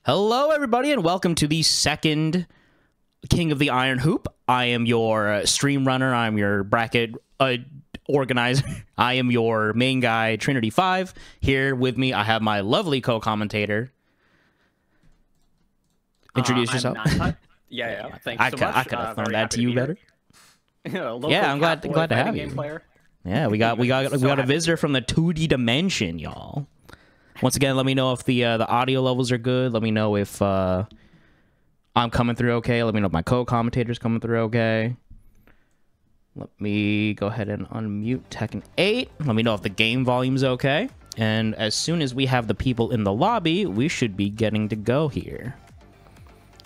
Hello, everybody, and welcome to the second King of the Iron Hoop. I am your stream runner. I'm your bracket organizer. I am your main guy, Trinity5. Here with me, I have my lovely co-commentator. Introduce yourself. Yeah. Thanks so much. I could have thrown that to you better. Yeah, I'm glad to have you. Player. Yeah, we got a visitor from the 2D dimension, y'all. Once again, let me know if the audio levels are good. Let me know if I'm coming through okay. Let me know if my co-commentator's coming through okay. Let me go ahead and unmute Tekken 8. Let me know if the game volume's okay. And as soon as we have the people in the lobby, we should be getting to go here.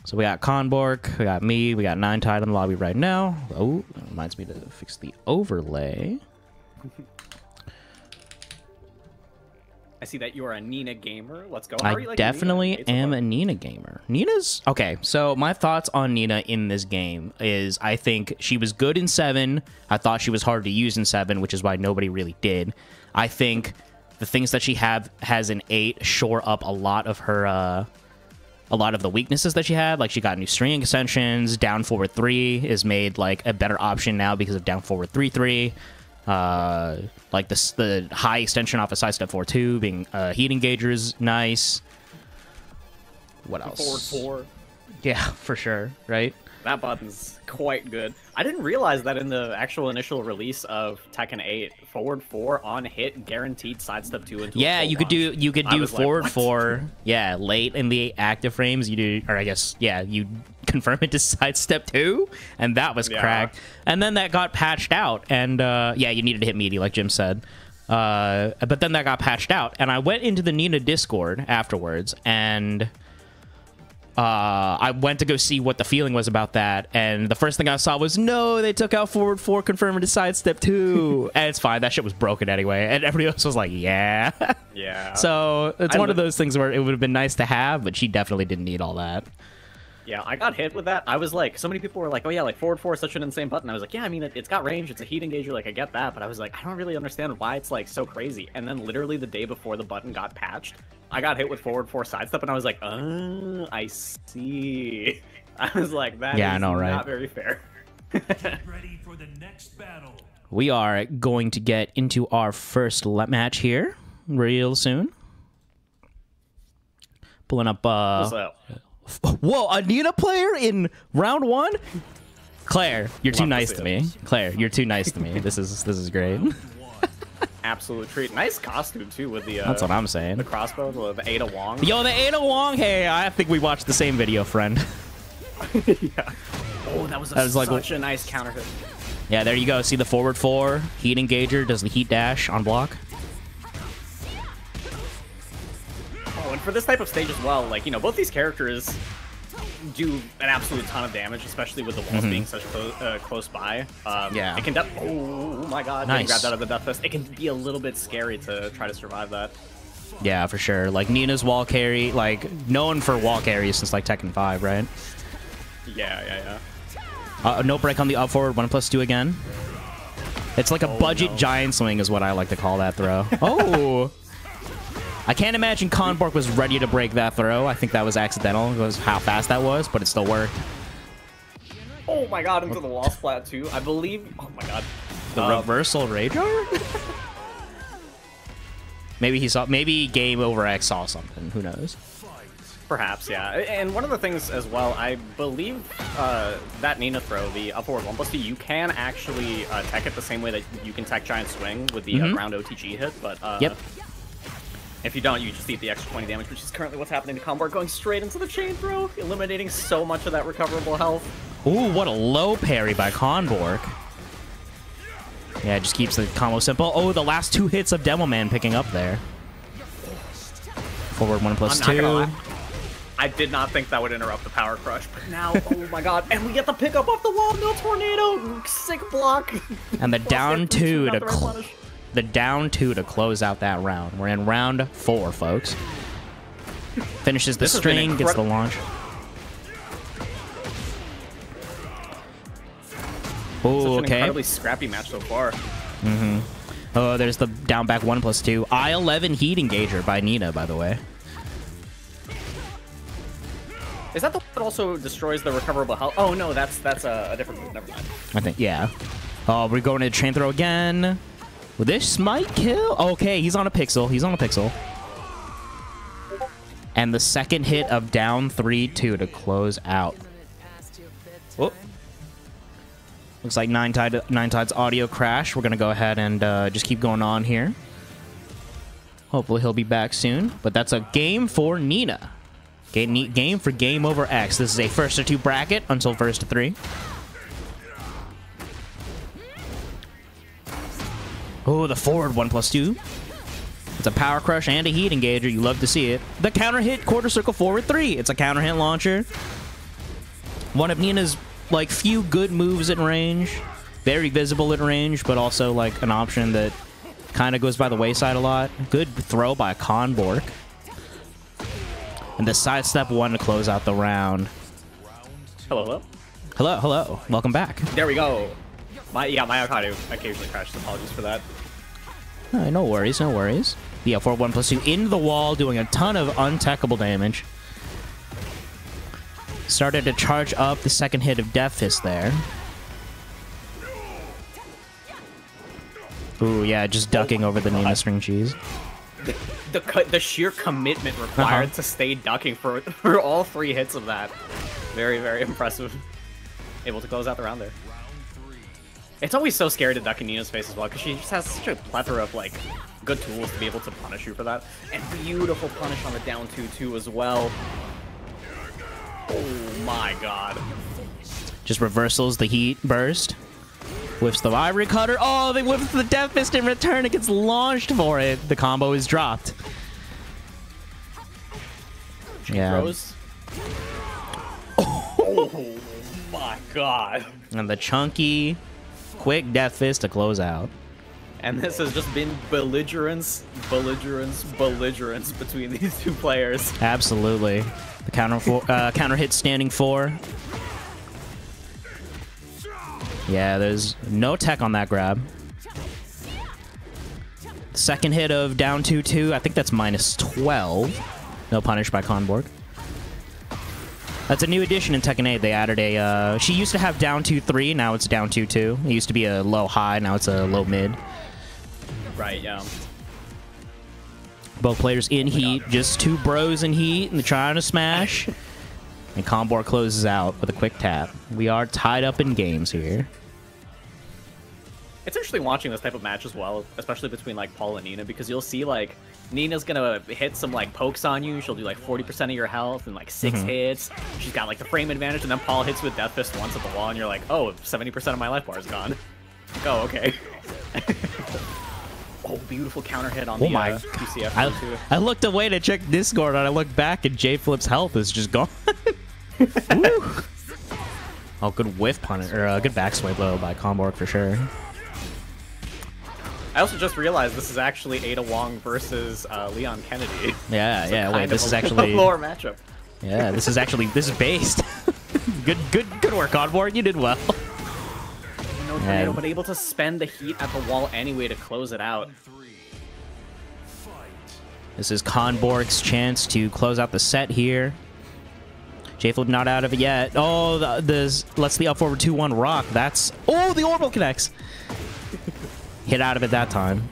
So we got Conbork, we got me, we got 9tide in the lobby right now. Oh, that reminds me to fix the overlay. I see that you're a Nina gamer. Let's go. I definitely am a Nina gamer. Nina's... Okay, so my thoughts on Nina in this game is I think she was good in 7. I thought she was hard to use in 7, which is why nobody really did. I think the things that she has in 8 shore up a lot of her... a lot of the weaknesses that she had. Like, she got new string extensions. Down forward 3 is made, like, a better option now because of down forward 3-3. Like the high extension off of sidestep 4-2 being heat engager is nice. What else? Forward 4. Yeah, for sure, right? That button's quite good. I didn't realize that in the actual initial release of Tekken 8, forward 4 on hit guaranteed sidestep 2 into yeah, you could do forward 4. Yeah, late in the active frames you do, or I guess you confirm it to sidestep 2, and that was cracked. And then that got patched out, and yeah, you needed to hit meaty like Jim said. But then that got patched out, and I went into the Nina Discord afterwards, and I went to go see what the feeling was about that, and the first thing I saw was, no, they took out forward 4, confirming to sidestep 2. And it's fine, that shit was broken anyway, and everybody else was like, yeah. Yeah. So it's one of those things where it would have been nice to have, but she definitely didn't need all that. Yeah, I got hit with that. I was like, so many people were like, oh yeah, like forward 4 is such an insane button. I was like, yeah, I mean, it's got range, it's a heat engager, like, I get that, but I was like, I don't really understand why it's, like, so crazy. And then literally the day before the button got patched, I got hit with forward 4 sidestep, and I was like, I see. I was like, that is not very fair. Get ready for the next battle. We are going to get into our first match here real soon. Pulling up, What's up? Whoa, a Nina player in round 1? Claire, you're too nice to me. Claire, you're too nice to me. This is great. Absolute treat. Nice costume too with the that's what I'm saying. The crossbow, the Ada Wong. Yo, the Ada Wong. Hey, I think we watched the same video, friend. Yeah. Oh, that was such a nice counter hit. Yeah, there you go. See the forward 4 heat engager does the heat dash on block. And for this type of stage as well, like, you know, both these characters do an absolute ton of damage, especially with the walls being such close by. Yeah. It can oh my god, nice. Grab that out of the death fist. It can be a little bit scary to try to survive that. Yeah, for sure. Like, Nina's wall carry, like, known for wall carries since, like, Tekken 5, right? Yeah. No break on the up forward, 1+2 again. It's like a budget giant swing is what I like to call that throw. Oh! I can't imagine Conbork was ready to break that throw. I think that was accidental. It was how fast that was, but it still worked. Oh my god, into the wall splat too. I believe... Oh my god. The reversal Rajar? Maybe Game Over X saw something. Who knows? Perhaps, yeah. And one of the things as well, I believe that Nina throw, the up forward 1+2, you can actually tech it the same way that you can tech Giant Swing with the ground OTG hit, but... Yep. If you don't, you just eat the extra 20 damage, which is currently what's happening to Conbork, going straight into the chain throw, eliminating so much of that recoverable health. Ooh, what a low parry by Conbork. Yeah, it just keeps the combo simple. Oh, the last 2 hits of Demoman picking up there. Forward 1+2. I did not think that would interrupt the power crush, but now, oh my god, and we get the pickup off the wall, no tornado, sick block. And the down 2 to close out that round. We're in round 4, folks. Finishes the string, gets the launch. Oh, okay. Incredibly scrappy match so far. Oh, there's the down back 1+2. I-11 heat engager by Nina, by the way. Is that the one that also destroys the recoverable health? Oh no, that's a different move. Never mind. I think, yeah. Oh, we're going to chain throw again. Well, this might kill. Okay, he's on a pixel. He's on a pixel. And the second hit of down 3-2 to close out. Whoop. Looks like Nine Tide's audio crash. We're going to go ahead and just keep going on here. Hopefully he'll be back soon. But that's a game for Nina. Game for Game Over X. This is a first to 2 bracket until first to 3. Oh, the forward 1+2. It's a power crush and a heat engager. You love to see it. The counter hit quarter circle forward 3. It's a counter hit launcher. One of Nina's like few good moves at range. Very visible at range, but also like an option that kind of goes by the wayside a lot. Good throw by Conbork. And the sidestep 1 to close out the round. Hello, hello. Hello, hello. Welcome back. There we go. My Okado occasionally crashes. Apologies for that. No worries, no worries. Yeah, 4-1+2 into the wall, doing a ton of untechable damage. Started to charge up the second hit of Death Fist there. Ooh, yeah, just ducking over the Nina string cheese. The sheer commitment required to stay ducking for all 3 hits of that. Very, very impressive. Able to close out the round there. It's always so scary to duck in Nina's face as well, because she just has such a plethora of, like, good tools to be able to punish you for that. And beautiful punish on the down 2-2 as well. Oh my god. Just reversals the heat burst. Whiffs the Ivory Cutter. Oh, they whiffs the Death Fist in return. It gets launched for it. The combo is dropped. Yeah. Throws. Oh my god. And the chunky, quick Death Fist to close out. And this has just been belligerence between these two players. Absolutely. The counter hit standing 4. Yeah, there's no tech on that grab. Second hit of down 2-2. I think that's -12. No punish by Conbork. That's a new addition in Tekken 8. They added a... she used to have down 2-3. Now it's down 2-2. It used to be a low-high. Now it's a low-mid. Right, yeah. Both players in heat. Just 2 bros in heat. And they're trying to smash. And Conbork closes out with a quick tap. We are tied up in games here. It's interesting watching this type of match as well, especially between like Paul and Nina, because you'll see like Nina's gonna hit some like pokes on you. She'll do like 40% of your health and like 6 hits. She's got like the frame advantage, and then Paul hits with Death Fist once at the wall, and you're like, oh, 70% of my life bar is gone. Oh, okay. Oh, beautiful counter hit on the QCF. I looked away to check Discord, and I looked back, and JayFlip's health is just gone. Oh, good whiff punish, or good backswing blow by Conbork for sure. I also just realized this is actually Ada Wong versus Leon Kennedy. Yeah, so yeah. Wait, this is actually lower matchup. Yeah, this is based. good work, Conbork. You did well. No tornado, but able to spend the heat at the wall anyway to close it out. This is Conbork's chance to close out the set here. JayFlip not out of it yet. Oh, let's the up forward 2-1 rock. That's the orbital connects. Hit out of it that time.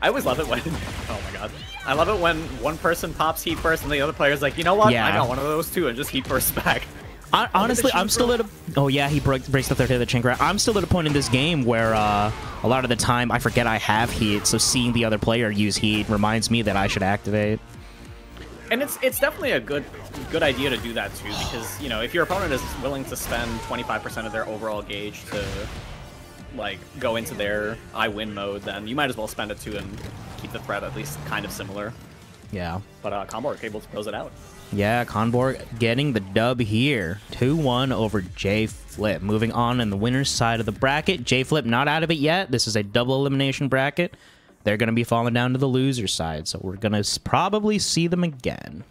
I always love it when oh my god. I love it when one person pops heat first and the other player's like, you know what? Yeah. I got one of those too, and just heat bursts back. Honestly, I'm still at a... Oh, yeah, he breaks the third hit of the chain grab. I'm still at a point in this game where a lot of the time I forget I have heat, so seeing the other player use heat reminds me that I should activate. And it's definitely a good idea to do that too, because, you know, if your opponent is willing to spend 25% of their overall gauge to, like, go into their I win mode, then you might as well spend it too and keep the threat at least kind of similar. Yeah. But Conbork able to close it out. Yeah, Conbork getting the dub here. 2-1 over JayFlip. Moving on in the winner's side of the bracket. JayFlip not out of it yet. This is a double elimination bracket. They're going to be falling down to the loser's side, so we're going to probably see them again.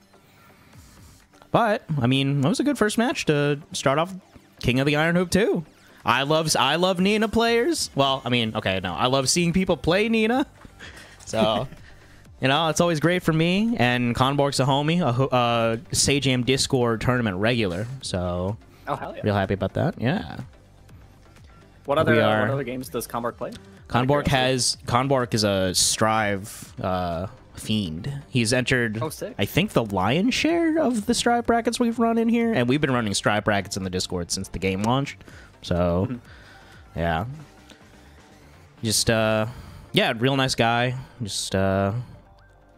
But, I mean, that was a good first match to start off King of the Iron Hoop 2. I love Nina players. Well, I mean, okay, no. I love seeing people play Nina. So, You know, it's always great for me. And Conbork's a homie, a SageAim Discord tournament regular. So, Oh, hell yeah. real happy about that. Yeah. What other games does Conbork play? Conbork is a Strive fiend. He's entered, Oh, sick. I think, the lion's share of the Strive brackets we've run in here, and we've been running Strive brackets in the Discord since the game launched. So, yeah, just yeah, real nice guy. Just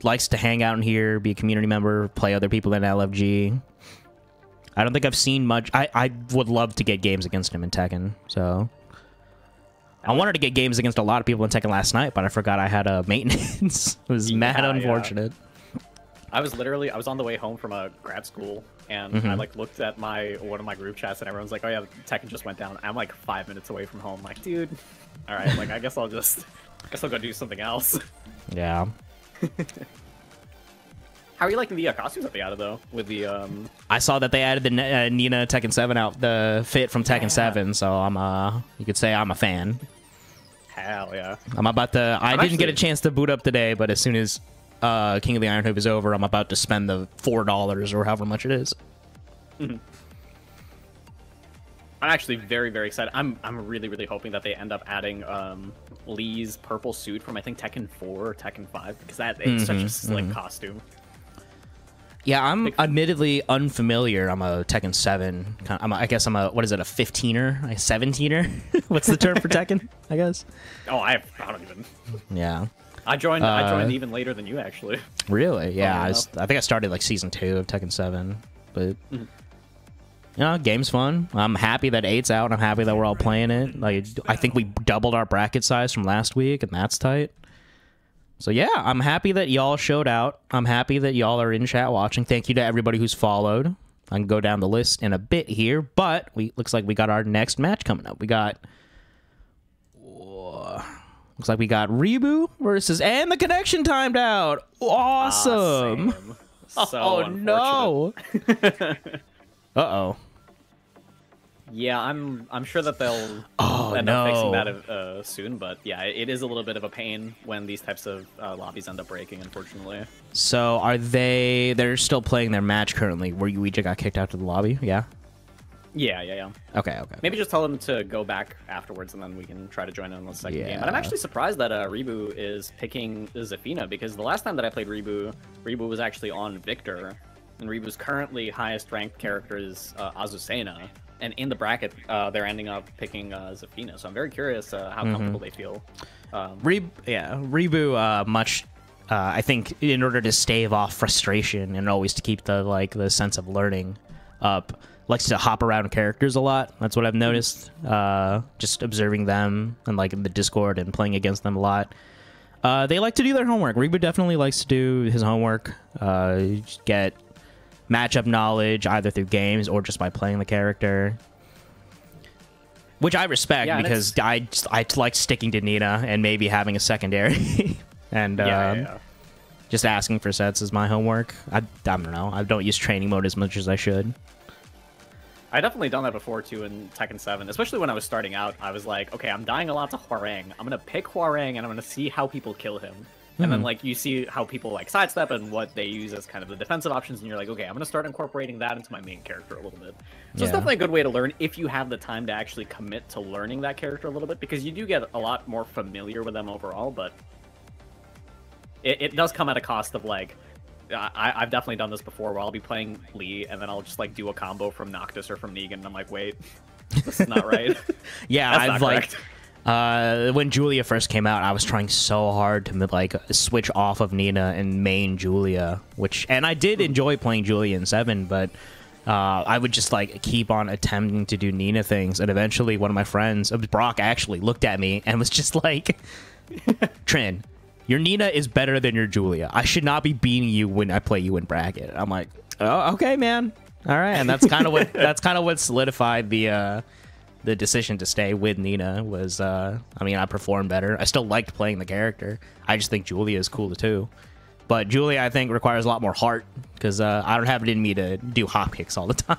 likes to hang out in here, be a community member, play other people in LFG. I don't think I've seen much. I would love to get games against him in Tekken. So. I wanted to get games against a lot of people in Tekken last night, but I forgot I had a maintenance. It was mad unfortunate. Yeah. I was on the way home from a grad school, and I like looked at one of my group chats, and everyone's like, "Oh yeah, Tekken just went down." I'm like 5 minutes away from home. I'm like, dude, all right, like I guess I'll go do something else. Yeah. How are you liking the costumes that they added though? With the I saw that they added the Nina Tekken 7 out, the fit from Tekken 7, so I'm you could say I'm a fan. Hell yeah. I'm about to. I didn't get a chance to boot up today, but as soon as King of the Iron Hoop is over, I'm about to spend the $4 or however much it is. I'm actually very, very excited. I'm really, really hoping that they end up adding Lee's purple suit from I think Tekken 4 or Tekken 5 because it's such a slick costume. Yeah, I'm admittedly unfamiliar. I'm a Tekken 7. I guess I'm a, what is it, a 15er? A 17er? What's the term for Tekken, I guess? Oh, I don't even. Yeah. I joined even later than you, actually. Really? Yeah, I think I started like Season 2 of Tekken 7. But, you know, game's fun. I'm happy that 8's out. I'm happy that we're all playing it. Like, I think we doubled our bracket size from last week, and that's tight. So yeah, I'm happy that y'all showed out. I'm happy that y'all are in chat watching. Thank you to everybody who's followed. I can go down the list in a bit here, but looks like we got our next match coming up. Looks like we got Ribu versus, and the connection timed out. Awesome. So no. Uh-oh. Yeah, I'm sure that they'll end up fixing that soon, but yeah, it is a little bit of a pain when these types of lobbies end up breaking, unfortunately. So are they're still playing their match currently, where Yuija got kicked out to the lobby? Yeah? Yeah. Okay. Maybe just tell them to go back afterwards, and then we can try to join in on the second game. But I'm actually surprised that Ribu is picking Zafina, because the last time that I played Ribu was actually on Victor, and Ribu's currently highest ranked character is Azucena. And in the bracket, they're ending up picking Zafina. So I'm very curious how comfortable they feel. Ribu, I think, in order to stave off frustration and always to keep the sense of learning up, likes to hop around characters a lot. That's what I've noticed. Just observing them and in the Discord and playing against them a lot. They like to do their homework. Ribu definitely likes to do his homework. Get matchup knowledge either through games or just by playing the character, which I respect, because I like sticking to Nina and maybe having a secondary and just asking for sets is my homework. I don't know, I don't use training mode as much as I should. I definitely done that before too in Tekken 7, especially when I was starting out. I was like, okay, I'm dying a lot to Hwoarang. I'm gonna pick Hwoarang and I'm gonna see how people kill him. And then, you see how people, sidestep and what they use as kind of the defensive options, and you're like, okay, I'm going to start incorporating that into my main character a little bit. So it's definitely a good way to learn if you have the time to actually commit to learning that character a little bit, because you do get a lot more familiar with them overall, but it does come at a cost of, I've definitely done this before, where I'll be playing Lee, and then I'll just, do a combo from Noctis or from Negan, and I'm like, wait, this is not right. Yeah, I've, when Julia first came out, I was trying so hard to switch off of Nina and main Julia, and I did enjoy playing Julia in 7, but I would just keep on attempting to do Nina things, and eventually one of my friends, Brock, actually looked at me and was just like, Trin, your Nina is better than your Julia. I should not be beating you when I play you in bracket. I'm like, oh, okay, man. All right, and that's kind of what solidified the decision to stay with Nina was, I performed better. I still liked playing the character. I just think Julia is cool too. But Julia, I think, requires a lot more heart, because I don't have it in me to do hop kicks all the time.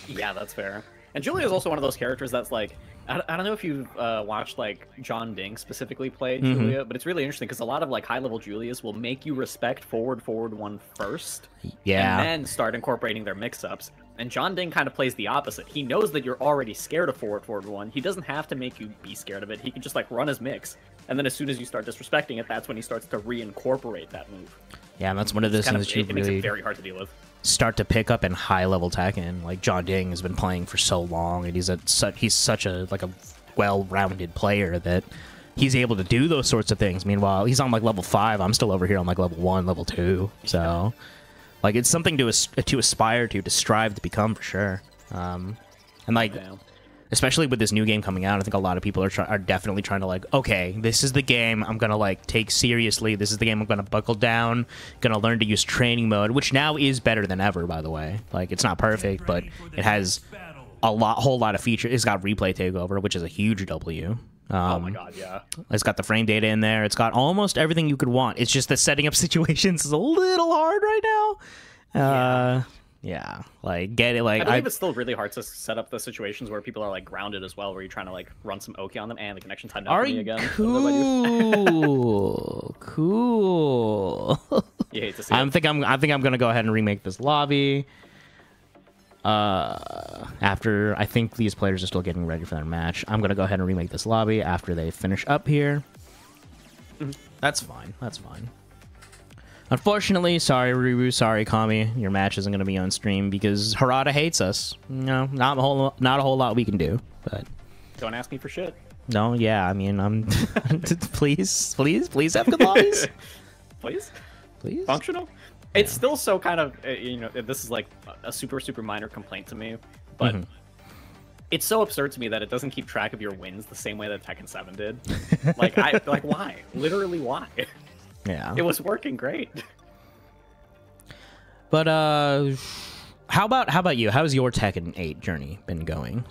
Yeah, that's fair. And Julia is also one of those characters that's I don't know if you've watched like John Ding specifically play Mm-hmm. Julia, but it's really interesting because a lot of like high level Julias will make you respect forward one first, Yeah. and then start incorporating their mix ups. And John Ding kind of plays the opposite. He knows that you're already scared of forward one. He doesn't have to make you be scared of it. He can just like run his mix, and then as soon as you start disrespecting it, that's when he starts to reincorporate that move. Yeah, and that's one of those things that you It makes really it very hard to deal with. start to pick up in high-level Tekken. Like, John Ding has been playing for so long, and he's such a well-rounded player that he's able to do those sorts of things. Meanwhile, he's on, like, level 5. I'm still over here on, like, level 1, level 2. So, like, it's something to aspire to strive to become, for sure. And, like... Yeah. Especially with this new game coming out, I think a lot of people are definitely trying to, like, okay, this is the game I'm going to, like, take seriously. This is the game I'm going to buckle down, going to learn to use training mode, which now is better than ever, by the way. Like, it's not perfect, but it has a whole lot of features. It's got replay takeover, which is a huge W. Oh my god, yeah. It's got the frame data in there. It's got almost everything you could want. It's just that setting up situations is a little hard right now. Yeah, like, get it, like... I believe it's still really hard to set up the situations where people are, like, grounded as well, where you're trying to, like, run some Oki on them, and the connection timed out for me again. Cool. Cool. You hate to see I it. think I'm gonna go ahead and remake this lobby. After I think these players are still getting ready for their match, I'm gonna go ahead and remake this lobby after they finish up here. That's fine. That's fine. Unfortunately, sorry Ribu, sorry Kami, your match isn't going to be on stream because Harada hates us. No, not a whole lot we can do. But Don't ask me for shit. no, yeah, I mean, I'm please have good lobbies, Please? please. Functional? It's still so kind of, you know, this is like a super minor complaint to me, but it's so absurd to me that it doesn't keep track of your wins the same way that Tekken 7 did. Like, why? Literally, why? Yeah. It was working great. But how about you? How's your Tekken 8 journey been going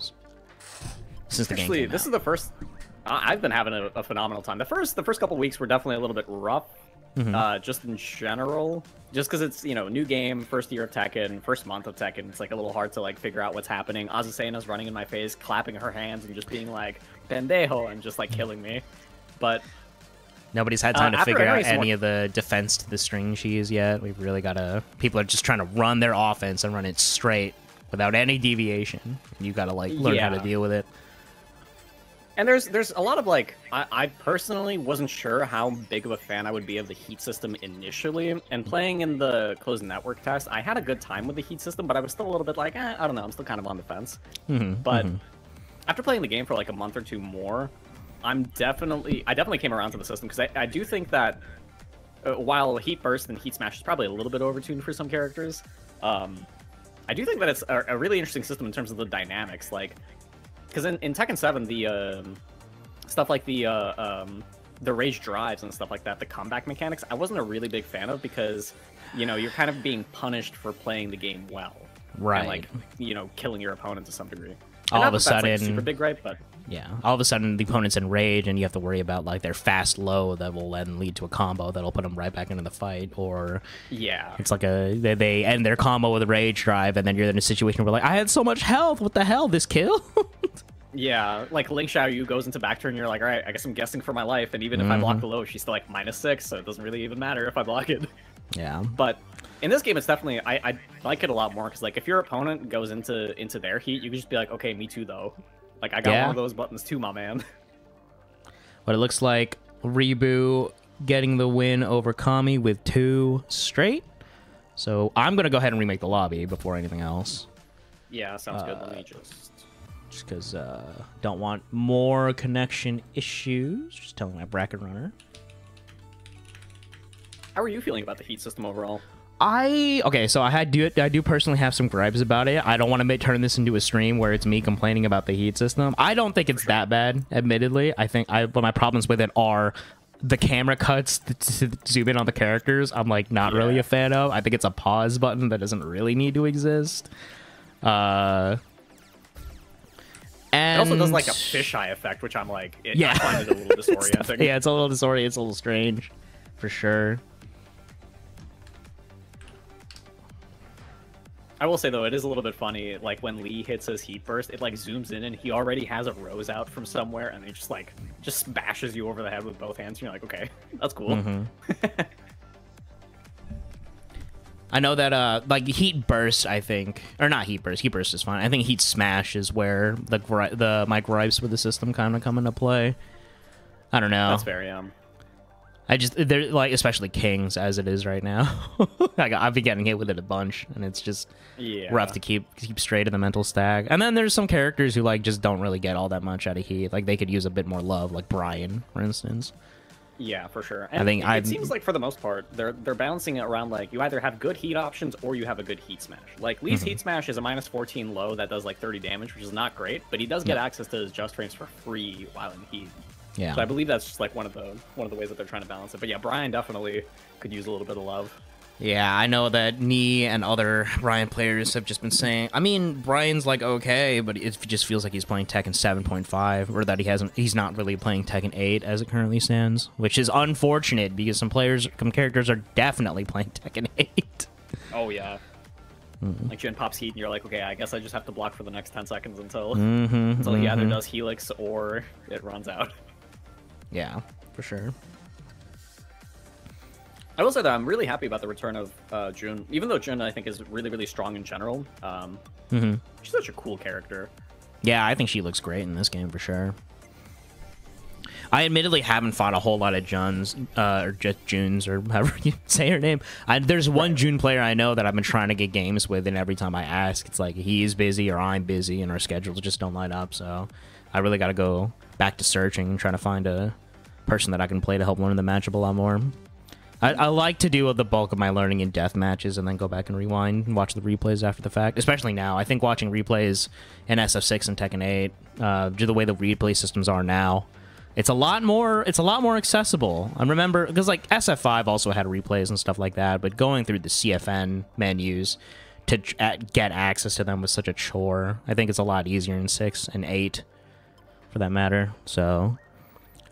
since the game Actually, came this out? is the first. I've been having a phenomenal time. The first couple weeks were definitely a little bit rough, just in general. Just because it's, you know, new game, first year of Tekken, first month of Tekken. It's like a little hard to like figure out what's happening. Azucena's running in my face, clapping her hands and just being like pendejo and just like killing me. But Nobody's had time to after figure out every any of the defense to the string she's yet. We've really got to... People are just trying to run their offense and run it straight without any deviation. You got to, like, learn how to deal with it. And there's a lot of, like... I personally wasn't sure how big of a fan I would be of the heat system initially. And playing in the closed network test, I had a good time with the heat system, but I was still a little bit like, I don't know, I'm still kind of on the fence. But after playing the game for, like, a month or two more... I definitely came around to the system because I do think that while Heat Burst and Heat Smash is probably a little bit overtuned for some characters, I do think that it's a really interesting system in terms of the dynamics. Like, because in Tekken 7, the stuff like the rage drives and stuff like that, the comeback mechanics, I wasn't a really big fan of because, you know, you're kind of being punished for playing the game well, Right. And, like, you know, killing your opponent to some degree. All And of not a that that's, like, sudden- super big gripe, but. Yeah. All of a sudden, the opponent's enraged, and you have to worry about, like, their fast low that will then lead to a combo that'll put them right back into the fight, or... Yeah. It's like they end their combo with a rage drive, and then you're in a situation where, like, I had so much health. What the hell? This kill? Yeah, like Link Xiaoyu goes into back turn, and you're like, all right, I guess I'm guessing for my life, and even if I block the low, she's still like -6, so it doesn't really even matter if I block it. Yeah. But in this game, it's definitely I like it a lot more because like if your opponent goes into their heat, you can just be like, okay, me too though. Like I got one of those buttons too, my man. But it looks like Ribu getting the win over Kami with 2 straight. So I'm gonna go ahead and remake the lobby before anything else. Yeah, sounds good. Let me just Because don't want more connection issues. Just telling my bracket runner. How are you feeling about the heat system overall? So I do personally have some gripes about it. I don't want to turn this into a stream where it's me complaining about the heat system. I don't think it's that bad, admittedly. I think but my problems with it are the camera cuts to zoom in on the characters. I'm like not really a fan of. I think it's a pause button that doesn't really need to exist. And it also does like a fisheye effect, which I'm like, I find it a little disorienting. Yeah, it's a little disorienting. It's a little strange, for sure. I will say though, it is a little bit funny. Like when Lee hits his heat burst, it like zooms in and he already has a rose out from somewhere, and he just bashes you over the head with both hands. And you're like, okay, that's cool. I know that like heat burst, I think, or not heat burst. Heat burst is fine. I think heat smash is where my gripes with the system kind of come into play. I don't know. That's very they're like, especially Kings as it is right now. I've been getting hit with it a bunch, and it's just rough to keep straight in the mental stack. And then there's some characters who like just don't really get all that much out of heat. Like they could use a bit more love, like Brian, for instance. Yeah, for sure. And it seems like for the most part, they're balancing it around like you either have good heat options or you have a good heat smash. Like Lee's heat smash is a -14 low that does like 30 damage, which is not great, but he does get access to his just frames for free while in heat. Yeah. So I believe that's just like one of the ways that they're trying to balance it. But yeah, Brian definitely could use a little bit of love. Yeah, I know that me and other Brian players have just been saying. I mean, Brian's like okay, but it just feels like he's playing Tekken 7.5, or that he's not really playing Tekken 8 as it currently stands, which is unfortunate because some characters are definitely playing Tekken 8. Oh yeah. Like Jin pops heat and you're like, okay, I guess I just have to block for the next 10 seconds until he either does Helix or it runs out. Yeah, for sure. I will say that I'm really happy about the return of Jun. Even though Jun, I think, is really, really strong in general. She's such a cool character. Yeah, I think she looks great in this game for sure. I admittedly haven't fought a whole lot of Juns, or just Juns, or however you say her name. There's one Jun player I know that I've been trying to get games with, and every time I ask, it's like he's busy or I'm busy, and our schedules just don't line up. So I really got to go back to searching and trying to find a person that I can play to help learn the matchup a lot more. I like to do the bulk of my learning in death matches and then go back and rewind and watch the replays after the fact, especially now. I think watching replays in SF6 and Tekken 8, the way the replay systems are now, it's a lot more accessible. I remember, because like SF5 also had replays and stuff like that, but going through the CFN menus to get access to them was such a chore. I think it's a lot easier in 6 and 8, for that matter. So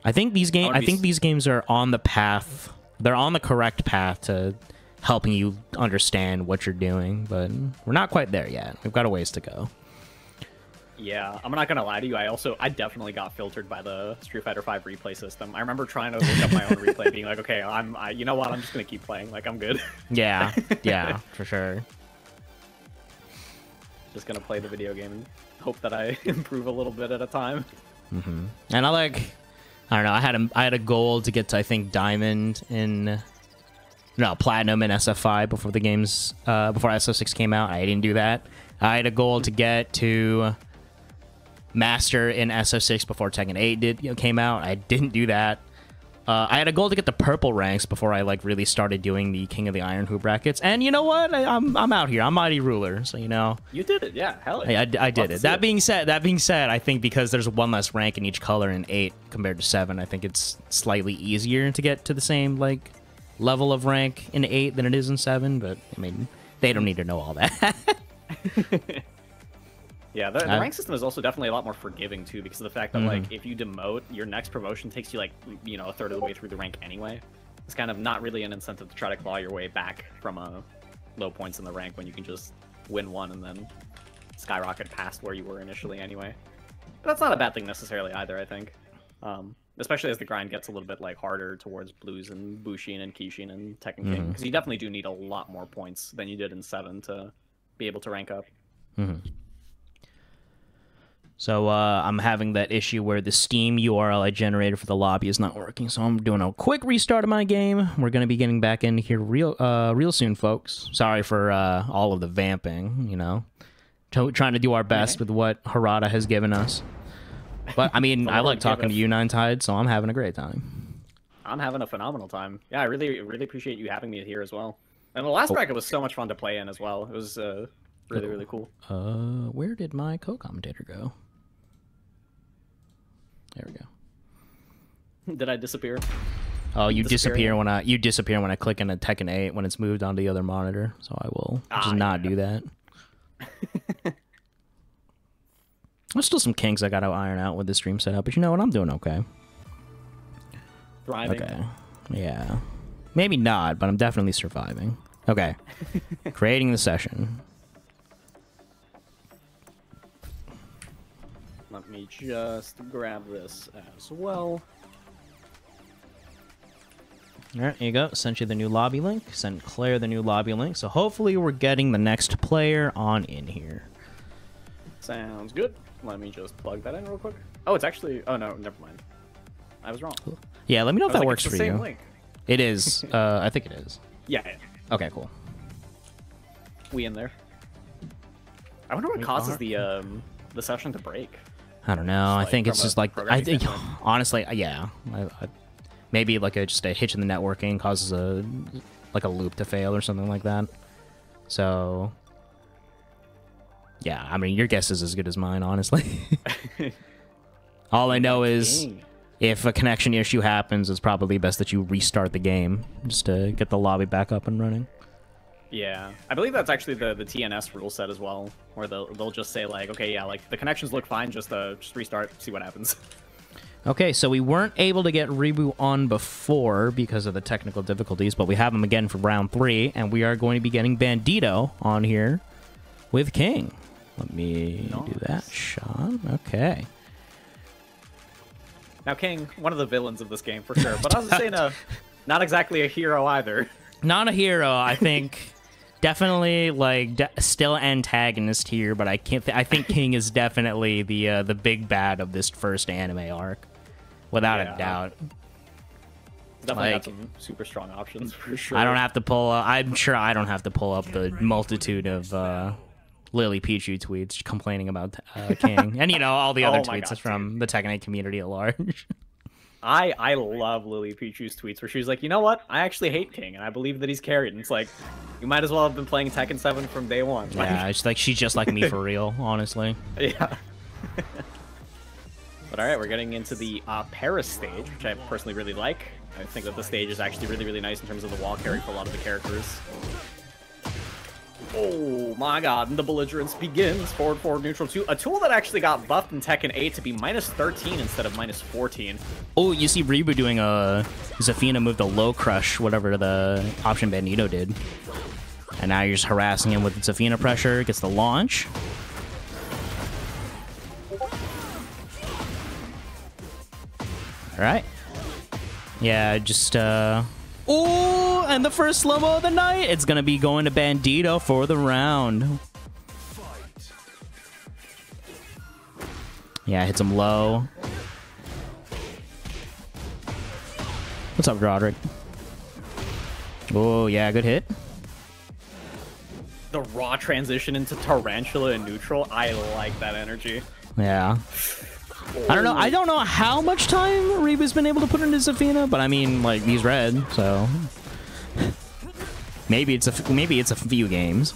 I think these games are on the path. They're on the correct path to helping you understand what you're doing, but we're not quite there yet. We've got a ways to go. Yeah, I'm not gonna lie to you. I definitely got filtered by the Street Fighter V replay system. I remember trying to look up my own replay, being like, okay, you know what? I'm just gonna keep playing. Like, I'm good. Yeah, yeah, for sure. Just gonna play the video game and hope that I improve a little bit at a time. And I don't know. I had a goal to get to, I think, Platinum in SF5 before the games before SF6 came out. I didn't do that. I had a goal to get to Master in SF6 before Tekken 8 came out. I didn't do that. I had a goal to get the purple ranks before I really started doing the King of the Iron Hoop brackets. And you know what? I'm out here. I'm Mighty Ruler, so you know. You did it, yeah. Hell yeah. I did it. That being said, I think because there's one less rank in each color in 8 compared to 7, I think it's slightly easier to get to the same level of rank in 8 than it is in 7. But I mean, they don't need to know all that. Yeah, the rank system is also definitely a lot more forgiving too, because of the fact that if you demote, your next promotion takes you a third of the way through the rank anyway. It's kind of not really an incentive to try to claw your way back from low points in the rank when you can just win one and then skyrocket past where you were initially anyway. But that's not a bad thing necessarily either, I think. Especially as the grind gets a little bit harder towards Blues and Bushin and Kishin and Tekken King, because you definitely do need a lot more points than you did in 7 to be able to rank up. So I'm having that issue where the Steam URL I generated for the lobby is not working, so I'm doing a quick restart of my game. We're going to be getting back in here real soon, folks. Sorry for all of the vamping, you know. Trying to do our best with what Harada has given us. But, I mean, I like talking to you, Nine Tide, so I'm having a great time. I'm having a phenomenal time. Yeah, I really appreciate you having me here as well. And the last bracket was so much fun to play in as well. It was really cool. Where did my co-commentator go? There we go. Did I disappear? Oh, you disappear when I click on a Tekken 8 when it's moved onto the other monitor. So I will just not do that. There's still some kinks I got to iron out with the stream setup, but you know what? I'm doing okay. Thriving. Okay. Yeah. Maybe not, but I'm definitely surviving. Okay. Creating the session. Let me just grab this as well. All right, here you go. Sent you the new lobby link. Sent Claire the new lobby link. So hopefully we're getting the next player on in here. Sounds good. Let me just plug that in real quick. Oh, it's actually... Oh, no, never mind. I was wrong. Yeah, let me know if that works it's the for same you. Link. It is. I think it is. Yeah. Okay, cool. We in there. I wonder what causes the session to break. I don't know. I think it's just like... I think, standpoint. honestly, yeah. Maybe like just a hitch in the networking causes a loop to fail or something like that. So... Yeah, I mean, your guess is as good as mine, honestly. All I know is if a connection issue happens, it's probably best that you restart the game just to get the lobby back up and running. Yeah, I believe that's actually the TNS rule set as well, where they'll just say like, okay, yeah, like the connections look fine, just restart, see what happens. Okay, so we weren't able to get Ribu on before because of the technical difficulties, but we have him again for round 3, and we are going to be getting Bandito on here with King. Let me do that, Sean. Okay. Now, King, one of the villains of this game for sure, but I was saying, not exactly a hero either. Not a hero, I think. Definitely, like, still antagonist here, but I can't. I think King is definitely the big bad of this first anime arc, without a doubt. Definitely got some super strong options for sure. I don't have to pull. I'm sure I don't have to pull up the multitude of Lily Pichu tweets complaining about King, and all the other tweets from the Tekken 8 community at large. I love Lily Pichu's tweets where she's like, you know what? I actually hate King, and I believe that he's carried. And it's like, you might as well have been playing Tekken 7 from day one. Yeah, it's like she's just like me for real, honestly. Yeah. But all right, we're getting into the Paris stage, which I personally really like. I think that the stage is actually really, really nice in terms of the wall carry for a lot of the characters. Oh my god, and the belligerence begins. Forward, forward, neutral 2. A tool that actually got buffed in Tekken 8 to be -13 instead of -14. Oh, you see Ribu doing a Zafina move to low crush, whatever the option Bandito did. And now you're just harassing him with Zafina pressure. Gets the launch. Alright. Yeah, just, Ooh, and the first slow-mo of the night! It's gonna be going to Bandito for the round. Yeah, hits him low. What's up, Roderick? Oh, yeah, good hit. The raw transition into Tarantula in neutral, I like that energy. Yeah. I don't know. I don't know how much time Ribu's been able to put into Zafina, but I mean, like, he's red, so maybe it's a few games.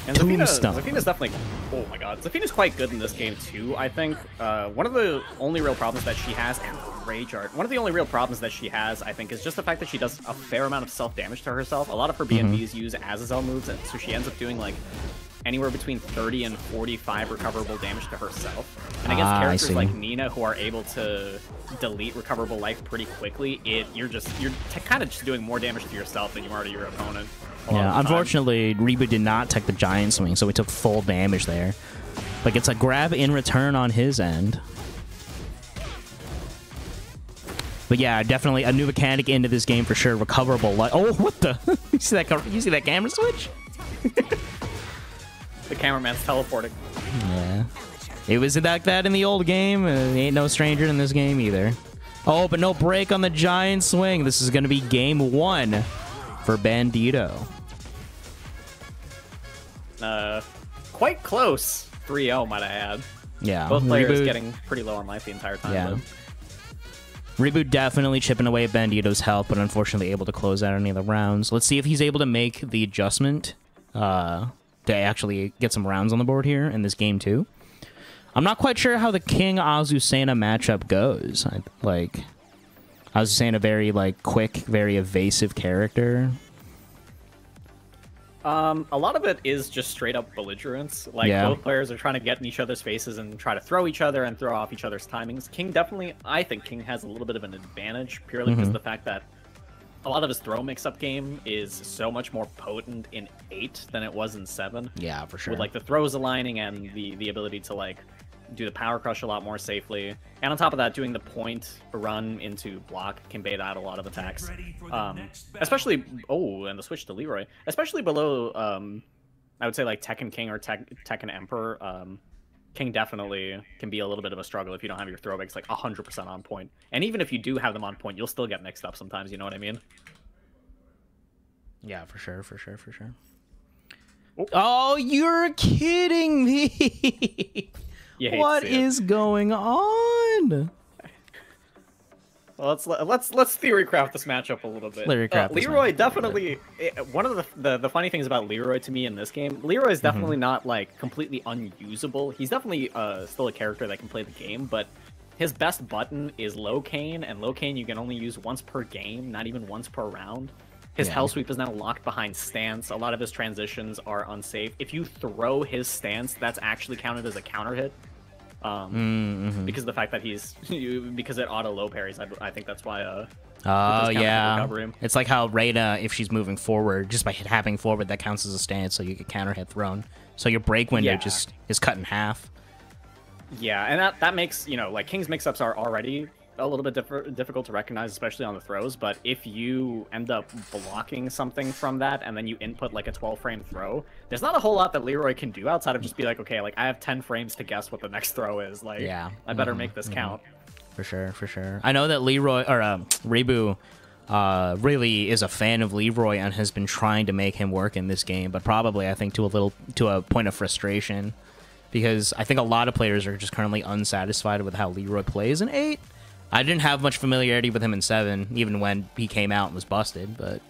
And Zafina's definitely... Oh my god. Zafina's quite good in this game, too, I think. One of the only real problems that she has... And Rage Art. One of the only real problems that she has, I think, is just the fact that she does a fair amount of self-damage to herself. A lot of her BNBs use Azazel moves, and so she ends up doing, like, anywhere between 30 and 45 recoverable damage to herself. And against characters like Nina, who are able to delete recoverable life pretty quickly, you're kind of just doing more damage to yourself than you are to your opponent. Yeah, unfortunately, Ribu did not take the giant swing, so he took full damage there. But gets a grab in return on his end. But yeah, definitely a new mechanic into this game for sure. Recoverable life. Oh, what the? You see that camera switch? The cameraman's teleporting. Yeah. It was like that in the old game. He ain't no stranger in this game either. Oh, but no break on the giant swing. This is going to be game 1 for Bandito. Quite close. 3-0, might I add. Yeah. Both players getting pretty low on life the entire time. Yeah. Ribu definitely chipping away at Bandito's health, but unfortunately able to close out any of the rounds. Let's see if he's able to make the adjustment to actually get some rounds on the board here in this game too. I'm not quite sure how the King Azucena matchup goes. Azucena very quick, very evasive character. A lot of it is just straight up belligerence. Both players are trying to get in each other's faces and try to throw each other and throw off each other's timings. King definitely, I think King has a little bit of an advantage purely because of the fact that a lot of his throw mix-up game is so much more potent in 8 than it was in 7. Yeah, for sure. With like the throws aligning and the ability to like do the power crush a lot more safely. And on top of that, doing the point run into block can bait out a lot of attacks. Especially, and the switch to Leroy. Especially below, I would say like Tekken King or Tekken Emperor. King definitely can be a little bit of a struggle if you don't have your throw mix like 100% on point. And even if you do have them on point, you'll still get mixed up sometimes, you know what I mean? Yeah, for sure. Oh, you're kidding me! What is going on? Well, let's theory craft this matchup a little bit. Leroy definitely one of the funny things about Leroy to me in this game. Leroy is definitely not like completely unusable. He's definitely still a character that can play the game, but his best button is low cane, and low cane you can only use once per game, not even once per round. His hell sweep is now locked behind stance. A lot of his transitions are unsafe. If you throw his stance, that's actually counted as a counter hit. Because of the fact that because it auto low parries. I think that's why. Oh yeah, it's like how Reyna, if she's moving forward, just by tapping forward, that counts as a stance, so you get counter hit thrown. So your break window just is cut in half. Yeah, and that makes like King's mix-ups are already a little bit difficult to recognize, especially on the throws, but if you end up blocking something from that and then you input like a 12-frame throw, there's not a whole lot that Leroy can do outside of just be like, okay, like I have 10 frames to guess what the next throw is. Like, I better make this count. For sure. I know that Leroy, or Ribu, really is a fan of Leroy and has been trying to make him work in this game, but probably, I think, to a point of frustration, because I think a lot of players are just currently unsatisfied with how Leroy plays in 8. I didn't have much familiarity with him in 7, even when he came out and was busted, but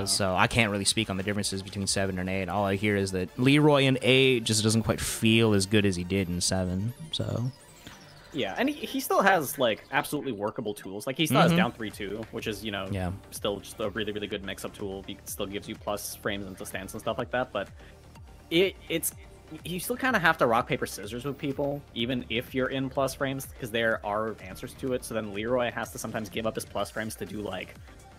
so I can't really speak on the differences between 7 and 8. All I hear is that Leroy in 8 just doesn't quite feel as good as he did in 7, so... Yeah, and he still has, like, absolutely workable tools. Like, he still has down 3-2, which is, still just a really, really good mix-up tool. It still gives you plus frames into stance and stuff like that, but it's... You still kind of have to rock, paper, scissors with people, even if you're in plus frames, because there are answers to it. So then Leroy has to sometimes give up his plus frames to do, like,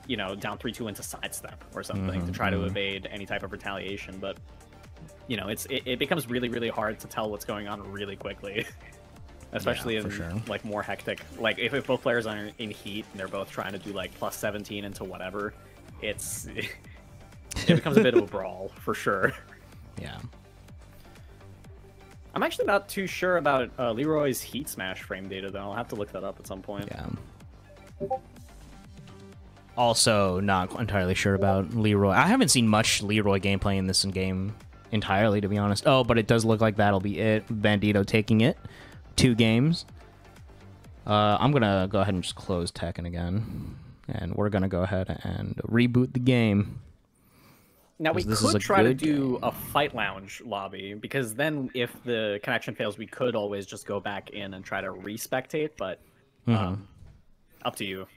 down 3-2 into sidestep or something to try to evade any type of retaliation. But, it becomes really, really hard to tell what's going on really quickly, especially in, like, more hectic. Like, if both players are in heat and they're both trying to do, like, plus 17 into whatever, it becomes a bit of a brawl, for sure. Yeah. I'm actually not too sure about Leroy's Heat Smash frame data, though. I'll have to look that up at some point. Yeah. Also, not entirely sure about Leroy. I haven't seen much Leroy gameplay in this game entirely, to be honest. Oh, but it does look like that'll be it. Bandito taking it. 2 games. I'm going to go ahead and just close Tekken again. And we're going to go ahead and reboot the game. Now, we could try to do a Fight Lounge lobby, because then if the connection fails, we could always just go back in and try to respectate, but up to you.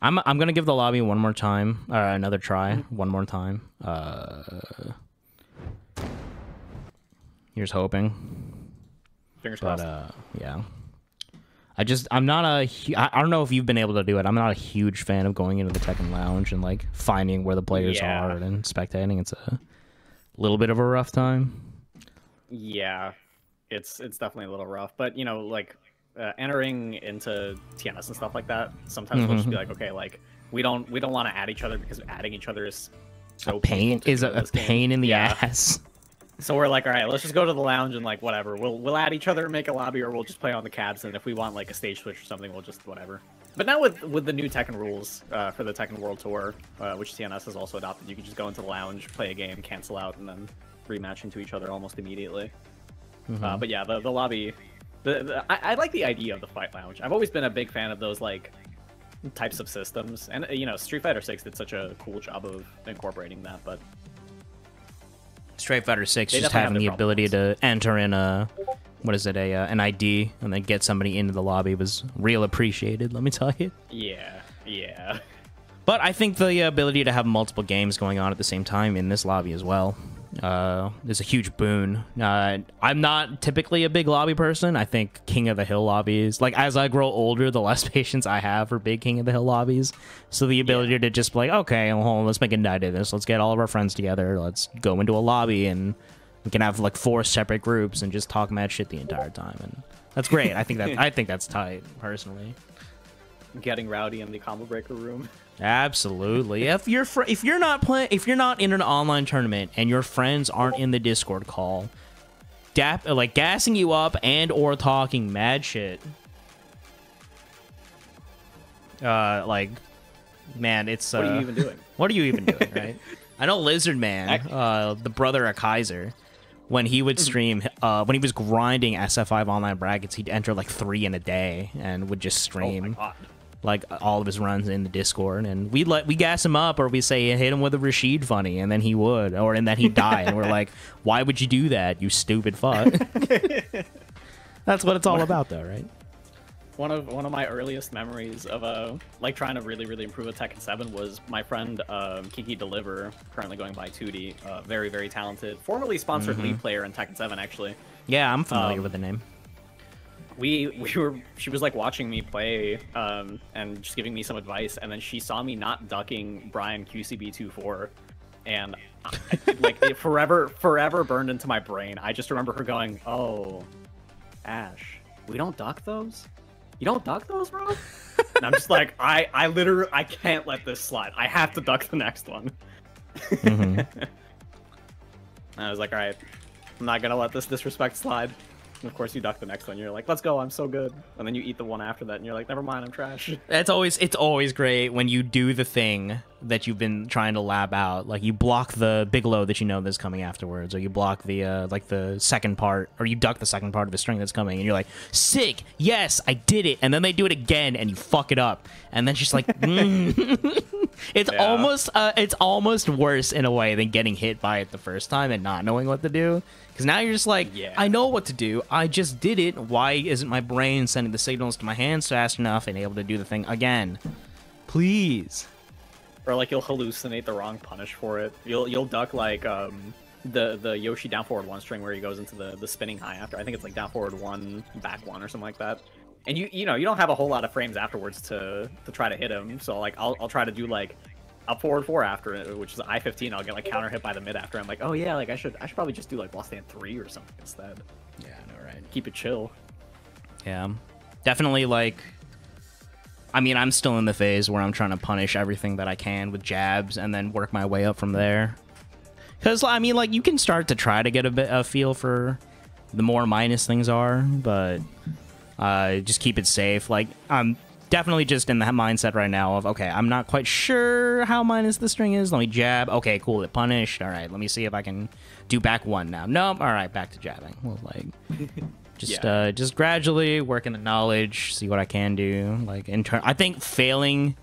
I'm going to give the lobby one more time, or another try, one more time. Here's hoping. Fingers crossed. Yeah. I'm not I don't know if you've been able to do it. I'm not a huge fan of going into the Tekken Lounge and, like, finding where the players are and spectating. It's a little bit of a rough time. Yeah, it's definitely a little rough. But, like, entering into TNS and stuff like that, sometimes we'll just be like, okay, like, we don't want to add each other because adding each other is so pain in the ass. So we're like, all right, let's just go to the lounge and, like, whatever. We'll add each other and make a lobby, or we'll just play on the cabs. And if we want, like, a stage switch or something, we'll just whatever. But now with the new Tekken rules for the Tekken World Tour, which TNS has also adopted, you can just go into the lounge, play a game, cancel out, and then rematch into each other almost immediately. But yeah, the lobby, I like the idea of the Fight Lounge. I've always been a big fan of those, like, types of systems, and Street Fighter 6 did such a cool job of incorporating that, but. Street Fighter 6 just having the ability to enter in an ID and then get somebody into the lobby was real appreciated, let me tell you. Yeah. But I think the ability to have multiple games going on at the same time in this lobby as well is a huge boon. I'm not typically a big lobby person. I think King of the Hill lobbies, like as I grow older, the less patience I have for big King of the Hill lobbies. So the ability to just be like, okay, well, let's make a night of this. Let's get all of our friends together. Let's go into a lobby and we can have like 4 separate groups and just talk mad shit the entire time. And that's great. I think that's tight, personally. Getting rowdy in the combo breaker room. Absolutely. If you're not in an online tournament and your friends aren't in the Discord call, gassing you up and or talking mad shit, like, man, it's what are you even doing? What are you even doing, right? I know Lizard Man, the brother of Kaiser, when he would stream, when he was grinding SF5 online brackets, he'd enter like 3 in a day and would just stream. Oh my god. Like all of his runs in the Discord, and we gas him up, or we say hit him with a Rashid funny, and then he would, and then he'd die, and we're like, why would you do that, you stupid fuck? That's what it's all about, though, right? One of my earliest memories of like trying to really improve at Tekken 7 was my friend Kiki Deliver, currently going by 2D, very very talented, formerly sponsored lead player in Tekken 7 actually. Yeah, I'm familiar with the name. She was like watching me play and just giving me some advice, and then she saw me not ducking Brian QCB24, and like it forever burned into my brain. I just remember her going, "Oh, Ash, we don't duck those? You don't duck those, bro?" And I'm just like, I literally can't let this slide. I have to duck the next one. And I was like, all right, I'm not gonna let this disrespect slide. And of course, you duck the next one. You're like, let's go, I'm so good. And then you eat the one after that, and you're like, never mind, I'm trash. It's always great when you do the thing that you've been trying to lab out. Like, you block the big low that you know that's coming afterwards, or you block the, like, the second part, or you duck the second part of the string that's coming, and you're like, sick, yes, I did it. And then they do it again, and you fuck it up. And then she's like, It's almost worse in a way than getting hit by it the first time and not knowing what to do. Because now you're just like, I know what to do. I just did it. Why isn't my brain sending the signals to my hands fast enough and able to do the thing again? Please. Or like you'll hallucinate the wrong punish for it. You'll duck like the Yoshi down forward 1 string where he goes into the spinning high after. I think it's like down forward 1, back 1 or something like that. And you know you don't have a whole lot of frames afterwards to try to hit him. So like I'll try to do like up forward 4 after it, which is I-15. I'll get like counter hit by the mid after. I'm like, oh yeah, like I should probably just do like wall stand 3 or something instead. Yeah, I know, right? Keep it chill. Yeah, definitely. Like, I mean, I'm still in the phase where I'm trying to punish everything that I can with jabs and then work my way up from there. Because I mean, like, you can start to try to get a feel for the more minus things are, but just keep it safe. Like, I'm definitely just in that mindset right now of, okay, I'm not quite sure how minus the string is. Let me jab. Okay, cool, it punished. All right, let me see if I can do back 1 now. Nope. All right, back to jabbing. Well, like, just gradually working the knowledge, see what I can do. Like, I think failing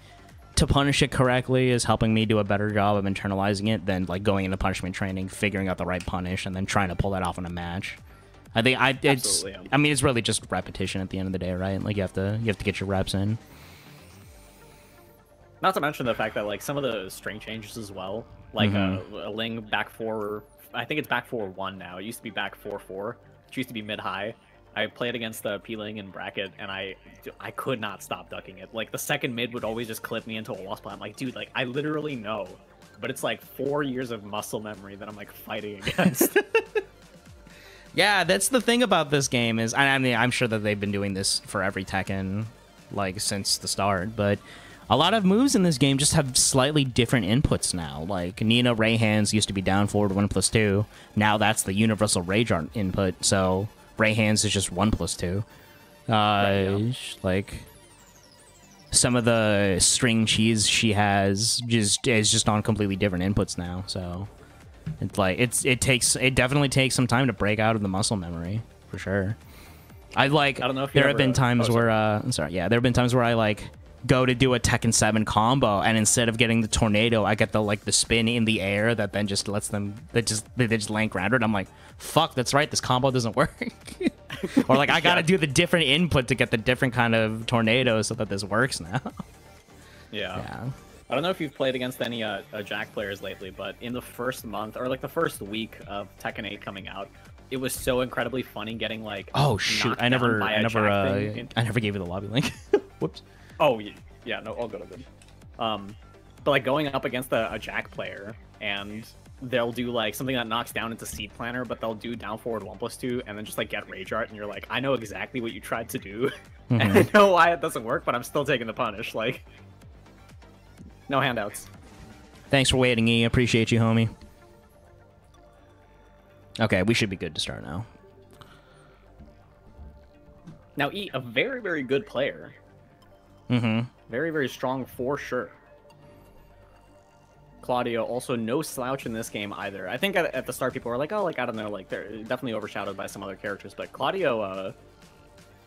to punish it correctly is helping me do a better job of internalizing it than like going into punishment training, figuring out the right punish, and then trying to pull that off in a match. I think I mean, it's really just repetition at the end of the day, right? Like, you have to get your reps in. Not to mention the fact that like some of the string changes as well, like a Ling back 4, I think it's back 4-1 now. It used to be back 4-4. It used to be mid high. I played against the P-Ling in bracket, and I could not stop ducking it. Like, the second mid would always just clip me into a wall spot. I'm like, dude, like, I literally know, but it's like 4 years of muscle memory that I'm like fighting against. Yeah, that's the thing about this game is, I mean, I'm sure that they've been doing this for every Tekken, like, since the start, but a lot of moves in this game just have slightly different inputs now. Like, Nina Ray Hands used to be down forward 1+2. Now that's the universal Rage Art input, so Ray Hands is just 1+2. Like, some of the string cheese she has is just on completely different inputs now, so it's like it definitely takes some time to break out of the muscle memory, for sure. I don't know if there have been times where there have been times where I like go to do a Tekken 7 combo, and instead of getting the tornado, I get the spin in the air that then just lets them they just land grounded. I'm like, fuck, that's right, this combo doesn't work. Or like, I gotta do the different input to get the different kind of tornado so that this works now. Yeah. I don't know if you've played against any Jack players lately, but in the first month or like the first week of Tekken 8 coming out, it was so incredibly funny getting like oh shoot, I never gave you the lobby link. Whoops. Oh yeah, no, all good, all good. But like going up against a Jack player and they'll do like something that knocks down into seed planner, but they'll do down forward 1+2 and then just like get rage art, and you're like, I know exactly what you tried to do, and I know why it doesn't work, but I'm still taking the punish. Like, no handouts. Thanks for waiting, E. Appreciate you, homie. Okay, we should be good to start now. Now, E, a very, very good player. Very, very strong for sure. Claudio, also no slouch in this game either. I think at the start people were like, oh, like, I don't know, like, they're definitely overshadowed by some other characters, but Claudio,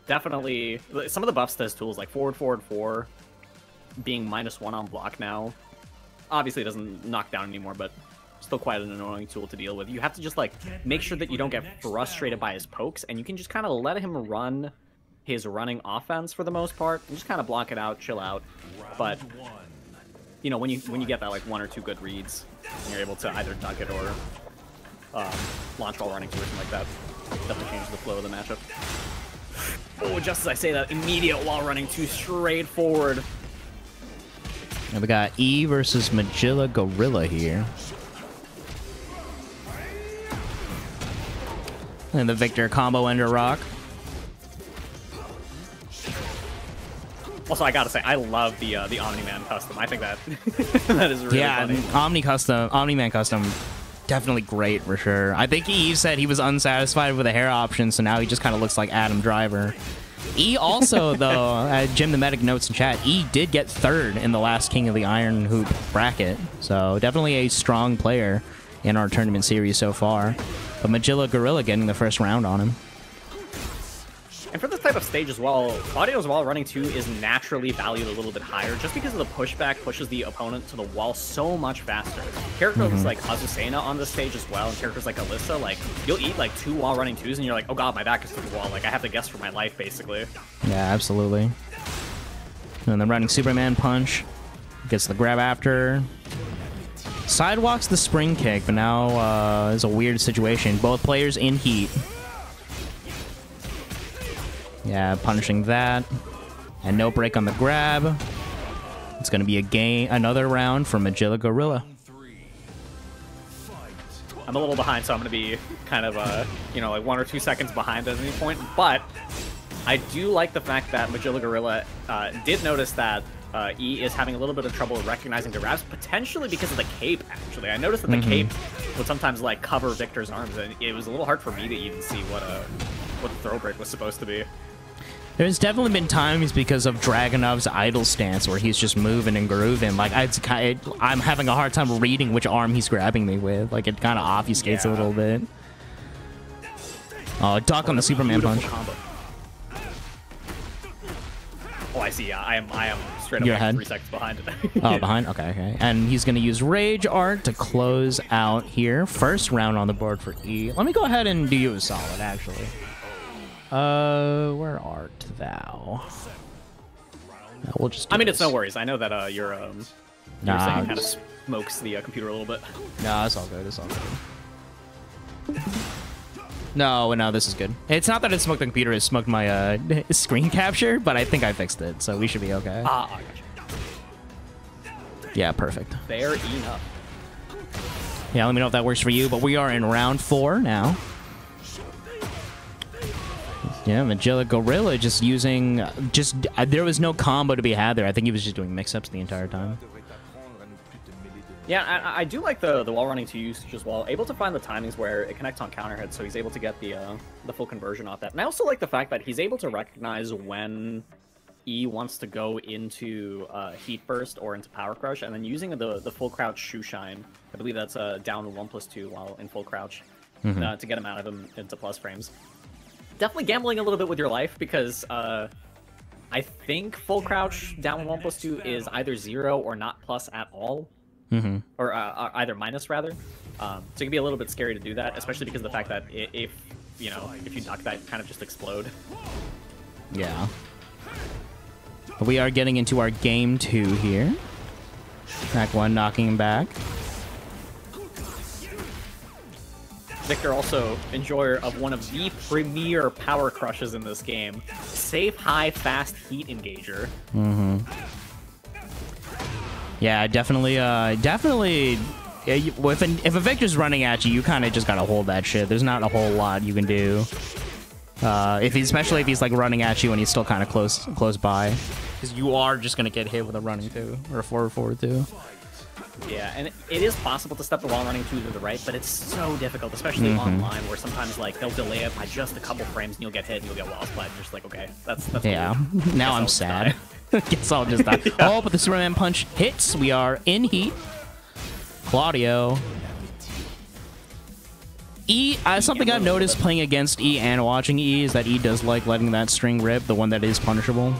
definitely, some of the buffs to his tools, like forward, 4, being -1 on block now, obviously doesn't knock down anymore, but still quite an annoying tool to deal with. You have to just, like, make sure that you don't get frustrated by his pokes, and you can just kind of let him run his running offense for the most part, and just kind of block it out, chill out, but... You know, when you get that like 1 or 2 good reads, and you're able to either dunk it or launch while running 2 or something like that, definitely changes the flow of the matchup. Oh, just as I say that, immediate while running 2 straight forward. And we got E versus Magilla Gorilla here. And the Victor combo under rock. Also, I gotta say, I love the Omni-Man custom. I think that that is really funny. Omni-Man custom, definitely great for sure. I think Eve said he was unsatisfied with the hair option, so now he just kind of looks like Adam Driver. E also, though, Jim the Medic notes in chat, E did get 3rd in the last King of the Iron Hoop bracket, so definitely a strong player in our tournament series so far. But Magilla Gorilla getting the first round on him. And for this type of stage as well, Claudio's wall running 2 is naturally valued a little bit higher just because of the pushback pushes the opponent to the wall so much faster. Characters like Azucena on this stage as well, and characters like Alyssa, like, you'll eat like 2 wall running 2s and you're like, oh god, my back is to the wall, like I have to guess for my life, basically. Yeah, absolutely. And then running Superman punch, gets the grab after. Sidewalks the spring kick, but now is a weird situation. Both players in heat. Yeah, punishing that. And no break on the grab. It's going to be another round for Magilla Gorilla. I'm a little behind, so I'm going to be kind of, you know, like 1 or 2 seconds behind at any point. But I do like the fact that Magilla Gorilla did notice that E is having a little bit of trouble recognizing the grabs, potentially because of the cape, actually. I noticed that the cape would sometimes, like, cover Victor's arms, and it was a little hard for me to even see what the throw break was supposed to be. There's definitely been times because of Dragunov's idle stance where he's just moving and grooving. Like, I'm having a hard time reading which arm he's grabbing me with. Like, it kind of obfuscates a little bit. Oh, duck on the Superman punch. Combo. Oh, I see. Yeah, I am straight up like 3 seconds behind it. Oh, behind? Okay, okay. And he's going to use Rage Art to close out here. First round on the board for E. Let me go ahead and do you a solid, actually. Where art thou? No, we'll just. I mean, it's no worries. I know that your saying kind of smokes the computer a little bit. No, it's all good. It's all good. No, this is good. It's not that it smoked the computer; it smoked my screen capture. But I think I fixed it, so we should be okay. I gotcha. Yeah, perfect. Fair enough. Yeah, let me know if that works for you. But we are in round 4 now. Yeah, Magilla Gorilla just using... there was no combo to be had there. I think he was just doing mix-ups the entire time. Yeah, I do like the wall running 2 usage as well. Able to find the timings where it connects on counter hit, so he's able to get the full conversion off that. And I also like the fact that he's able to recognize when E wants to go into Heat Burst or into Power Crush, and then using the full crouch Shoe Shine. I believe that's down 1+2 while in full crouch to get him out of him into plus frames. Definitely gambling a little bit with your life because I think full crouch down 1+2 is either 0 or not plus at all, or either minus rather. So it can be a little bit scary to do that, especially because of the fact that if you duck that, kind of just explode. Yeah. We are getting into our game 2 here. Back one, knocking him back. Victor also enjoyer of one of the premier power crushes in this game. Safe, high, fast heat engager. Yeah, definitely. Yeah, if a Victor's running at you, you kind of just gotta hold that shit. There's not a whole lot you can do. Especially if he's like running at you and he's still kind of close by, because you are just gonna get hit with a running 2 or a forward 2. Yeah, and it is possible to step the wall running 2 to the right, but it's so difficult, especially online, where sometimes like they'll delay it by just a couple frames and you'll get hit and you'll get wall splat. And you're just like, okay, that's yeah. Cool. Now I'm sad. Guess I'll just die. Yeah. Oh, but the Superman punch hits. We are in heat. Claudio. Something I've noticed playing against E and watching E is that E does like letting that string rip, the one that is punishable.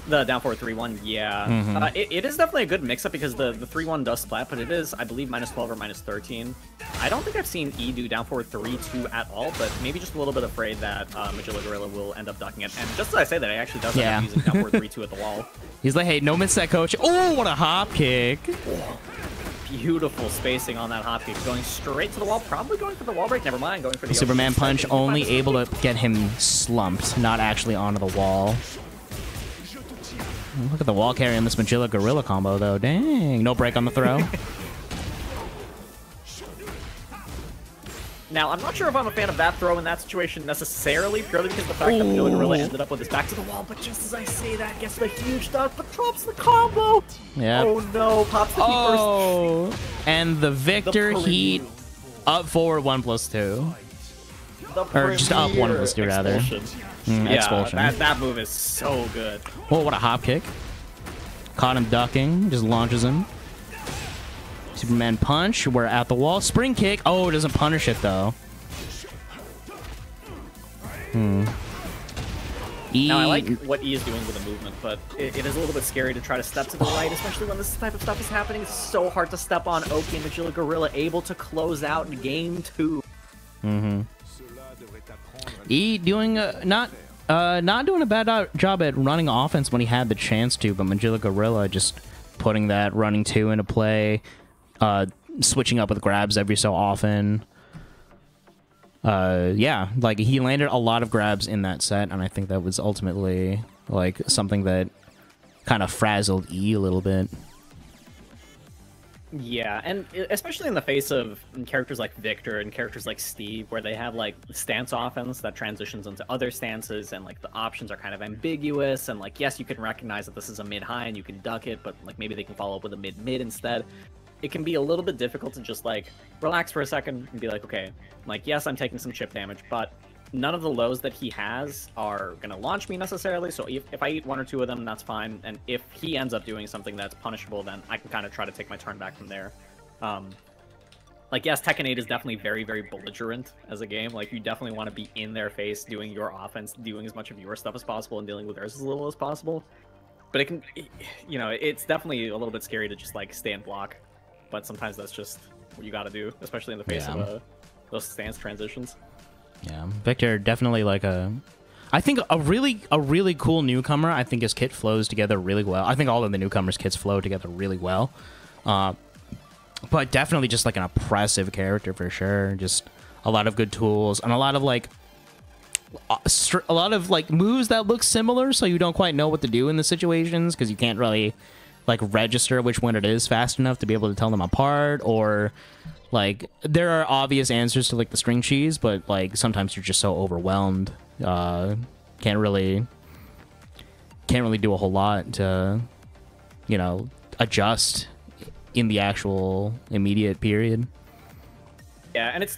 The down forward 3-1, yeah. It is definitely a good mix-up because the 3-1 does splat, but it is, I believe, -12 or -13. I don't think I've seen E do down forward 3-2 at all, but maybe just a little bit afraid that Magilla Gorilla will end up ducking it. And just as I say that, I actually does end up using down forward 3-2 at the wall. He's like, hey, no miss that, coach. Oh, what a hop kick. Oh, beautiful spacing on that hop kick. Going straight to the wall, probably going for the wall break. Never mind, going for the Superman punch, only able to get him slumped, not actually onto the wall. Look at the wall carry on this Magilla Gorilla combo, though. Dang. No break on the throw. Now, I'm not sure if I'm a fan of that throw in that situation necessarily, purely because the fact that Magilla Gorilla ended up with his back to the wall, but just as I say that, gets the huge duck, but drops the combo! Yeah. Oh no, pops the heat burst. And the Victor heat up forward 1+2. Or just up 1+2, rather. Yeah, expulsion. that move is so good. Oh, what a hop kick. Caught him ducking. Just launches him. Superman punch. We're at the wall. Spring kick. Oh, it doesn't punish it, though. Now, I like what E is doing with the movement, but it is a little bit scary to try to step to the right, especially when this type of stuff is happening. It's so hard to step on. Oki and Magilla Gorilla able to close out game 2. E doing not doing a bad job at running offense when he had the chance to, but Magilla Gorilla just putting that running 2 into play, switching up with grabs every so often. Yeah, like he landed a lot of grabs in that set, and I think that was ultimately like something that kind of frazzled E a little bit. Yeah, and especially in the face of characters like Victor and characters like Steve, where they have like stance offense that transitions into other stances, and like the options are kind of ambiguous, and like yes, you can recognize that this is a mid-high and you can duck it, but like maybe they can follow up with a mid-mid instead. It can be a little bit difficult to just like relax for a second and be like, okay, like yes, I'm taking some chip damage, but none of the lows that he has are gonna launch me necessarily, so if I eat 1 or 2 of them, that's fine, and if he ends up doing something that's punishable, then I can kind of try to take my turn back from there. Like, yes, Tekken 8 is definitely very, very belligerent as a game. Like, you definitely want to be in their face, doing your offense, doing as much of your stuff as possible, and dealing with theirs as little as possible. But it can, you know, it's definitely a little bit scary to just, like, stay and block. But sometimes that's just what you gotta do, especially in the face of those stance transitions. Yeah, Victor definitely like I think a really cool newcomer. I think his kit flows together really well. I think all of the newcomers' kits flow together really well. But definitely just like an oppressive character for sure. Just a lot of good tools and a lot of like moves that look similar, so you don't quite know what to do in the situations because you can't really like register which one it is fast enough to be able to tell them apart, or like there are obvious answers to like the string cheese, but like sometimes you're just so overwhelmed, can't really do a whole lot to, you know, adjust in the actual immediate period. Yeah, and it's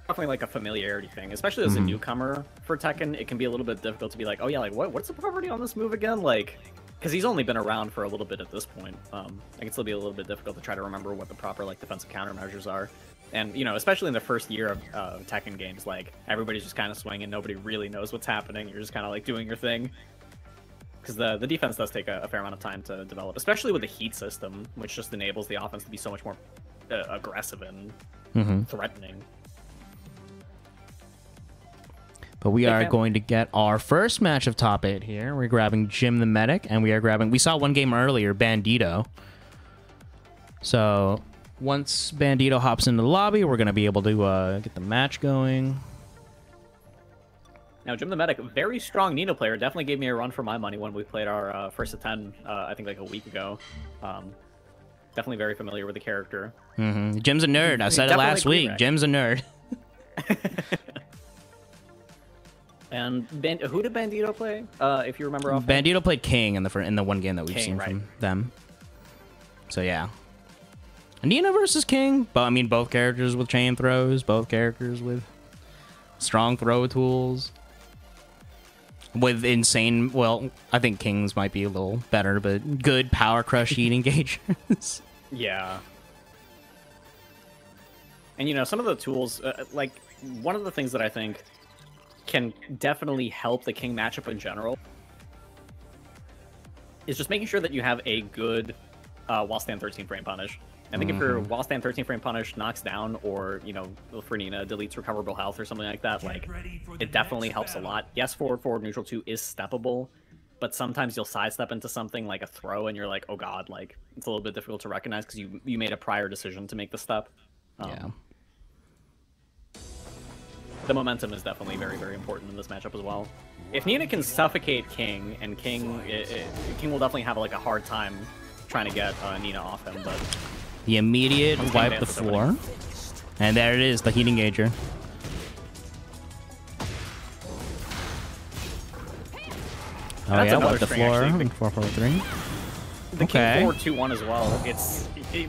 definitely like a familiarity thing, especially as a newcomer for Tekken. It can be a little bit difficult to be like, oh yeah, like what's the property on this move again? Like, because he's only been around for a little bit at this point. It can still be a little bit difficult to try to remember what the proper like defensive countermeasures are. And, you know, especially in the first year of Tekken games, like, everybody's just kind of swinging, nobody really knows what's happening, you're just kind of, like, doing your thing. Because the defense does take a fair amount of time to develop, especially with the heat system, which just enables the offense to be so much more aggressive and threatening. But we are going to get our first match of top 8 here. We're grabbing Jim the Medic, and we saw one game earlier, Bandito. So once Bandito hops into the lobby, we're going to be able to get the match going. Now, Jim the Medic, very strong Nina player, definitely gave me a run for my money when we played our first of 10, I think like a week ago. Definitely very familiar with the character. Jim's a nerd. I said it last week. Jim's a nerd. And who did Bandito play? If you remember off. Bandito played King in the one game that we've seen from them. So yeah, Nina versus King. But I mean, both characters with chain throws, both characters with strong throw tools, with insane. Well, I think King's might be a little better, but good power crush heat engagers. Yeah. And you know, some of the tools, like one of the things that I think can definitely help the King matchup in general is just making sure that you have a good wall stand 13 frame punish. I think if your wall stand 13 frame punish knocks down, or, you know, for Nina, deletes recoverable health or something like that, like, it definitely helps a lot. Yes, forward, neutral 2 is steppable, but sometimes you'll sidestep into something like a throw and you're like, oh god, like, it's a little bit difficult to recognize because you made a prior decision to make the step. Yeah. The momentum is definitely very, very important in this matchup as well. If Nina can suffocate King, and King will definitely have like a hard time trying to get Nina off him, but... The immediate wipe the floor. And there it is, the heat engager. Oh yeah, wipe the floor. 4-4-3. The King forward 2-1 as well.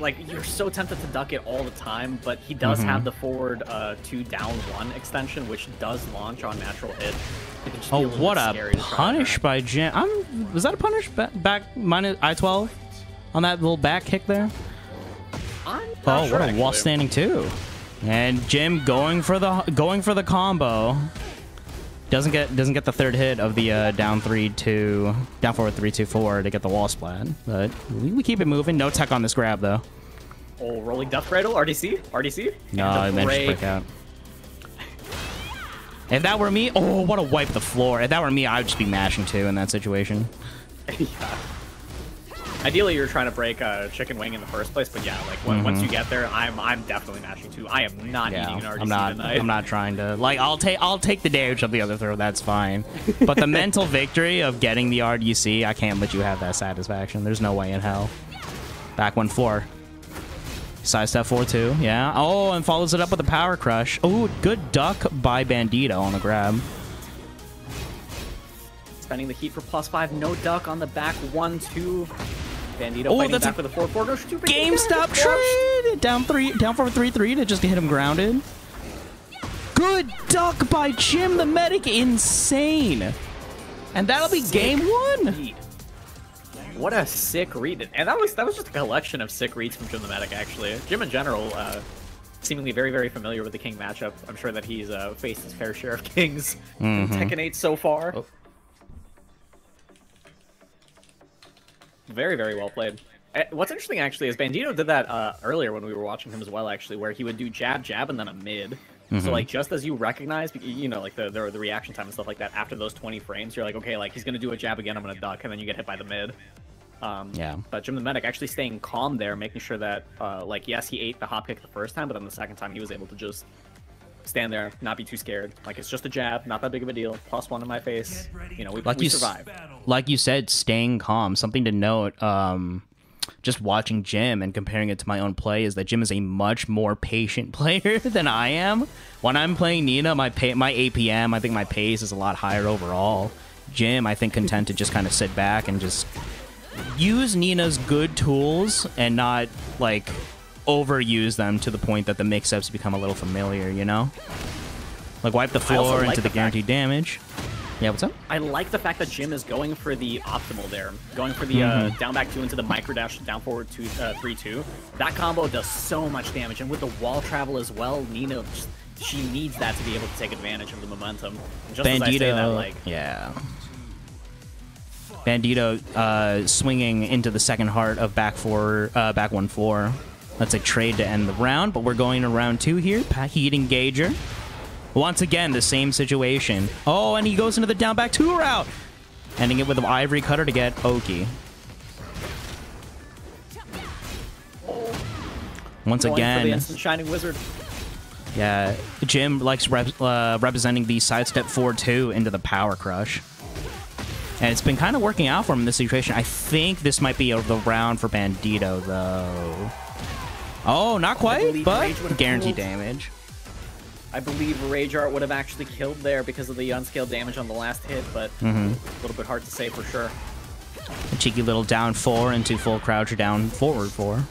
Like, you're so tempted to duck it all the time, but he does have the forward 2 down 1 extension, which does launch on natural hit. Oh, what a punish by Jim. Was that a punish back minus I-12 on that little back kick there? Oh, what a wall standing 2. And Jim going for the combo. Doesn't get the third hit of the down forward 3-2-4 to get the wall splat, but we keep it moving. No tech on this grab though. Oh, rolling death cradle, RDC. No, I managed to break out. If that were me, oh, what a wipe the floor. If that were me, I would just be mashing 2 in that situation. Yeah. Ideally, you're trying to break a chicken wing in the first place, but yeah, like once you get there, I'm definitely mashing 2. I am not eating an RDC tonight. I'm not trying to, like, I'll take the damage of the other throw. That's fine. But the mental victory of getting the RDC, I can't let you have that satisfaction. There's no way in hell. Back 1-4. Side step 4-2. Yeah. Oh, and follows it up with a power crush. Oh, good duck by Bandito on the grab. Spending the heat for +5. No duck on the back 1-2. Bandito fighting back with a 4-4. No stupid GameStop trade! Down forward 3-3 to just hit him grounded. Good duck by Jim the Medic. Insane. And that'll be game 1. What a sick read. And that was just a collection of sick reads from Jim the Medic, actually. Jim in general, seemingly very, very familiar with the King matchup. I'm sure that he's faced his fair share of Kings in Tekken 8 so far. Oh. Very, very well played. What's interesting, actually, is Bandito did that earlier when we were watching him as well, actually, where he would do jab, jab, and then a mid. So, like, just as you recognize, you know, like, the reaction time and stuff like that, after those 20 frames, you're like, okay, like, he's going to do a jab again, I'm going to duck, and then you get hit by the mid. Yeah. But Jim the Medic actually staying calm there, making sure that, like, yes, he ate the hop kick the first time, but then the second time he was able to just stand there, not be too scared. Like, it's just a jab, not that big of a deal. +1 in my face. You know, we survived. Like you said, staying calm. Something to note, just watching Jim and comparing it to my own play, is that Jim is a much more patient player than I am. When I'm playing Nina, my APM, I think my pace is a lot higher overall. Jim, I think, content to just kind of sit back and just use Nina's good tools and not, like, overuse them to the point that the mix-ups become a little familiar, you know? Like, wipe the floor into the guaranteed damage. Yeah, what's up? I like the fact that Jim is going for the optimal there. Going for the down back 2 into the micro dash, down forward 3-2. That combo does so much damage, and with the wall travel as well, Nina, she needs that to be able to take advantage of the momentum. And just Bandito, as I say that, like... Yeah. Bandito swinging into the second heart of back 1-4. That's a trade to end the round, but we're going to round 2 here. Heat engager. Once again, the same situation. Oh, and he goes into the down back 2 route. Ending it with an ivory cutter to get Oki. Once Going again. for the instant Shining Wizard. Yeah, Jim likes representing the sidestep forward 2 into the power crush. And it's been kind of working out for him in this situation. I think this might be the round for Bandito, though. Oh, not quite, but guaranteed damage. I believe Rage Art would have actually killed there because of the unscaled damage on the last hit, but a little bit hard to say for sure. A cheeky little down 4 into full croucher down forward 4.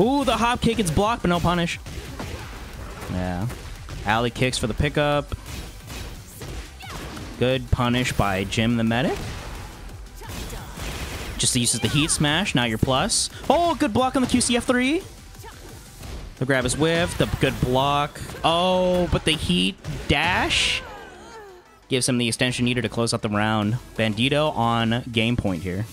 Ooh, the hop kick, it's blocked, but no punish. Yeah. Alley kicks for the pickup. Good punish by Jim the Medic. Just uses the heat smash, now you're plus. Oh, good block on the QCF3. The grab is whiffed, the good block. Oh, but the heat dash gives him the extension needed to close out the round. Bandito on game point here.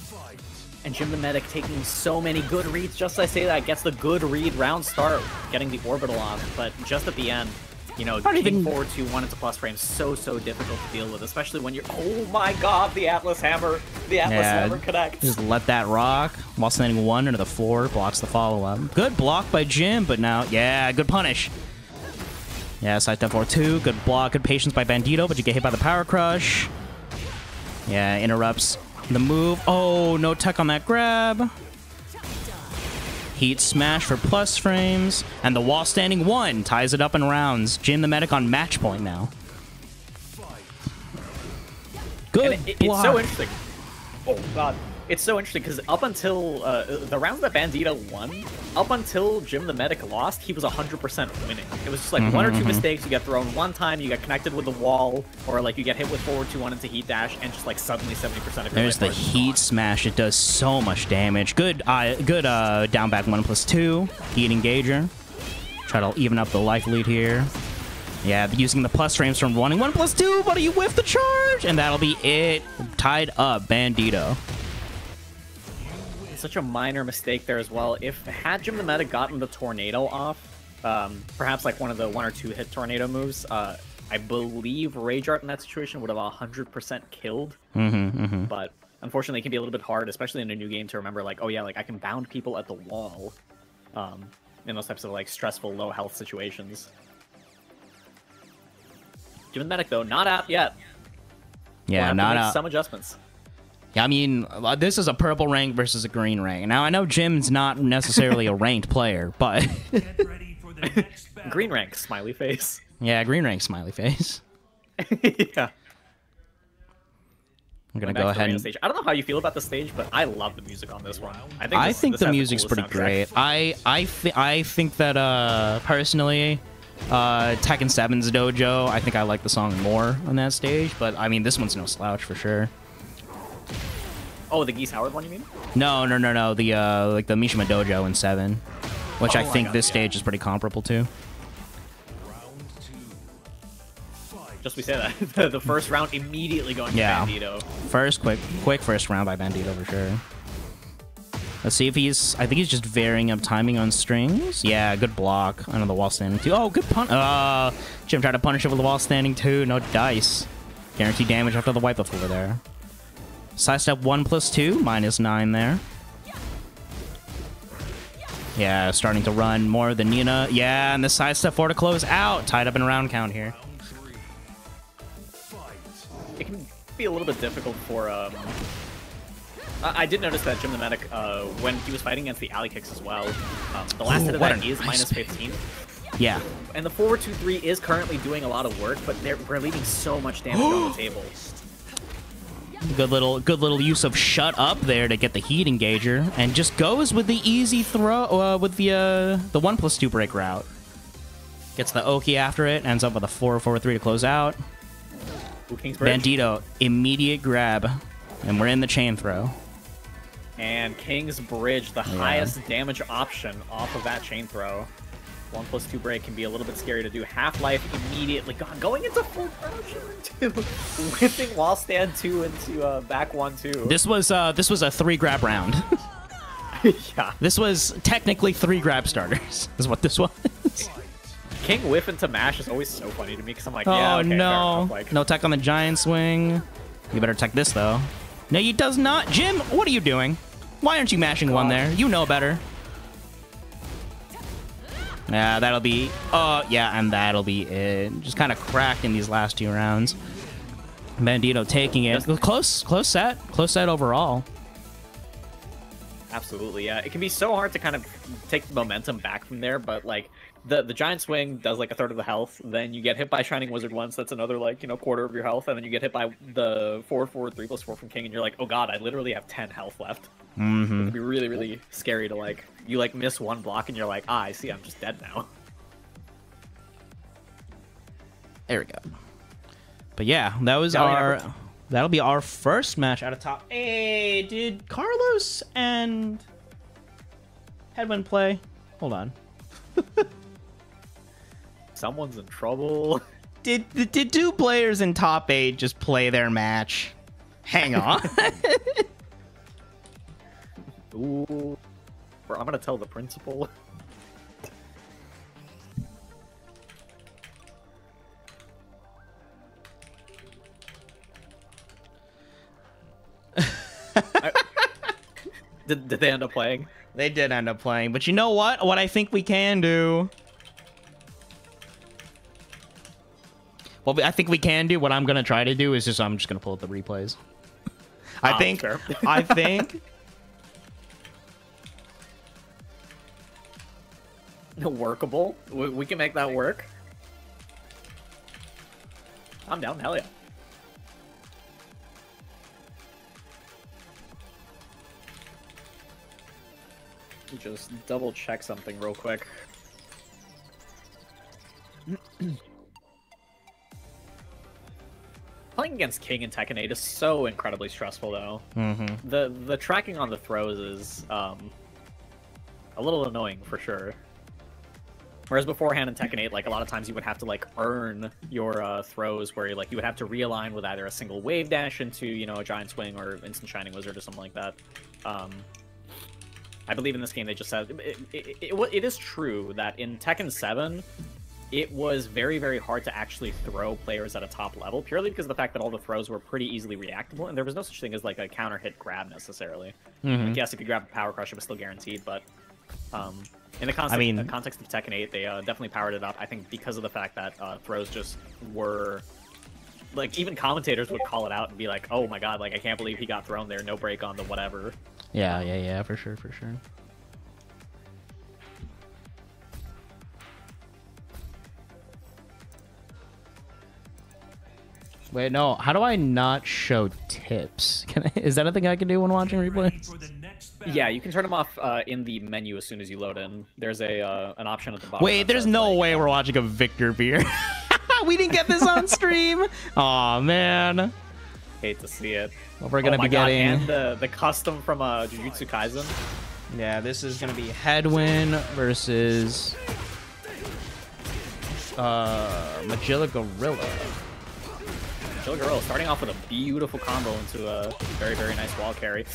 And Jim the Medic taking so many good reads. Just as I say that, gets the good read round start, getting the orbital off, but just at the end, you know, king forward 2-1 into plus frame, so difficult to deal with, especially when you're, oh my god, the Atlas Hammer. The Atlas Hammer connects. Just let that rock. While standing 1 into the 4, blocks the follow-up. Good block by Jim, but now, yeah, good punish. Yeah, side step forward 2, good block, good patience by Bandito, but you get hit by the power crush. Yeah, interrupts the move. Oh, no tech on that grab. Heat smash for plus frames. And the wall standing 1 ties it up in rounds. Jim the Medic on match point now. Good it's so interesting. Oh, God. It's so interesting because up until the rounds that Bandito won, up until Jim the Medic lost, he was 100% winning. It was just like 1 or 2 mistakes. You get thrown one time, you get connected with the wall, or like you get hit with forward 2-1 into heat dash, and just like suddenly 70% of your There's the heat smash. It does so much damage. Good down back 1+2. Heat engager. Try to even up the life lead here. Yeah, using the plus frames from running 1+2, but you whiff the charge, and that'll be it. Tied up, Bandito. Such a minor mistake there as well. If had Jim the Medic gotten the tornado off, perhaps like one of the 1 or 2 hit tornado moves, I believe Rage Art in that situation would have 100% killed. But unfortunately, it can be a little bit hard, especially in a new game, to remember like, oh yeah, like I can bound people at the wall in those types of like stressful, low health situations. Jim the Medic though, not out yet. Yeah, not out. Some adjustments. Yeah, I mean, this is a purple rank versus a green rank. Now, I know Jim's not necessarily a ranked player, but... Get ready for the next battle. Green rank, smiley face. Yeah, green rank, smiley face. Yeah. I'm going to go ahead and... I don't know how you feel about the stage, but I love the music on this one. I think the music's pretty great. I think that, personally, Tekken 7's Dojo, I think I like the song more on that stage, but, I mean, this one's no slouch for sure. Oh, the Geese Howard one, you mean? No. The like the Mishima Dojo in 7, which I think this stage is pretty comparable to. Just we say that the first round immediately going to Bandito. Quick first round by Bandito for sure. Let's see if he's. I think he's just varying up timing on strings. Yeah, good block under the wall standing 2. Oh, good pun. Jim tried to punish it with the wall standing 2. No dice. Guaranteed damage after the wipe before there. Sidestep 1+2, -9 there. Yeah, starting to run more than Nina. Yeah, and the sidestep 4 to close out. Tied up in round count here. It can be a little bit difficult for... I did notice that Jim the Medic, when he was fighting against the alley kicks as well, the last hit of that is -15. Yeah. And the forward 2-3 is currently doing a lot of work, but we're leaving so much damage on the table. Good little use of shut up there to get the heat engager, and just goes with the easy throw with the 1+2 break route. Gets the Oki after it, ends up with a 4-4-3 to close out. Bandito, immediate grab, and we're in the chain throw. And King's Bridge, the highest damage option off of that chain throw. 1+2 break can be a little bit scary to do. Half-life immediately gone. Going into full crouch, whipping wall stand 2 into back 1-2. This was a 3 grab round. Yeah. This was technically 3 grab starters. Is what this was. King whiff into mash is always so funny to me because I'm like, oh yeah, okay, no, like... no tech on the giant swing. You better tech this though. No, he does not. Jim, what are you doing? Why aren't you mashing one there? You know better. Yeah, that'll be... yeah, and that'll be it. Just kind of cracked in these last 2 rounds. Bandito taking it. Close set overall. Absolutely, yeah. It can be so hard to kind of take the momentum back from there, but like the giant swing does like 1/3 of the health. Then you get hit by Shining Wizard once. That's another like 1/4 of your health, and then you get hit by the 4/4 3+4 from King, and you're like, oh god, I literally have 10 health left. Mm-hmm. It'd be really, really scary to like you like miss one block, and you're like, ah, I see, I'm just dead now. There we go. But yeah, that was our... That'll be our first match out of top. Hey, did Carlos and Hedwyn play? Hold on. Someone's in trouble. Did 2 players in top 8 just play their match? Hang on. Ooh. Bro, I'm gonna tell the principal. Did they end up playing? They did end up playing, but you know what? What I think we can do... What I think we can do, what I'm going to try to do is just... I'm just going to pull up the replays. I think... Workable. We can make that work. I'm down, hell yeah. Just double check something real quick. Playing against King and Tekken 8 is so incredibly stressful, though. Mm-hmm. The tracking on the throws is a little annoying for sure. Whereas beforehand in Tekken 8, like a lot of times you would have to like earn your throws, where you would have to realign with either a single wave dash into a giant swing or instant Shining Wizard or something like that. I believe in this game they just said it is true that in Tekken 7 it was very, very hard to actually throw players at a top level, purely because of the fact that all the throws were pretty easily reactable, and there was no such thing as like a counter hit grab necessarily. Mm-hmm. Yes, if you grab a power crush, it was still guaranteed, but in the context of Tekken 8, they definitely powered it up. I think because of the fact that throws just were like, even commentators would call it out and be like, "Oh my god, like I can't believe he got thrown there, no break on the whatever." Yeah, for sure. Wait, no. How do I not show tips? Is that a thing I can do when watching replays? Yeah, you can turn them off in the menu as soon as you load in. There's an option at the bottom. Wait, there's no way we're watching a Victor beer. We didn't get this on stream. Aw, man. Hate to see it. Well, we're gonna be getting and the custom from Jujutsu Kaisen. Yeah, this is gonna be Hedwyn versus Magilla Gorilla. Magilla Gorilla starting off with a beautiful combo into a very, very nice wall carry.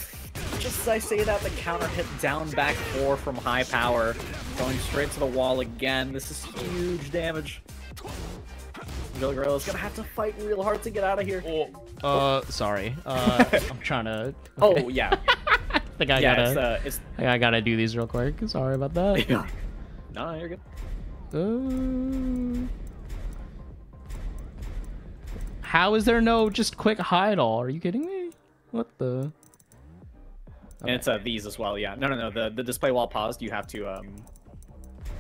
Just as I say that, the counter hit down back 4 from high power, going straight to the wall again. This is huge damage. Magilla Gorilla's gonna have to fight real hard to get out of here. Sorry. I'm trying to... Okay. Oh, yeah. I think I gotta do these real quick. Sorry about that. Yeah. No, you're good. How is there no just quick hide all? Are you kidding me? What the... Okay. And it's these as well, yeah. No. The display while paused, you have to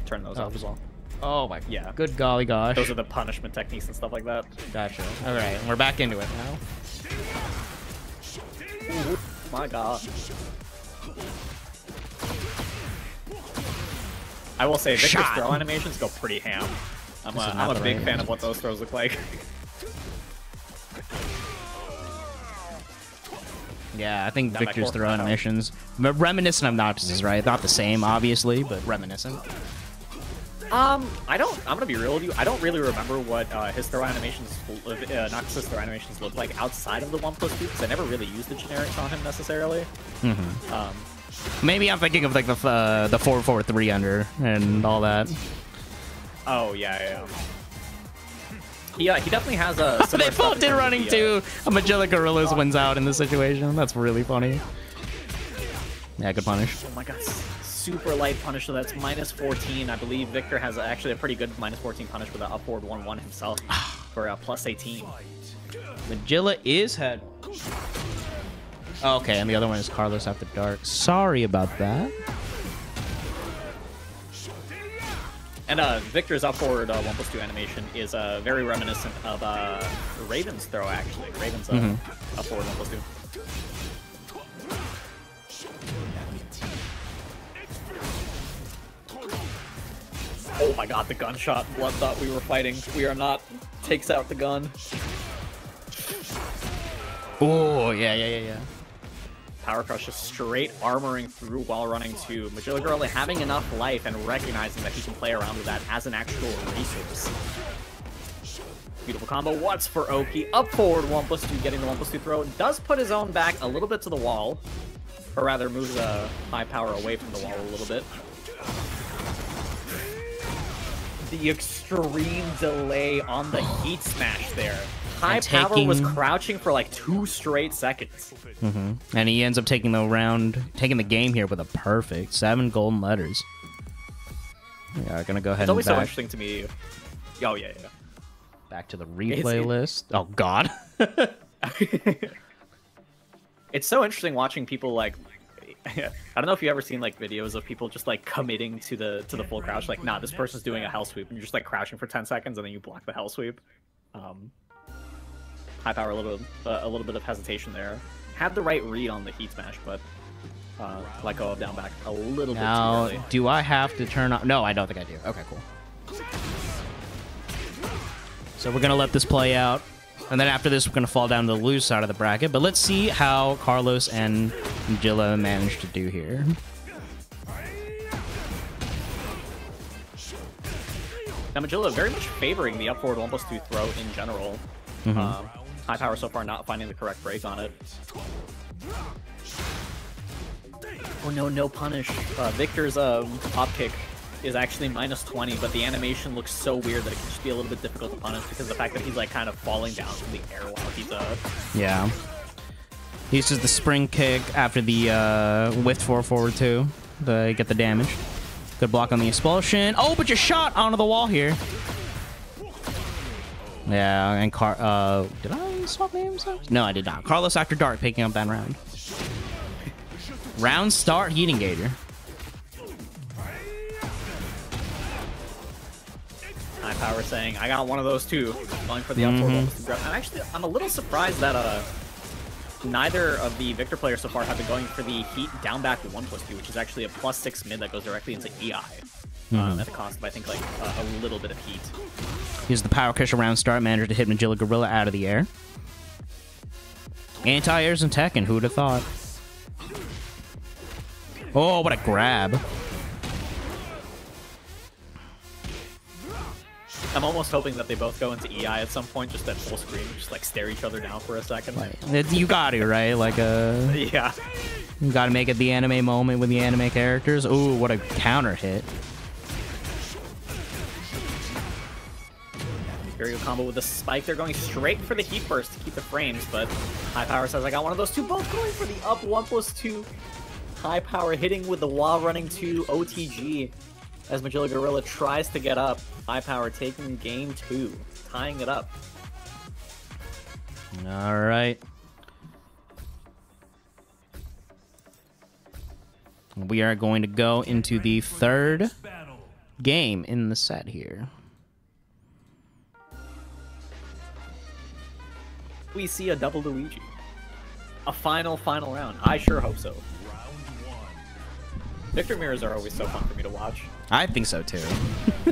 turn those off as well. Oh my, yeah. Good golly gosh. Those are the punishment techniques and stuff like that. Gotcha. All right, we're back into it now. Ooh, my god. I will say, Victor's throw animations go pretty ham. I'm a big fan of what those throws look like. Yeah, I think Victor's throw animations reminiscent of Noxus's, right? Not the same, obviously, but reminiscent. I'm gonna be real with you. I don't really remember what his throw animations, Noxus's throw animations look like outside of the 1+2, because I never really used the generics on him necessarily. Mm-hmm. Maybe I'm thinking of like the 4-4-3 under and all that. Oh yeah. He definitely has a. They both did running too. A Magilla Gorillas wins out in this situation. That's really funny. Yeah, good punish. Oh my god, super light punish, so that's minus 14. I believe Victor has actually a pretty good minus 14 punish with an upward 1-1 himself for plus 18. Magilla is head. Okay, and the other one is CarlosAfterDark. Sorry about that. And Victor's upward 1+2 animation is very reminiscent of Raven's throw, actually. Raven's upward 1+2. Oh my god, the gunshot. Blood thought we were fighting. We are not. Takes out the gun. Oh, yeah. Power Crush just straight armoring through while running to Magilla Gorilla, having enough life and recognizing that he can play around with that as an actual resource. Beautiful combo. What's for Oki? Up forward 1+2, getting the 1+2 throw. Does put his own back a little bit to the wall. Or rather, moves high power away from the wall a little bit. The extreme delay on the heat smash there. High power was crouching for like 2 straight seconds. And he ends up taking the game here with a perfect 7 golden letters. Yeah, gonna go ahead. It's always so interesting to me. Oh yeah. Back to the replay list. Oh god. It's so interesting watching people like. I don't know if you ever seen like videos of people just like committing to the full crouch. Like, nah, this person's doing a hell sweep, and you're just like crouching for 10 seconds, and then you block the hell sweep. High power, a little bit of hesitation there. Had the right read on the heat smash, but let go of down back a little bit too early. Do I have to turn on? No, I don't think I do. Okay, cool. So we're gonna let this play out, and then after this, we're gonna fall down to the lose side of the bracket. But let's see how Carlos and Magilla managed to do here. Now Magilla very much favoring the upward 1+2 throw in general. High power so far not finding the correct break on it. Oh no punish. Victor's up kick is actually minus 20, but the animation looks so weird that it can just be a little bit difficult to punish because of the fact that he's like kind of falling down from the air while he's Yeah. He uses the spring kick after the whiff forward 2 to get the damage. Good block on the expulsion. Oh, but you're shot onto the wall here. Yeah, and did I swap names? No, I did not. CarlosAfterDark picking up that round. Round start heat engager. High power saying, I got one of those too. Going for the upward 1+2 grab. I'm a little surprised that neither of the Victor players so far have been going for the heat down back 1+2, which is actually a +6 mid that goes directly into EI. At the cost of, I think, like a little bit of heat. Use the power crush around start, managed to hit Magilla Gorilla out of the air. Anti-airs and Tekken, who would have thought? Oh, what a grab. I'm almost hoping that they both go into EI at some point, just at full screen, just like stare each other down for a second. You got to, right? Like yeah. You got to make it the anime moment with the anime characters. Ooh, what a counter hit. Very good combo with the spike. They're going straight for the heat burst to keep the frames, but High Power says, I got one of those two. Both going for the up 1+2. High Power hitting with the wall running to OTG as Magilla Gorilla tries to get up. High Power taking game 2, tying it up. All right. We are going to go into the third game in the set here. We see a double Luigi. A final round. I sure hope so. Victor mirrors are always so fun for me to watch. I think so too.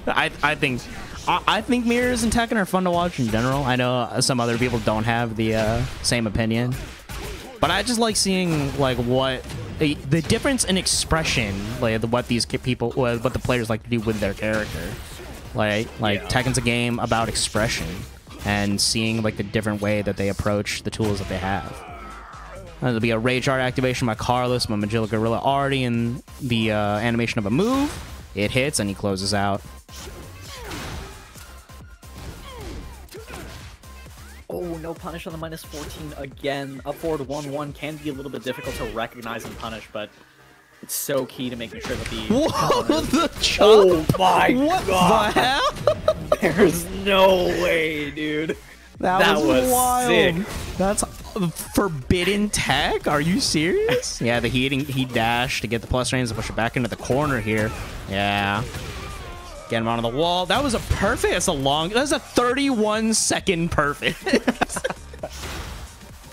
I think mirrors and Tekken are fun to watch in general. I know some other people don't have the same opinion, but I just like seeing like what the difference in expression, like what these people, what the players like to do with their character. Like yeah. Tekken's a game about expression and seeing like the different way that they approach the tools that they have. There'll be a Rage Art activation by Carlos, my Magilla Gorilla already in the animation of a move. It hits and he closes out. punish on the -14 again. Up forward 1-1 can be a little bit difficult to recognize and punish, but it's so key to making sure that the... Whoa, the chop! Oh my what god! the hell? There's no way, dude. That was wild. Sick. That's forbidden tech? Are you serious? Yeah, the heat dash to get the plus range to push it back into the corner here. Yeah. Get him onto the wall. That was a perfect. That's a 31-second perfect.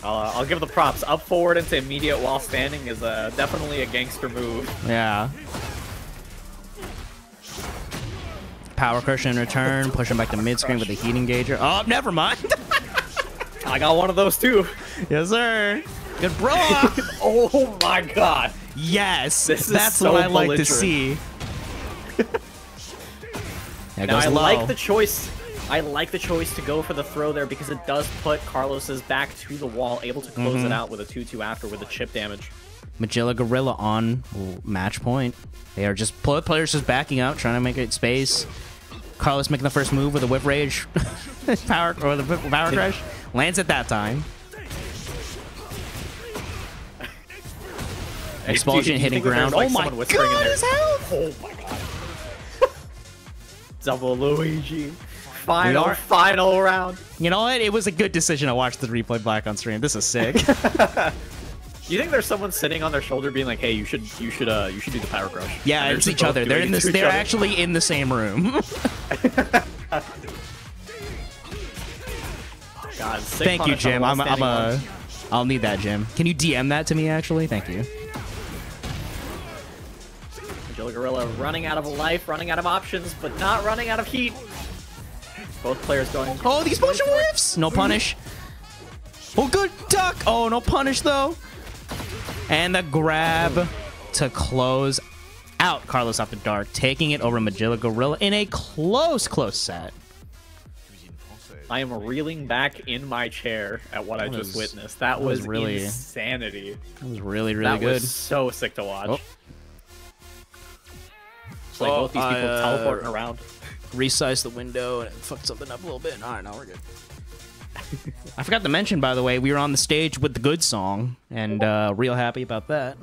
I'll give the props. Up forward into immediate while standing is definitely a gangster move. Yeah. Power crush in return. Push him back to mid-screen with the heat engager. Oh, never mind. I got one of those too. Yes, sir. Good bro. Oh my god. Yes. That's so what I like to see. Now, I like the choice. I like the choice to go for the throw there because it does put Carlos's back to the wall, able to close it out with a 2-2 after with the chip damage. Magilla Gorilla on match point. They are just players just backing out, trying to make it space. Carlos making the first move with a whip rage, power crush, lands it that time. Expulsion hitting ground. Like, oh my god, his health! Oh my god. Double Luigi. Final round. You know what? It was a good decision to watch the replay back on stream. This is sick. Do you think there's someone sitting on their shoulder being like, "Hey, you should do the power crush"? Yeah, it's each other. They're in this. They're actually in the same room. God, thank you, Jim. I'll need that, Jim. Can you DM that to me, actually? Thank you. Magilla Gorilla running out of life, running out of options, but not running out of heat. Both players going. Oh, these bunch of whiffs! No punish. Oh, good duck. Oh, no punish, though. And the grab to close out CarlosAfterDark, taking it over Magilla Gorilla in a close set. I am reeling back in my chair at what I just witnessed. That was really insanity. That was really good. That was so sick to watch. Oh. It's like both these people teleporting around. Resize the window and it fucked something up a little bit. All right, now we're good. I forgot to mention, by the way, we were on the stage with the good song, and real happy about that.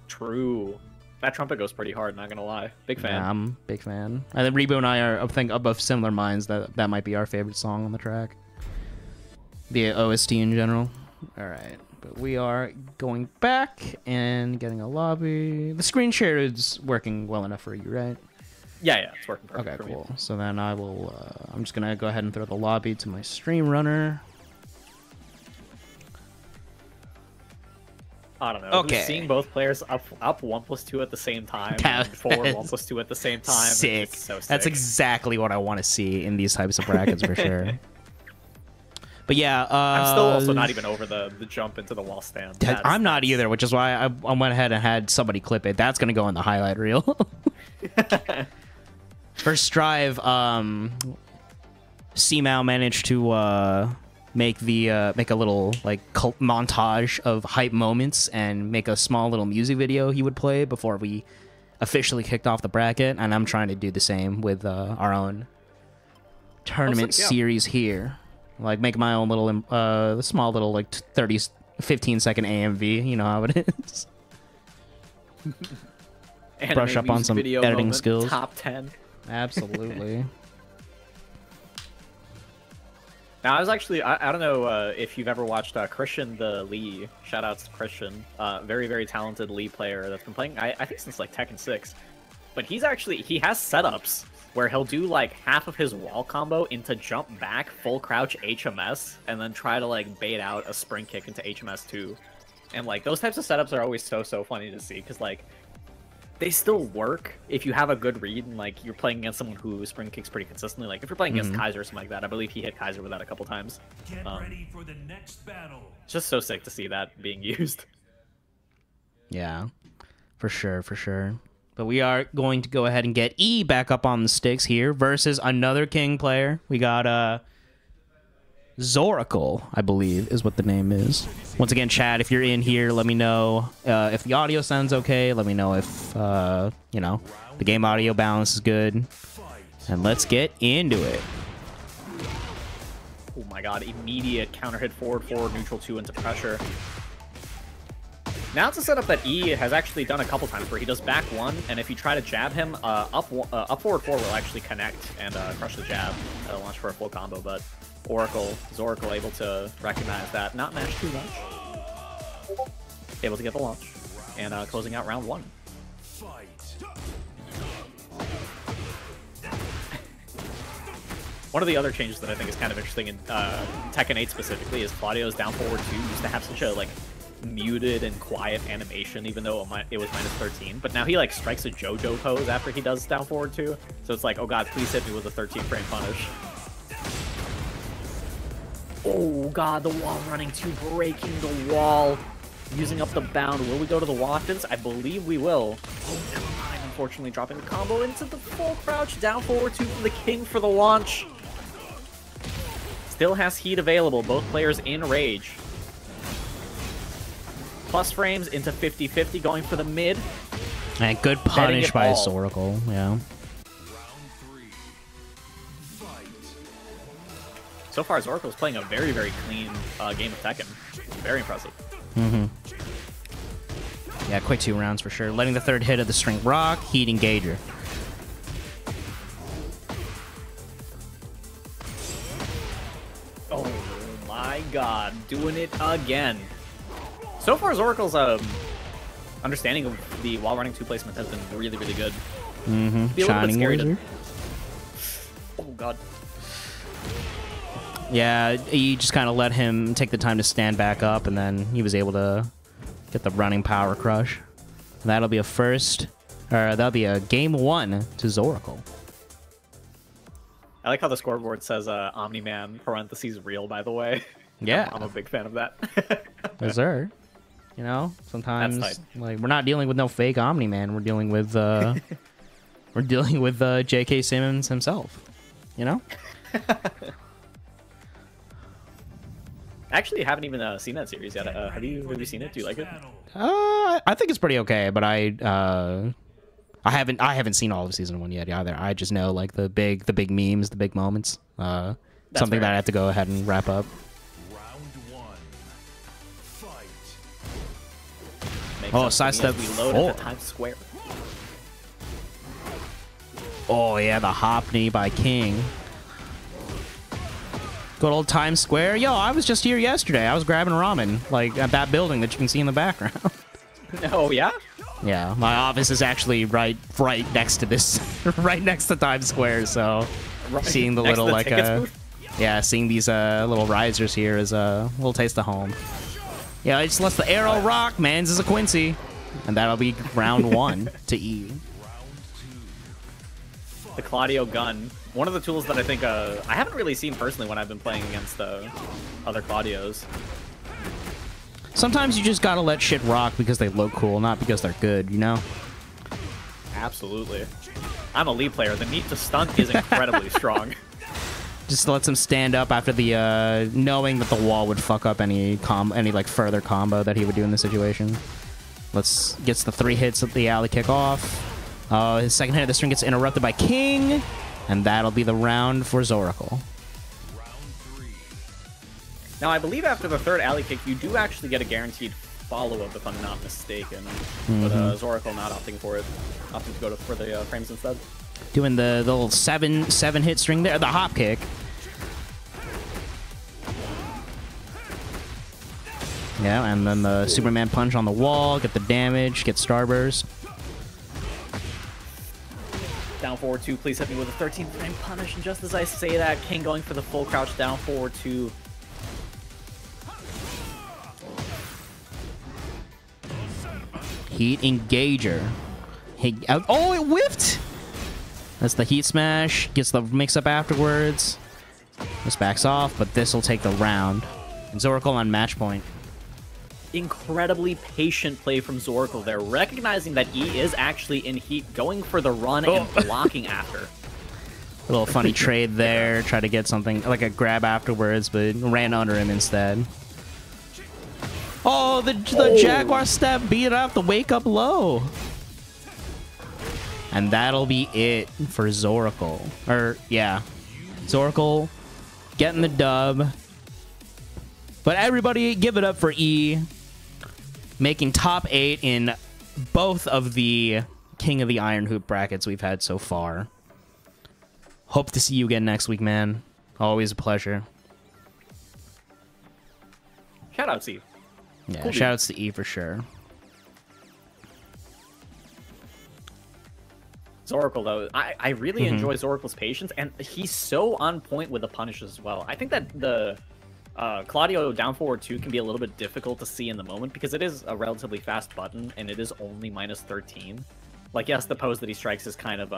True. That trumpet goes pretty hard, not gonna lie. Big fan. Yeah, I'm a big fan. I think Ribu and I are, above similar minds that that might be our favorite song on the track. The OST in general. Alright, but we are going back and getting a lobby. The screen share is working well enough for you, right? Yeah, it's working perfect. Okay, for cool. me. So then I will, I'm just gonna go ahead and throw the lobby to my stream runner. I don't know. Okay. Seeing both players up 1+2 at the same time, and forward 1+2 at the same time. Sick. So sick. That's exactly what I want to see in these types of brackets for sure. But yeah, I'm still also not even over the jump into the wall stand. I'm not either, which is why I went ahead and had somebody clip it. That's gonna go in the highlight reel. First Strive, C-Mal managed to make a little like cult montage of hype moments and make a small little music video he would play before we officially kicked off the bracket, and I'm trying to do the same with our own tournament series here. Like make my own little small little like 15-second AMV, you know how it is. Brush up on some editing skills. Top 10. Absolutely. Now, I was actually, I don't know if you've ever watched Christian the Lee. Shoutouts to Christian. Very, very talented Lee player that's been playing, I think, since like Tekken 6. But he has setups where he'll do like half of his wall combo into jump back, full crouch HMS, and then try to like bait out a spring kick into HMS 2. And like those types of setups are always so funny to see because like they still work if you have a good read and like you're playing against someone who spring kicks pretty consistently. Like if you're playing against Kaiser or something like that, I believe he hit Kaiser with that a couple times. Get ready for the next battle. It's just so sick to see that being used. Yeah, for sure. But we are going to go ahead and get E back up on the sticks here versus another King player. We got Zoracle, I believe, is what the name is. Once again, chat, if you're in here, let me know if the audio sounds okay. Let me know if, you know, the game audio balance is good. And let's get into it. Oh my god, immediate counter hit forward, neutral 2 into pressure. Now it's a setup that E has actually done a couple times where he does back 1, and if you try to jab him, up forward 4 will actually connect and crush the jab. That'll launch for a full combo, but Zoracle able to recognize that, not mash too much. Able to get the launch, and closing out round 1. One of the other changes that I think is kind of interesting in Tekken 8 specifically is Claudio's down forward 2 used to have such a like muted and quiet animation, even though it was minus 13. But now he like strikes a JoJo pose after he does down forward 2. So it's like, oh god, please hit me with a 13 frame punish. Oh god, the wall running 2, breaking the wall, using up the bound. Will we go to the Waftons? I believe we will. Oh, never mind. Unfortunately, dropping the combo into the full crouch, down forward 2 from the King for the launch. Still has heat available, both players in rage. Plus frames into 50-50, going for the mid. And good punish by Zoracle, yeah. So far, Zoracle's playing a very, very clean game of Tekken. Very impressive. Mm-hmm. Yeah, quick 2 rounds for sure. Letting the third hit of the string rock, heat engager. Oh my god, doing it again. So far, Zoracle's understanding of the wall running 2 placement has been really, really good. Mm-hmm. Shining Wizard. Oh god. Yeah, you just kind of let him take the time to stand back up, and then he was able to get the running power crush. That'll be a first, or that'll be a game 1 to Zoracle. I like how the scoreboard says Omni-Man parentheses real, by the way. Yeah. I'm a big fan of that. Yes, sir. You know, sometimes like we're not dealing with no fake Omni-Man. We're dealing with J.K. Simmons himself. You know. Actually, haven't even seen that series yet. Have you seen it? Do you like it? I think it's pretty okay, but I haven't seen all of season 1 yet either. I just know like the big memes, the big moments. Something that I have to go ahead and wrap up. Oh, sidestep reload at the Times Square. Oh yeah, the hop knee by King. Good old Times Square. Yo, I was just here yesterday. I was grabbing ramen, like at that building that you can see in the background. Oh yeah? Yeah, my office is actually right next to this, right next to Times Square. So, seeing the little like yeah, seeing these little risers here is a little taste of home. Yeah, it just lets the arrow rock. Mans is a Quincy, and that'll be round 1 to E. The Claudio gun. One of the tools that I think I haven't really seen personally when I've been playing against other Claudios. Sometimes you just gotta let shit rock because they look cool, not because they're good, you know? Absolutely. I'm a Lee player. The need to stunt is incredibly strong. Just lets him stand up after the knowing that the wall would fuck up any like further combo that he would do in the situation. Gets the 3 hits of the alley kick off. His second hit of the string gets interrupted by King, and that'll be the round for Zoracle. Now, I believe after the third alley kick, you do actually get a guaranteed follow-up, if I'm not mistaken. But Zoracle not opting for it. Opting to go for the frames instead. Doing the little 7 hit string there, the hop kick. Yeah, and then the Superman punch on the wall, get the damage, get starburst. Down forward 2, please hit me with a 13 frame punish. And just as I say that, King going for the full crouch down forward 2. Heat engager. Oh, it whiffed! That's the heat smash. Gets the mix up afterwards. Just backs off, but this will take the round. And Zoracle on match point. Incredibly patient play from Zoracle there, recognizing that E is actually in heat, going for the run and blocking after. A little funny trade there. Try to get something like a grab afterwards, but ran under him instead. Oh, the Jaguar step beat up the wake up low. And that'll be it for Zoracle. Or, yeah. Zoracle getting the dub. But everybody, give it up for E, making top 8 in both of the King of the Iron Hoop brackets we've had so far. Hope to see you again next week, man. Always a pleasure. Shout out to you. Yeah, Cool shout outs to E for sure. Zoracle, though, I really enjoy Zoracle's patience, and he's so on point with the punishes as well. I think that the Claudio down forward 2 can be a little bit difficult to see in the moment because it is a relatively fast button, and it is only -13. Like, yes, the pose that he strikes is kind of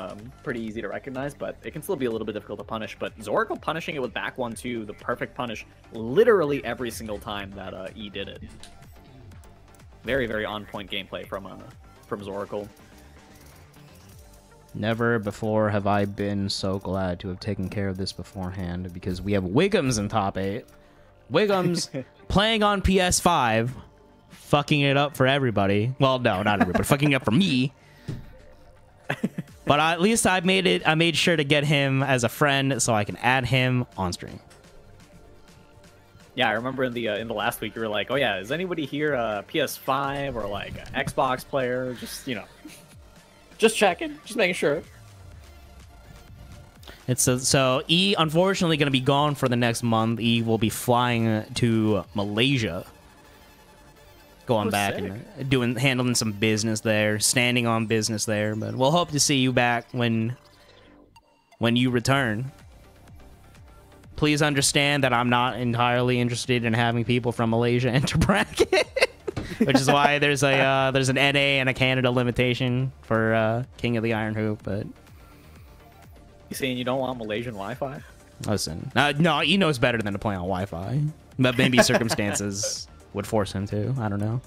pretty easy to recognize, but it can still be a little bit difficult to punish. But Zoracle punishing it with back 1-2, the perfect punish, literally every single time that E did it. Very, very on-point gameplay from Zoracle. Never before have I been so glad to have taken care of this beforehand, because we have Wiggumz in top 8. Wiggumz playing on PS5, fucking it up for everybody. Well, no, not everybody, but fucking it up for me. But at least I made sure to get him as a friend so I can add him on stream. Yeah, I remember in the last week you were like, "Oh yeah, is anybody here PS5 or like Xbox player?" Just, you know, just checking, just making sure. It's so E unfortunately going to be gone for the next month. E will be flying to Malaysia, going back sick. and handling some business there, standing on business there. But we'll hope to see you back when you return. Please understand that I'm not entirely interested in having people from Malaysia enter bracket, which is why there's an NA and a Canada limitation for King of the Iron Hoop. But You saying you don't want Malaysian Wi-Fi? listen, no, he knows better than to play on Wi-Fi, but maybe circumstances would force him to. I don't know.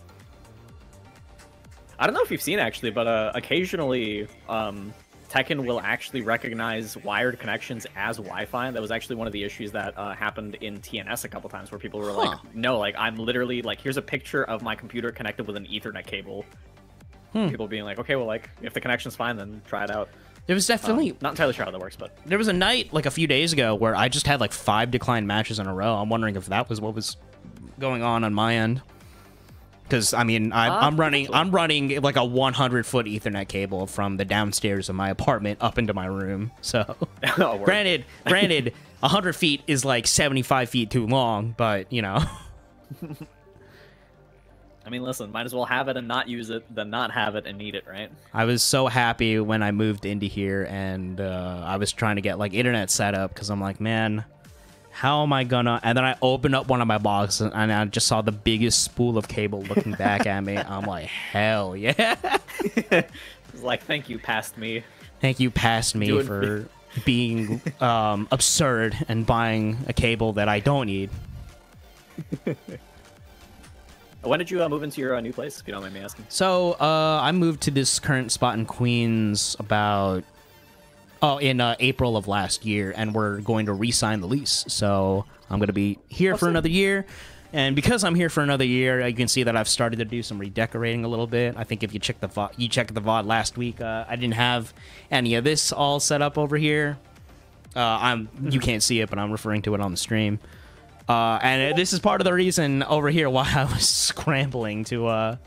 I don't know if you've seen actually, but occasionally Tekken will actually recognize wired connections as Wi-Fi. That was actually one of the issues that happened in TNS a couple times, where people were like, "No, like I'm literally like, here's a picture of my computer connected with an Ethernet cable." People being like, "Okay, well, like if the connection's fine, then try it out." There was definitely Not entirely sure how that works, but there was a night like a few days ago where I just had like 5 declined matches in a row. I'm wondering if that was what was going on my end. Because I mean, I'm running like a 100-foot Ethernet cable from the downstairs of my apartment up into my room. So, granted, 100 feet is like 75 feet too long, but you know. I mean, listen, might as well have it and not use it than not have it and need it, right? I was so happy when I moved into here and I was trying to get like internet set up because I'm like, man, how am I gonna? And then I opened up one of my boxes and I just saw the biggest spool of cable looking back at me. I'm like, hell yeah. It's like, thank you, past me. Thank you, past me, for being absurd and buying a cable that I don't need. When did you move into your new place, if you don't mind me asking? So, I moved to this current spot in Queens in April of last year, and we're going to re-sign the lease. So, I'm going to be here for another year. And because I'm here for another year, you can see that I've started to do some redecorating a little bit. I think if you check the VOD last week, I didn't have any of this all set up over here. You can't see it, but I'm referring to it on the stream. And this is part of the reason over here why I was scrambling to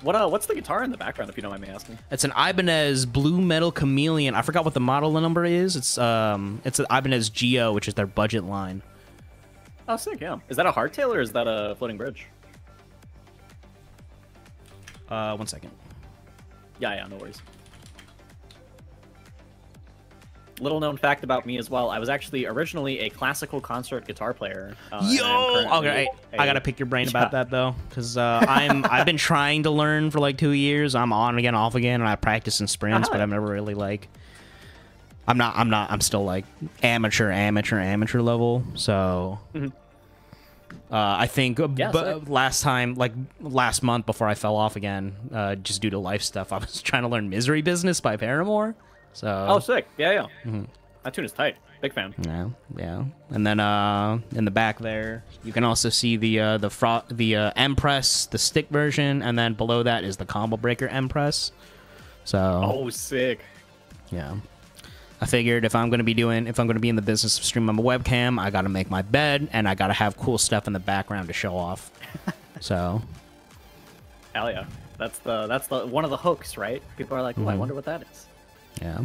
What's the guitar in the background, if you don't mind me asking? It's an Ibanez Blue Metal Chameleon. I forgot what the model number is. It's an Ibanez Geo, which is their budget line. Oh, sick, yeah. Is that a hardtail or is that a floating bridge? 1 second. Yeah, no worries. Little known fact about me as well, I was actually originally a classical concert guitar player. Okay, I gotta pick your brain about that though, because I've been trying to learn for like 2 years. I'm on again, off again, and I practice in sprints, but I've never really like. I'm still like amateur level. So, I think last month before I fell off again, just due to life stuff, I was trying to learn Misery Business by Paramore. So. Oh, sick! Yeah. That tune is tight. Big fan. Yeah. And then in the back there, you can also see the Empress, the stick version, and then below that is the Combo Breaker Empress. So. Oh, sick. Yeah. I figured if I'm gonna be in the business of streaming on a webcam, I gotta make my bed and I gotta have cool stuff in the background to show off. So. Hell yeah. That's the one of the hooks, right? People are like, oh, I wonder what that is. Yeah.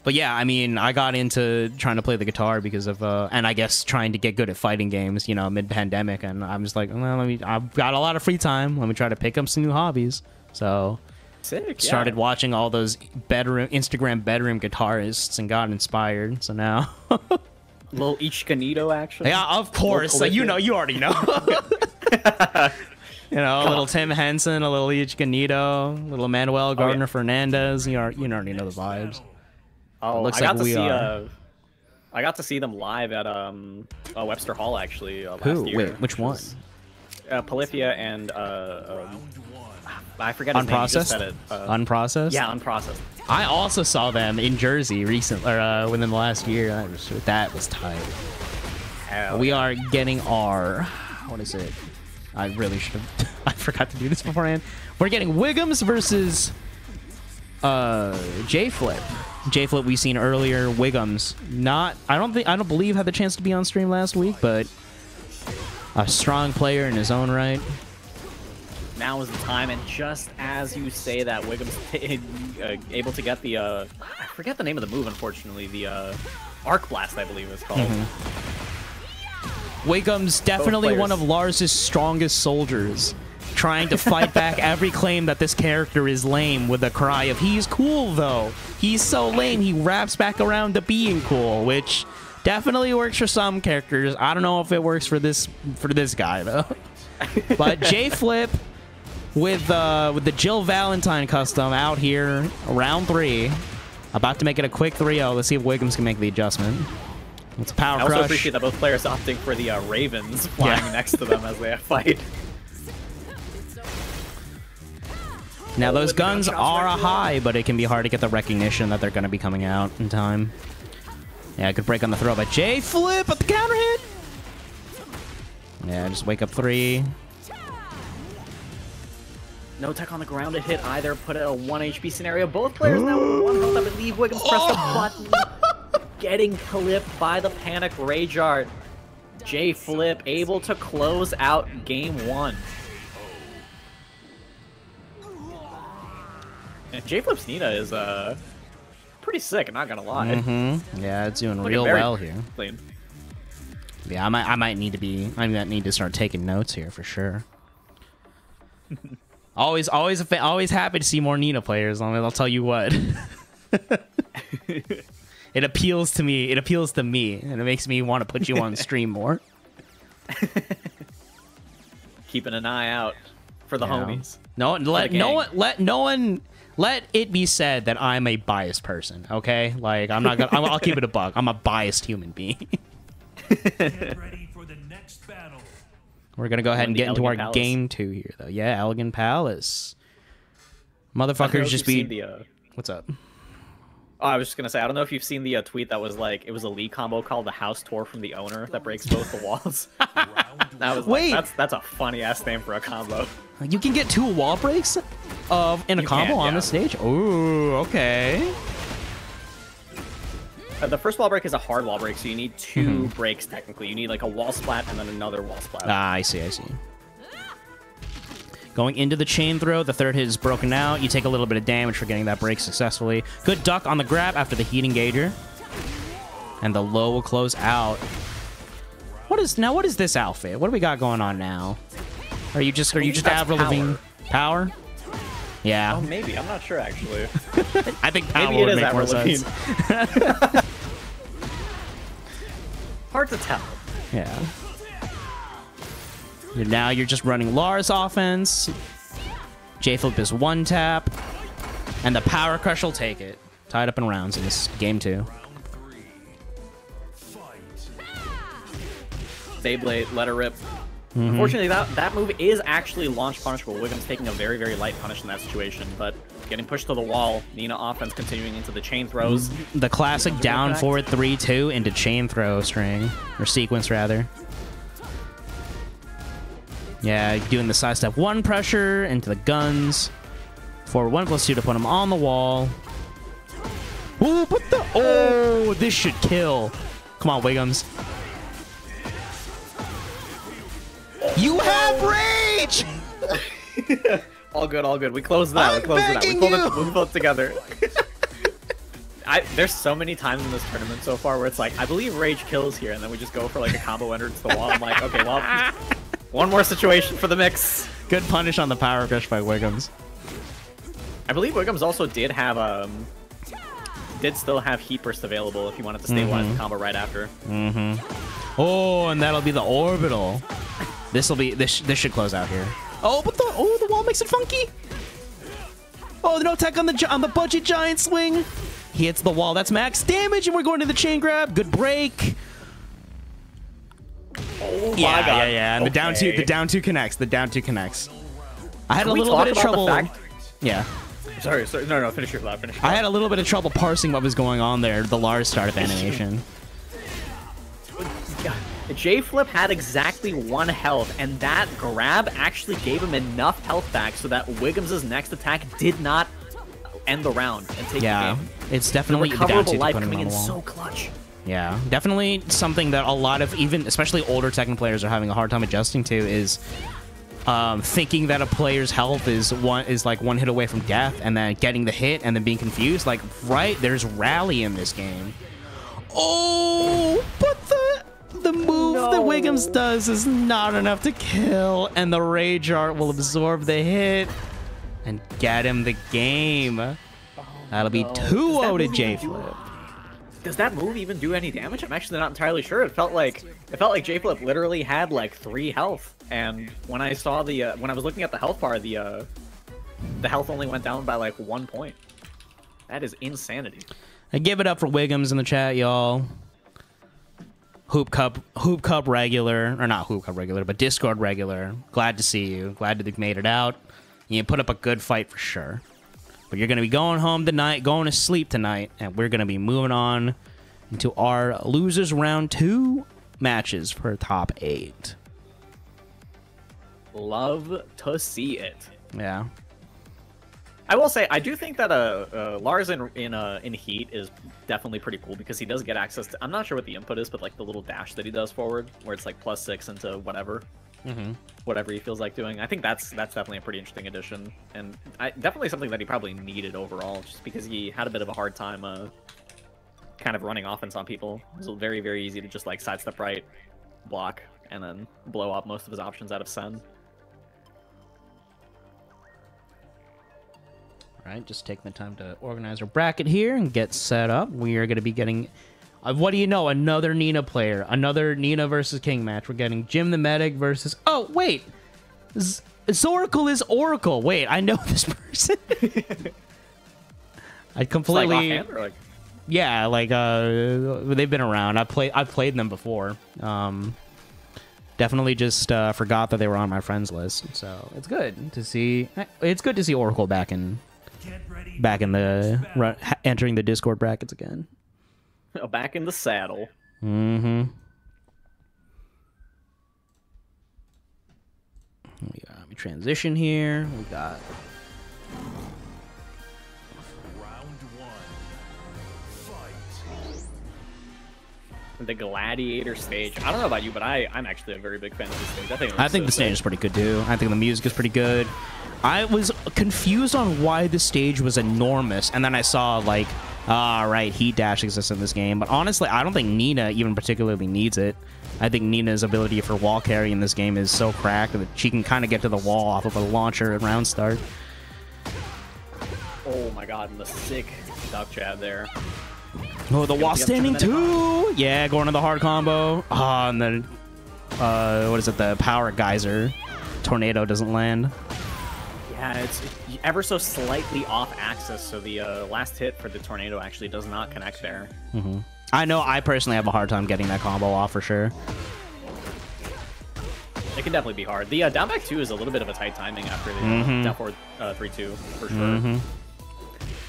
But yeah, I mean, I got into trying to play the guitar because of, and I guess trying to get good at fighting games, you know, mid-pandemic, and I'm just like, well, I've got a lot of free time, let me try to pick up some new hobbies. So, sick, started watching all those Instagram bedroom guitarists and got inspired, so now. Little Ichkanito, actually. Yeah, of course, so, you already know. You know, a little Tim Henson, a little Ichkanito, a little Manuel Gardner Fernandez, you already know the vibes. Oh, I got to see them live at Webster Hall actually last year. Wait, which one? Polyphia and I forget his name. You just said it. Unprocessed. Yeah, Unprocessed. I also saw them in Jersey recently, or within the last year. That was tight. We are getting our. What is it? I really should have. I forgot to do this beforehand. We're getting Wiggumz versus JayFlip. JayFlip we've seen earlier. Wiggumz I don't believe had the chance to be on stream last week, but a strong player in his own right. Now is the time, and just as you say that, Wiggumz able to get the I forget the name of the move, unfortunately. The Arc Blast, I believe it's called. Wiggumz definitely one of Lars's strongest soldiers, trying to fight back every claim that this character is lame with a cry of "he's cool though, he's so lame." He wraps back around to being cool, which definitely works for some characters. I don't know if it works for this guy though. But JayFlip with the Jill Valentine custom out here, round 3, about to make it a quick 3-0. Let's see if Wiggumz can make the adjustment. It's a power crush. I also appreciate that both players opting for the Ravens flying next to them as they fight. Now, those guns are a high, but it can be hard to get the recognition that they're going to be coming out in time. Yeah, good break on the throw by JayFlip, but the counter hit. Yeah, just wake up 3. No tech on the ground to hit either. Put it a 1 HP scenario. Both players now with 1 health. I believe Wiggumz pressed the button. Getting clipped by the Panic Rage Art. JayFlip able to close out game 1. And JayFlip's Nina is pretty sick, I'm not gonna lie. Yeah, it's doing real well here. Clean. Yeah, I might need to start taking notes here for sure. always happy to see more Nina players. I'll tell you what. It appeals to me. It appeals to me, and it makes me want to put you on stream more. Keeping an eye out for the homies. Let it be said that I'm a biased person. Okay, like I'm not gonna. I'll keep it a bug. I'm a biased human being. Get ready for the next battle. We're gonna go ahead and get into our game 2 here, though. Yeah, Elegant Palace. Motherfuckers just be. What's up? Oh, I was just gonna say, I don't know if you've seen the tweet that was like, it was a League combo called the House Tour from the Owner that breaks both the walls. That was that's a funny ass name for a combo. You can get 2 wall breaks in a combo on the stage. Ooh, okay. The first wall break is a hard wall break, so you need 2 breaks technically. You need like a wall splat and then another wall splat. Ah, I see. Going into the chain throw, the third hit is broken out. You take a little bit of damage for getting that break successfully. Good duck on the grab after the heat engager. And the low will close out. What is this outfit? What do we got going on now? Are you just Avril Lavigne? Power? Yeah. Oh, maybe. I'm not sure actually. I think power would make more sense. Hard to tell. Yeah. Now you're just running Lars offense. JayFlip is 1 tap. And the Power Crush will take it. Tied up in rounds in this game 2. Beyblade, let her rip. Unfortunately, that move is actually launch punishable. Wiggumz taking a very, very light punish in that situation, but getting pushed to the wall. Nina offense continuing into the chain throws. The classic down forward 3-2 into chain throw string. Or sequence, rather. Yeah, doing the side step 1 pressure into the guns. Forward 1+2 to put him on the wall. Ooh, but the... Oh, this should kill. Come on, Wiggumz. You have rage! All good, all good. We closed that. We closed it out. We pulled it together. There's so many times in this tournament so far where it's like, I believe rage kills here, and then we just go for like a combo enter to the wall. I'm like, okay, well, one more situation for the mix. Good punish on the power crush by Wiggumz. I believe Wiggumz also did still have heat burst available if you wanted to stabilize the combo right after. Oh, and that'll be the orbital. This should close out here. Oh, but the wall makes it funky. Oh, no tech on the budget giant swing. He hits the wall. That's max damage, and we're going to the chain grab. Good break. Oh my god. Yeah. And okay. the down two connects. I had a Can we little bit of talk about trouble. the fact- Yeah. Sorry. No, finish your thought. I had a little bit of trouble parsing what was going on there. The Lars startup animation. JayFlip had exactly 1 health, and that grab actually gave him enough health back so that Wiggum's next attack did not end the round and take the game. It's definitely the recoverable down life two coming in on the wall. so clutch. Yeah, definitely something that a lot of especially older Tekken players are having a hard time adjusting to is thinking that a player's health is like 1 hit away from death, and then getting the hit and then being confused. Like, right, there's rally in this game. Oh, but the move that Wiggumz does is not enough to kill, and the Rage Art will absorb the hit and get him the game. That'll be 2-0 to JayFlip. Does that move even do any damage? I'm actually not entirely sure. It felt like JayFlip literally had like 3 health, and when I saw when I was looking at the health bar, the health only went down by like 1 point. That is insanity. I give it up for Wiggumz in the chat, y'all. Hoop Cup regular, or not Hoop Cup regular, but Discord regular. Glad to see you. Glad that you made it out. You put up a good fight for sure. But you're going to be going home tonight, going to sleep tonight, and we're going to be moving on into our losers round 2 matches for top 8. Love to see it. Yeah. I will say, I do think that Lars in Heat is definitely pretty cool because he does get access to... I'm not sure what the input is, but like the little dash that he does forward, where it's like +6 into whatever. Whatever he feels like doing. I think that's definitely a pretty interesting addition, and definitely something that he probably needed overall, just because he had a bit of a hard time kind of running offense on people. It was very, very easy to just like sidestep right, block, and then blow up most of his options out of send. Alright, just taking the time to organize our bracket here and get set up. We are going to be getting... what do you know? Another Nina player. Another Nina versus King match. We're getting Jim the Medic versus... Oh, wait! Zoracle is Oracle. Wait, I know this person. I completely... Like offhand, or like... Yeah, like, they've been around. I've played them before. Definitely just forgot that they were on my friends list. So, it's good to see... It's good to see Oracle back in the... entering the Discord brackets again. Back in the saddle. We transition here. We got Round 1. Fight. The Gladiator stage. I don't know about you, but I'm actually a very big fan of this stage. I think the stage is pretty good too. I think the music is pretty good. I was confused on why the stage was enormous, and then I saw like, right, Heat Dash exists in this game. But honestly, I don't think Nina even particularly needs it. I think Nina's ability for wall carry in this game is so cracked that she can kind of get to the wall off of a launcher at round start. Oh my god, and the sick duck jab there. Oh, the wall standing too! Yeah, going to the hard combo. And then, what is it, the power geyser. Tornado doesn't land. Yeah, it's ever so slightly off axis, so the last hit for the tornado actually does not connect there. I know I personally have a hard time getting that combo off for sure. It can definitely be hard. The down back 2 is a little bit of a tight timing after the down forward 3-2 for sure.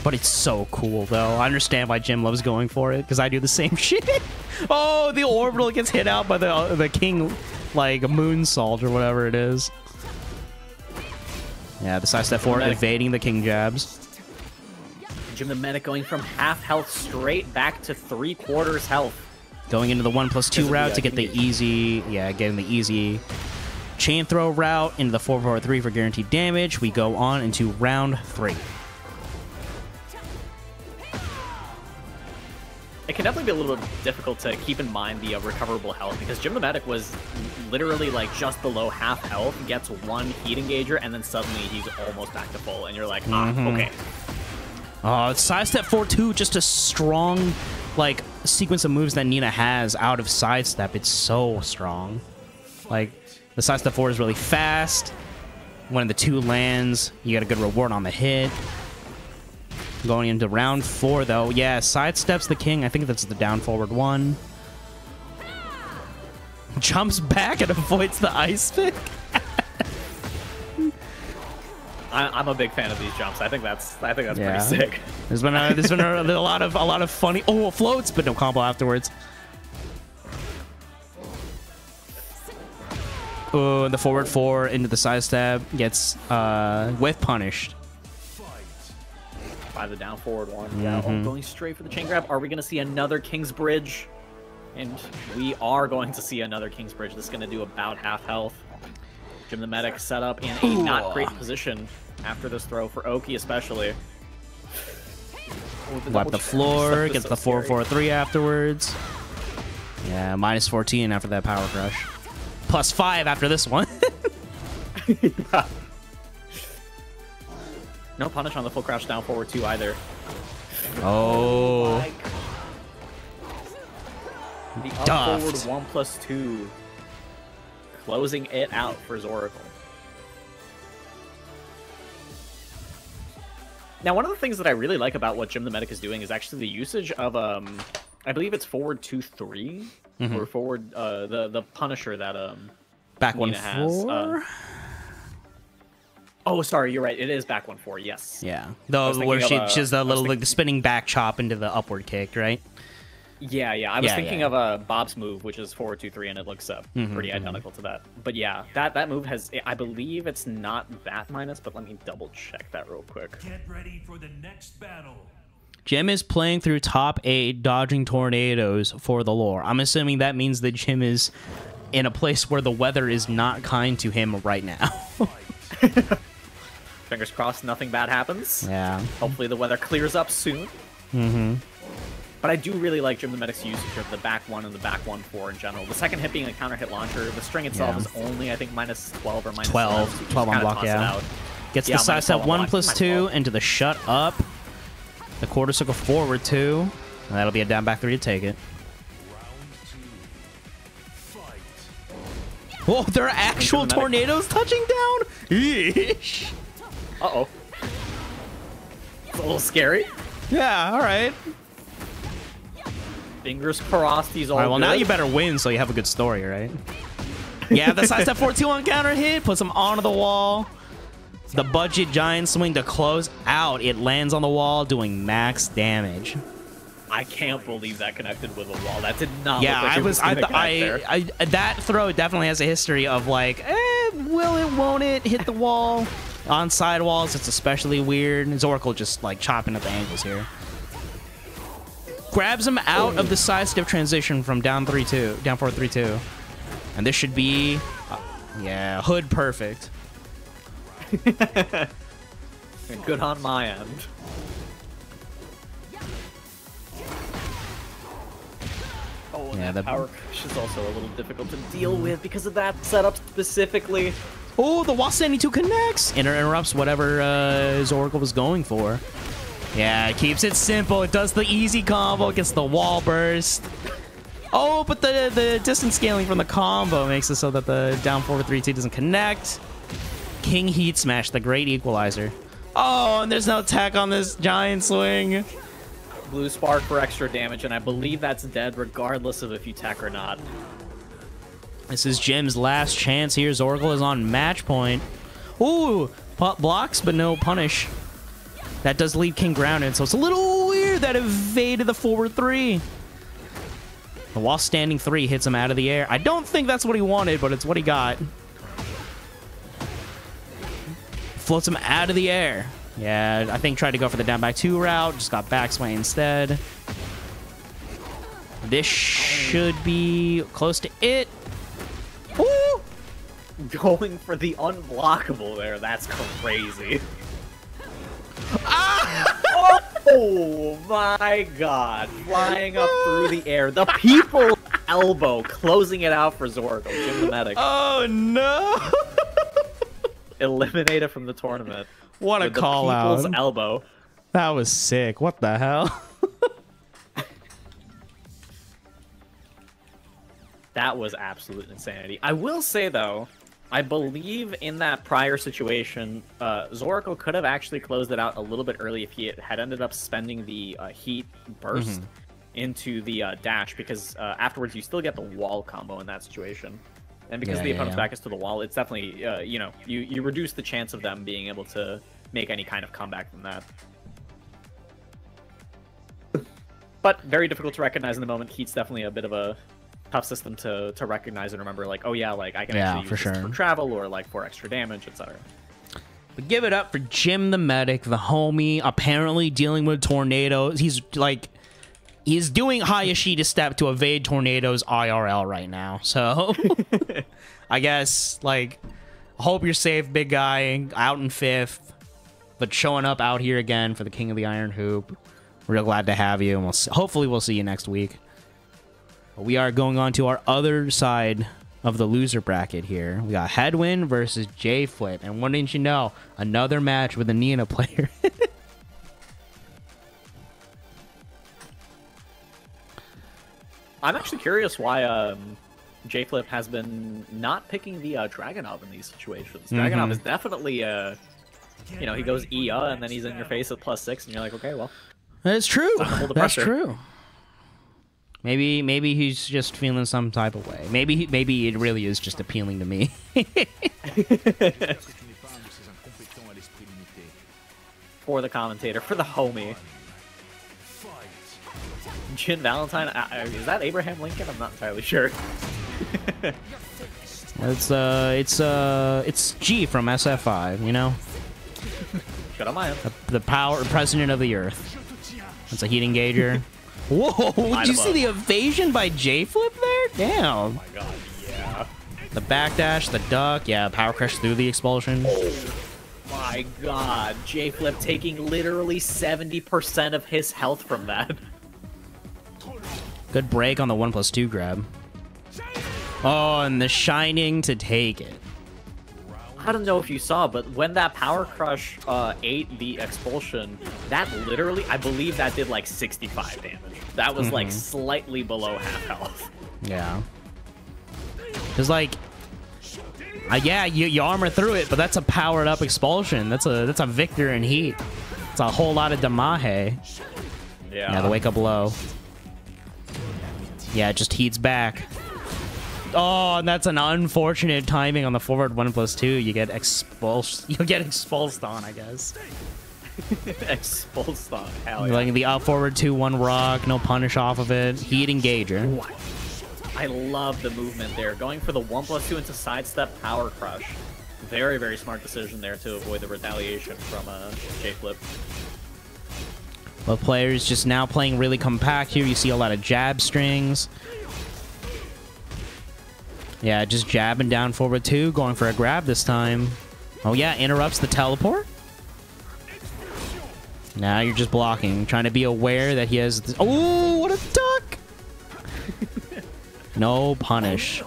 But it's so cool though. I understand why Jim loves going for it, because I do the same shit. Oh, the orbital gets hit out by the king, like moonsault or whatever it is. Yeah, the side step forward, evading the king jabs. Jim the Medic going from half health straight back to 3/4 health. Going into the 1+2 route to get the easy, getting the easy chain throw route into the 4-4-3 for guaranteed damage. We go on into round 3. It can definitely be a little bit difficult to keep in mind the recoverable health, because Jim the Medic was literally like just below half health, gets one heat engager, and then suddenly he's almost back to full, and you're like, okay. Oh, sidestep 4-2, just a strong, like, sequence of moves that Nina has out of sidestep. It's so strong. Like, the sidestep 4 is really fast. When the 2 lands, you get a good reward on the hit. Going into round 4, though. Yeah, sidesteps the king. I think that's the down forward 1. Jumps back and avoids the ice pick. I'm a big fan of these jumps. I think that's pretty sick. There's been a lot of funny. Oh, it floats, but no combo afterwards. Oh, the forward 4 into the sidestep gets whiff punished. By the down forward 1. Yeah, going straight for the chain grab. Are we going to see another King's Bridge? And we are going to see another King's Bridge. This is going to do about half health. Jim the Medic set up in a not great position after this throw for Oki, especially. Wipe the floor, gets the 4-4-3 afterwards. Yeah, minus 14 after that power crush. Plus 5 after this one. Yeah. No punish on the full crouch down forward 2 either. Oh. The up forward 1+2. Closing it out for Zoracle. Now, one of the things that I really like about what Jim the Medic is doing is actually the usage of, I believe it's forward 2-3, or forward, the Punisher that, back Nina 1-4? Oh, sorry, you're right. It is back 1-4, yes. Yeah. Though where she does the little, like, the spinning back chop into the upward kick, right? Yeah. I was thinking of Bob's move, which is forward 2-3, and it looks pretty identical to that. But yeah, that move has, I believe it's not that minus, but let me double check that real quick. Get ready for the next battle. Jim is playing through top 8, dodging tornadoes for the lore. I'm assuming that means that Jim is in a place where the weather is not kind to him right now. Fingers crossed nothing bad happens. Yeah. Hopefully the weather clears up soon. But I do really like Jim the Medic's usage of the back 1 and the back 1-4 in general. The second hit being a counter hit launcher. The string itself is only, I think, minus 12 or minus 12. 12 on block, yeah. Gets the sidestep 1+2 into the shut up. The quarter circle forward 2. And that'll be a down back 3 to take it. Whoa, there are actual tornadoes touching down? Eesh. Uh-oh. It's a little scary. Yeah, all right. Fingers crossed he's all right, well, good. now you better win so you have a good story, right? Yeah, the sidestep 4-2 on counter hit puts him onto the wall. The budget giant swing to close out. It lands on the wall doing max damage. I can't believe that connected with a wall. That did not yeah, look like it was gonna connect there. That throw definitely has a history of like, will it, won't it hit the wall? On sidewalls, it's especially weird. Zoracle just like chopping at the angles here. Grabs him out of the sidestep transition from down 3-2, down forward 3-2. And this should be, yeah, hood perfect. Good on my end. Oh, and yeah, that power crush is also a little difficult to deal with because of that setup specifically. Oh, the wall standing 2 connects. Interrupts whatever Zoracle was going for. Yeah, it keeps it simple. It does the easy combo, gets the wall burst. Oh, but the distance scaling from the combo makes it so that the down forward 3-2 doesn't connect. King Heat Smash, the great equalizer. Oh, and there's no tech on this giant swing. Blue Spark for extra damage, and I believe that's dead regardless of if you tech or not. This is Jim's last chance here. Zoracle is on match point. Ooh, blocks, but no punish. That does leave King grounded, so it's a little weird that evaded the forward 3. The wall standing 3 hits him out of the air. I don't think that's what he wanted, but it's what he got. Floats him out of the air. Yeah, I think tried to go for the down back 2 route. Just got back sway instead. This should be close to it. Woo! Going for the unblockable there. That's crazy. Ah! Oh my god. Flying up through the air. The people's elbow closing it out for Zorgo. Jim the medic. Oh no! Eliminated from the tournament. What a call out. People's elbow. That was sick. What the hell? That was absolute insanity. I will say, though, I believe in that prior situation, Zorko could have actually closed it out a little bit early if he had ended up spending the heat burst into the dash, because afterwards you still get the wall combo in that situation. And because the opponent's back is to the wall, it's definitely, you know, you reduce the chance of them being able to make any kind of comeback from that. But very difficult to recognize in the moment. Heat's definitely a bit of a tough system to recognize and remember, like, oh yeah, like I can actually use this for travel or like for extra damage, etc. But give it up for Jim the medic, the homie, apparently dealing with tornadoes. He's like, he's doing Hayashida step to evade tornadoes IRL right now. So I guess, like, hope you're safe, big guy, out in 5th, but showing up out here again for the King of the Iron Hoop. Real glad to have you, and hopefully we'll see you next week. We are going on to our other side of the loser bracket here. We got Hedwyn versus JayFlip. And what didn't you know? Another match with a Nina player. I'm actually curious why JayFlip has been not picking the Dragunov in these situations. Dragunov is definitely, you know, he goes eeee, and then he's in your face at +6, and you're like, okay, well. That's true. That's true. Maybe he's just feeling some type of way. Maybe it really is just appealing to me. For the commentator, for the homie. Jin Valentine, is that Abraham Lincoln? I'm not entirely sure. It's G from SF5, you know. Good on my end. The president of the Earth. That's a heat engager. Whoa! Did you see the evasion by JayFlip there? Damn. Oh my god, yeah. The backdash, the duck, yeah, power crush through the expulsion. Oh my god, JayFlip taking literally 70% of his health from that. Good break on the 1+2 grab. Oh, and the Shining to take it. I don't know if you saw, but when that Power Crush ate the expulsion, that literally, I believe that did like 65 damage. That was like slightly below half health. Yeah. It's like, yeah, you armor through it, but that's a powered up expulsion. That's a victor in heat. It's a whole lot of damahe. Yeah, the wake up low. Yeah, it just heats back. Oh, and that's an unfortunate timing on the forward 1+2. You get expulsed. You'll get expulsed on, I guess. Expulsed on, hell yeah. Like the up forward 2-1 rock, no punish off of it. Heat engager. Ooh, I love the movement there. Going for the 1+2 into sidestep power crush. Very, very smart decision there to avoid the retaliation from JayFlip. Both players just now playing really compact here. You see a lot of jab strings. Yeah, just jabbing down forward 2, going for a grab this time. Oh yeah, interrupts the teleport. Now you're just blocking, trying to be aware that he has this. Oh, what a duck! No punish.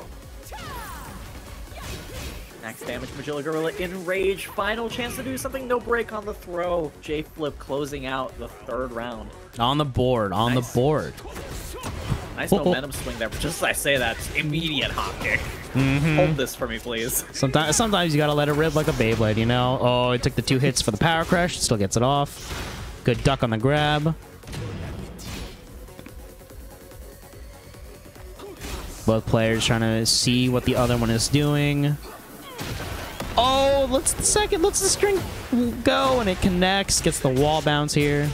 Max damage, Magilla Gorilla in rage. Final chance to do something. No break on the throw. JayFlip closing out the 3rd round. On the board, on the board. Nice momentum swing there, but just as I say that, immediate hop kick. Hold this for me, please. Sometimes you gotta let it rip like a Beyblade, you know? Oh, it took the 2 hits for the power crush, still gets it off. Good duck on the grab. Both players trying to see what the other one is doing. Oh, lets the string go, and it connects, gets the wall bounce here.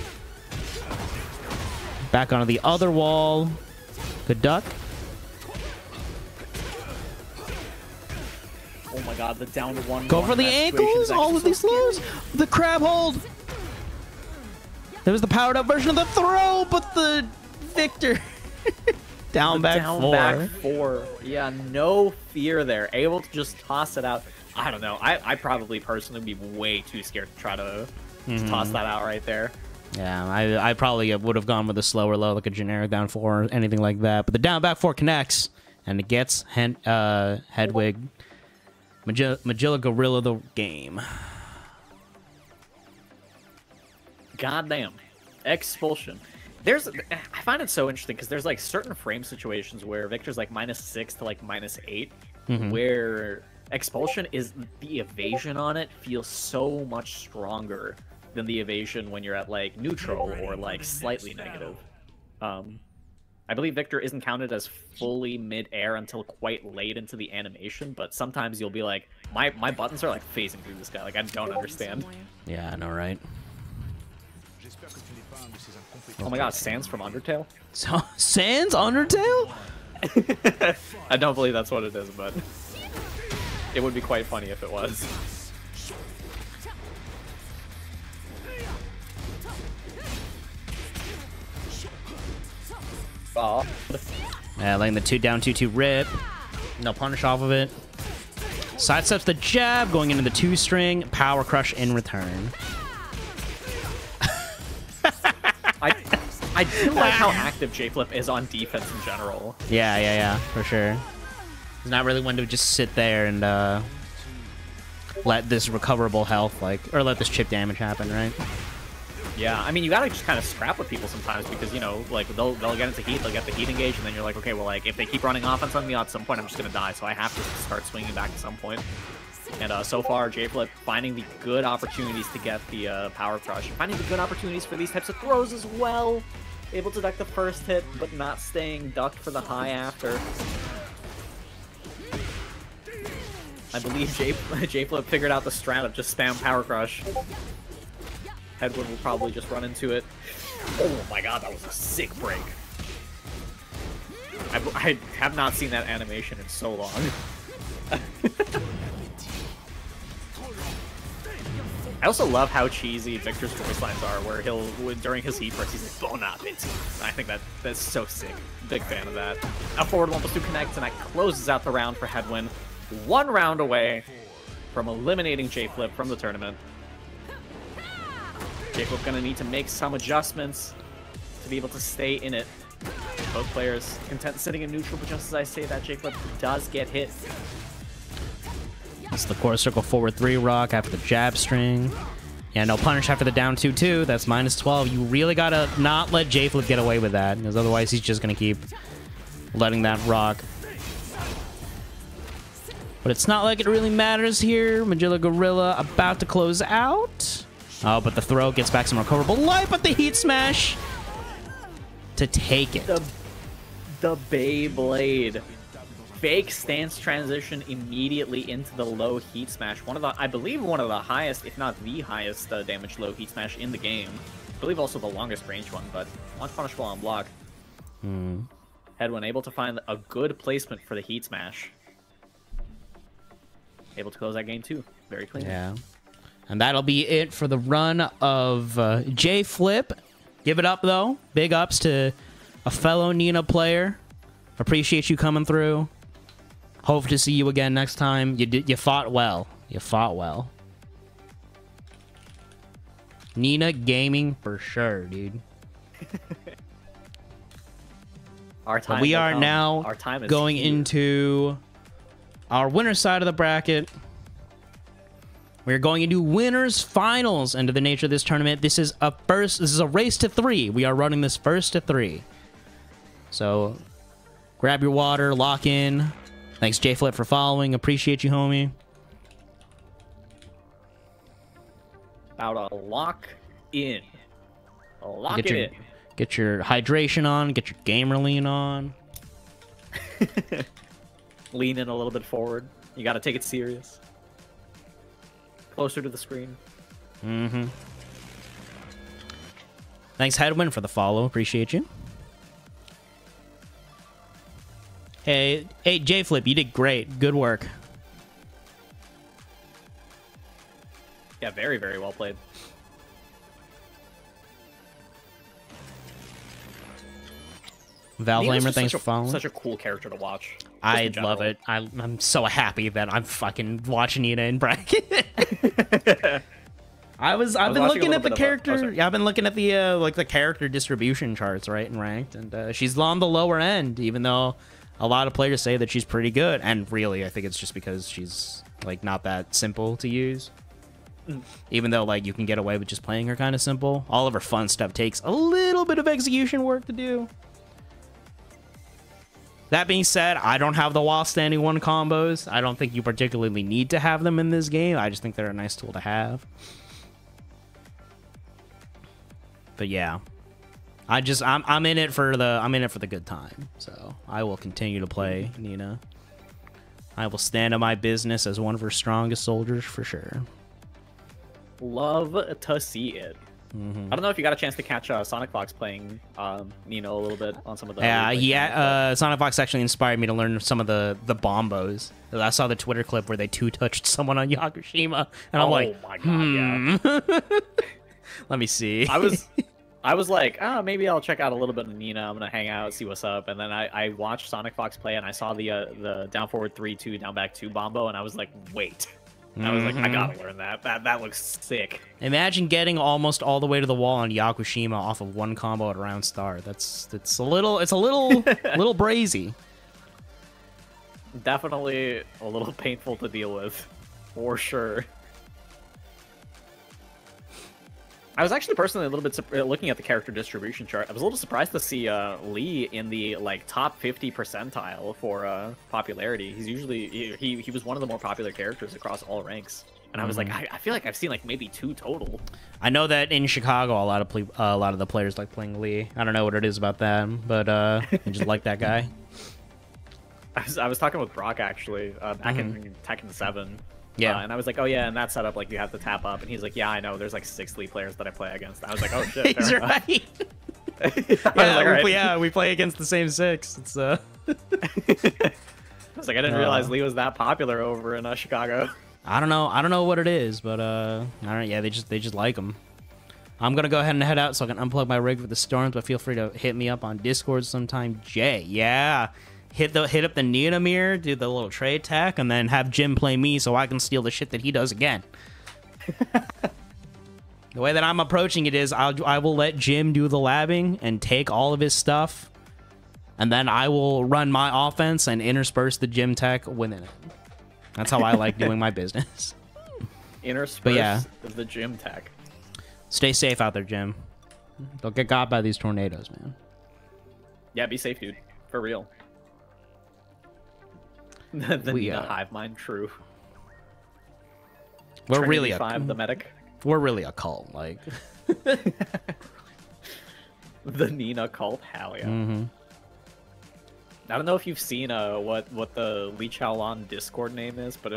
Back onto the other wall. Good duck. Oh my god, the down 1. Go for the ankles! All of these lows! The crab hold! There was the powered up version of the throw, but the Victor down back four. Yeah, no fear there. Able to just toss it out. I don't know. I probably personally would be way too scared to try to toss that out right there. Yeah, I probably would have gone with a slower low, like a generic down four or anything like that. But the down back four connects, and it gets Hedwyn. Magilla Gorilla the game. Goddamn. Expulsion. I find it so interesting because there's like certain frame situations where Victor's like -6 to like -8, where expulsion is the evasion on it feels so much stronger than the evasion when you're at like neutral or like slightly negative. I believe Victor isn't counted as fully mid-air until quite late into the animation, but sometimes you'll be like, my buttons are like phasing through this guy, like I don't understand. Yeah, I know, right? Oh my god, Sans from Undertale? So, Sans Undertale? I don't believe that's what it is, but it would be quite funny if it was. Oh. Yeah, letting the 2-down 2-2 rip. No punish off of it. Sidesteps the jab, going into the 2-string. Power crush in return. I do like how active JayFlip is on defense in general. Yeah, for sure. He's not really one to just sit there and let this recoverable health, or let this chip damage happen, right? Yeah, I mean, you gotta just kind of scrap with people sometimes because, you know, like, they'll get into heat, they'll get the heat engage, and then you're like, okay, well, like, if they keep running offense on me, at some point I'm just gonna die, so I have to start swinging back at some point. And so far, JayFlip finding the good opportunities to get the power crush, finding the good opportunities for these types of throws as well. Able to duck the first hit, but not staying ducked for the high after. I believe JayFlip figured out the strat of just spam power crush. Hedwyn will probably just run into it. Oh my god, that was a sick break. I have not seen that animation in so long. I also love how cheesy Victor's voice lines are, where during his heat burst, he's like, "Bon appetit." I think that's so sick. Big fan of that. A forward 1+2 connects, and that closes out the round for Hedwyn. 1 round away from eliminating JayFlip from the tournament. JayFlip gonna need to make some adjustments to be able to stay in it. Both players content sitting in neutral, but just as I say that, JayFlip does get hit. That's the quarter circle forward 3 rock after the jab string. Yeah, no punish after the down 2-2. That's -12. You really gotta not let JayFlip get away with that, because otherwise he's just gonna keep letting that rock. But it's not like it really matters here. Magilla Gorilla about to close out. Oh, but the throw gets back some recoverable life, but the heat smash to take it. The Beyblade. Fake stance transition immediately into the low heat smash. I believe one of the highest, if not the highest, damage low heat smash in the game. I believe also the longest range one, but launch punishable on block. Hedwyn able to find a good placement for the heat smash. Able to close that game too. Very clean. Yeah. And that'll be it for the run of JayFlip. Give it up, though. Big ups to a fellow Nina player. Appreciate you coming through. Hope to see you again next time. You fought well. You fought well. Nina gaming for sure, dude. We are now going into our winner side of the bracket. We're going into winners finals. And to the nature of this tournament, this is a race to 3. We are running this first to 3. So grab your water, lock in. Thanks JayFlip for following. Appreciate you, homie. About a lock in. Lock it in. Get your hydration on. Get your gamer lean on. Lean in a little bit forward. You got to take it serious. Closer to the screen. Thanks, Hedwyn, for the follow. Appreciate you. Hey, JayFlip, you did great. Good work. Yeah, very, very well played. Val Nina's Flamer, just thanks for following. Such a cool character to watch. just I in love general. it. I'm so happy that I'm fucking watching Nina in bracket. I've been watching a looking little at the bit of character. Yeah, I've been looking at the like the character distribution charts, right, in ranked, and she's on the lower end, even though a lot of players say that she's pretty good. And really, I think it's just because she's like not that simple to use. Even though like you can get away with just playing her kind of simple, all of her fun stuff takes a little bit of execution work to do. That being said, I don't have the while standing one combos. I don't think you particularly need to have them in this game. I just think they're a nice tool to have. But yeah, I'm in it for the good time. So I will continue to play Nina. I will stand on my business as one of her strongest soldiers for sure. Love to see it. I don't know if you got a chance to catch Sonic Fox playing Nina a little bit on some of the Sonic Fox actually inspired me to learn some of the bombos. I saw the Twitter clip where they two-touched someone on Yakushima, and I'm like, oh my god, yeah. Let me see. I was like, maybe I'll check out a little bit of Nina. I'm gonna hang out, see what's up, and then I watched Sonic Fox play, and I saw the down forward 3-2, down back 2 bombo, and I was like, wait. I was like, I gotta learn that. That looks sick. Imagine getting almost all the way to the wall on Yakushima off of one combo at round start. It's a little brazy. Definitely a little painful to deal with, for sure. I was actually personally a little bit looking at the character distribution chart. I was a little surprised to see Lee in the like top 50 percentile for popularity. He's usually he was one of the more popular characters across all ranks, and I was like, I feel like I've seen like maybe 2 total. I know that in Chicago, a lot of the players like playing Lee. I don't know what it is about them, but I just like that guy. I was talking with Brock actually back in Tekken 7. Yeah, and I was like, oh yeah, in that setup, like you have to tap up, and he's like, yeah, I know. There's like 6 Lee players that I play against. I was like, oh shit, he's fair right. We play against the same 6. It's I was like, I didn't realize Lee was that popular over in Chicago. I don't know what it is, but yeah, they just like him. I'm gonna go ahead and head out so I can unplug my rig for the storms, but feel free to hit me up on Discord sometime. Jay, yeah. Hit up the Nina mirror, do the little trade tack, and then have Jim play me so I can steal the shit that he does again. The way that I'm approaching it is I will let Jim do the labbing and take all of his stuff, and then I will run my offense and intersperse the Jim tech within it. That's how I like doing my business. Intersperse the Jim tech. Stay safe out there, Jim. Don't get got by these tornadoes, man. Yeah, be safe, dude. For real. the Nina hive mind, true. We're Trinity really 5, the medic. We're really a cult, like. The Nina cult, hell yeah. I don't know if you've seen what the Lee Chaolan Discord name is, but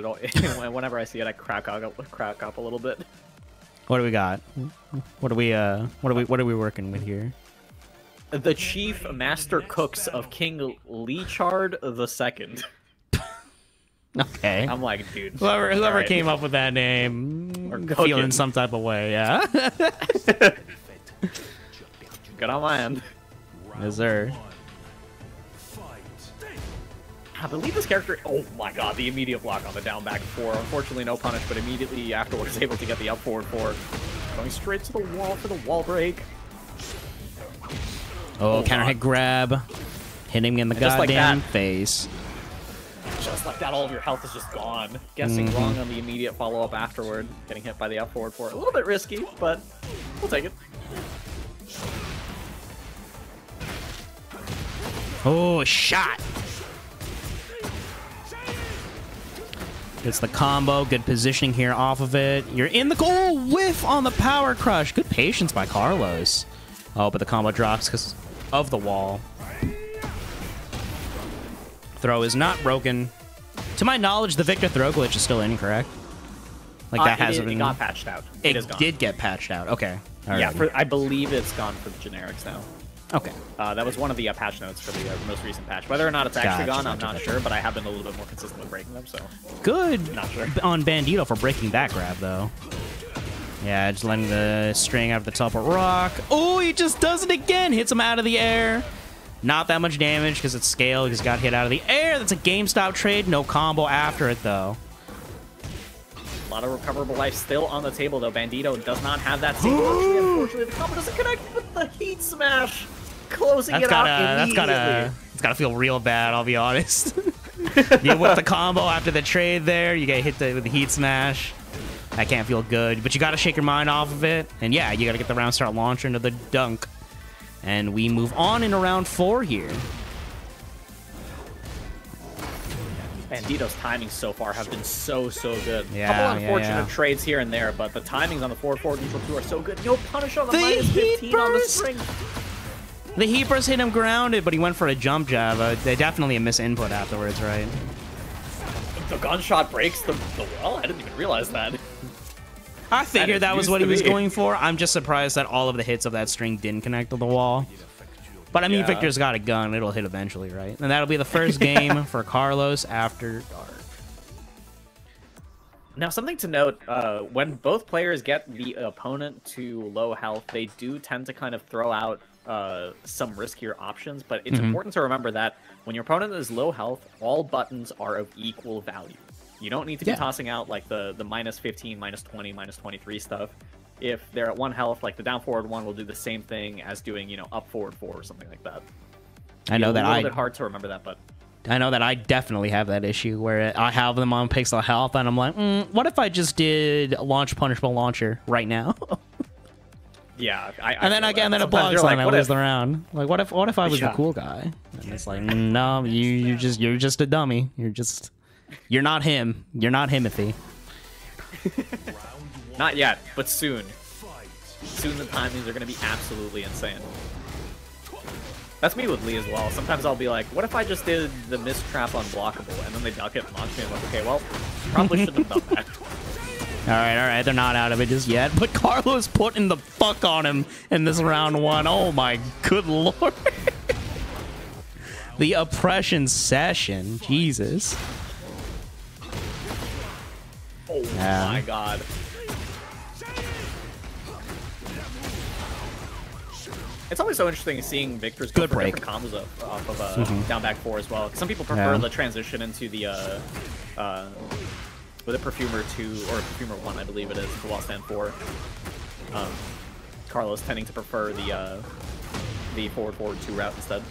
whenever I see it, I crack up a little bit. What do we got? What are we working with here? The chief master cooks of King Leechard II. Okay. I'm like, dude. Whoever came up with that name, feeling some type of way, yeah. Good on my end. Yes, sir. I believe this character. Oh my god, the immediate block on the down back 4. Unfortunately, no punish, but immediately afterwards able to get the up forward 4. Going straight to the wall for the wall break. Oh, counter hit grab. Hitting me in the goddamn face. Just like that, all of your health is just gone. Guessing wrong on the immediate follow-up afterward. Getting hit by the up forward 4. A little bit risky, but we'll take it. Oh, shot. It's the combo. Good positioning here off of it. You're in the goal. Whiff on the power crush. Good patience by Carlos. Oh, but the combo drops because of the wall. Throw is not broken. To my knowledge, the Victor throw glitch is still incorrect. Like that hasn't been. It got patched out. It did get patched out. Okay. All yeah, right. I believe it's gone for the generics now. Okay. That was one of the patch notes for the most recent patch. Whether or not it's actually gone, I'm not sure, but I have been a little bit more consistent with breaking them, so. Good not sure. On Bandito for breaking that grab, though. Yeah, just letting the string out of the top of rock. Oh, he just does it again. Hits him out of the air. Not that much damage because it's scale. He just got hit out of the air. That's a GameStop trade. No combo after it, though. A lot of recoverable life still on the table, though. Bandito does not have that single entry. Unfortunately, the combo doesn't connect with the heat smash. Closing it out immediately. It's gotta feel real bad, I'll be honest. You whip the combo after the trade there. You get hit with the heat smash. That can't feel good, but you gotta shake your mind off of it. And yeah, you gotta get the round start launcher into the dunk. And we move on into round 4 here. Bandito's timings so far have been so good. Yeah, couple unfortunate trades here and there, but the timings on the 4-4 neutral 2 are so good. No punish on the minus 15 on the string. The heat burst hit him grounded, but he went for a jump jab. They definitely a misinput afterwards, right? The gunshot breaks the well? I didn't even realize that. I figured that was what he was going for. I'm just surprised that all of the hits of that string didn't connect to the wall. But I mean, Yeah. Victor's got a gun. It'll hit eventually, right? And that'll be the first game for Carlos after dark. Now, something to note, when both players get the opponent to low health, they do tend to kind of throw out some riskier options, but it's important to remember that when your opponent is low health, all buttons are of equal value. You don't need to be tossing out like the minus 15, minus 20, minus 23 stuff. If they're at 1 health, like the down forward 1 will do the same thing as doing, you know, up forward 4 or something like that. I know that a little bit hard to remember that, but I know that I definitely have that issue where I have them on pixel health, and I'm like, what if I just did launch punishable launcher right now? yeah. And then again, then it blocks, and I lose the round. Like, what if I was the cool guy? And it's like, no, you're just a dummy. You're not him. You're not Himothy. Not yet, but soon. Soon the timings are going to be absolutely insane. That's me with Lee as well. Sometimes I'll be like, what if I just did the mist trap unblockable? And then they duck it and launch me. I'm like, okay, well, probably shouldn't have done that. All right. They're not out of it just yet. But Carlos putting the fuck on him in this round 1. Oh, my good lord. The oppression session. Jesus. Oh, my God. It's always so interesting seeing Victor's go for different combos off of down back 4 as well. Some people prefer the transition into the with a Perfumer 2 or Perfumer 1, I believe it is, the wall stand 4. Carlos tending to prefer the forward 2 route instead.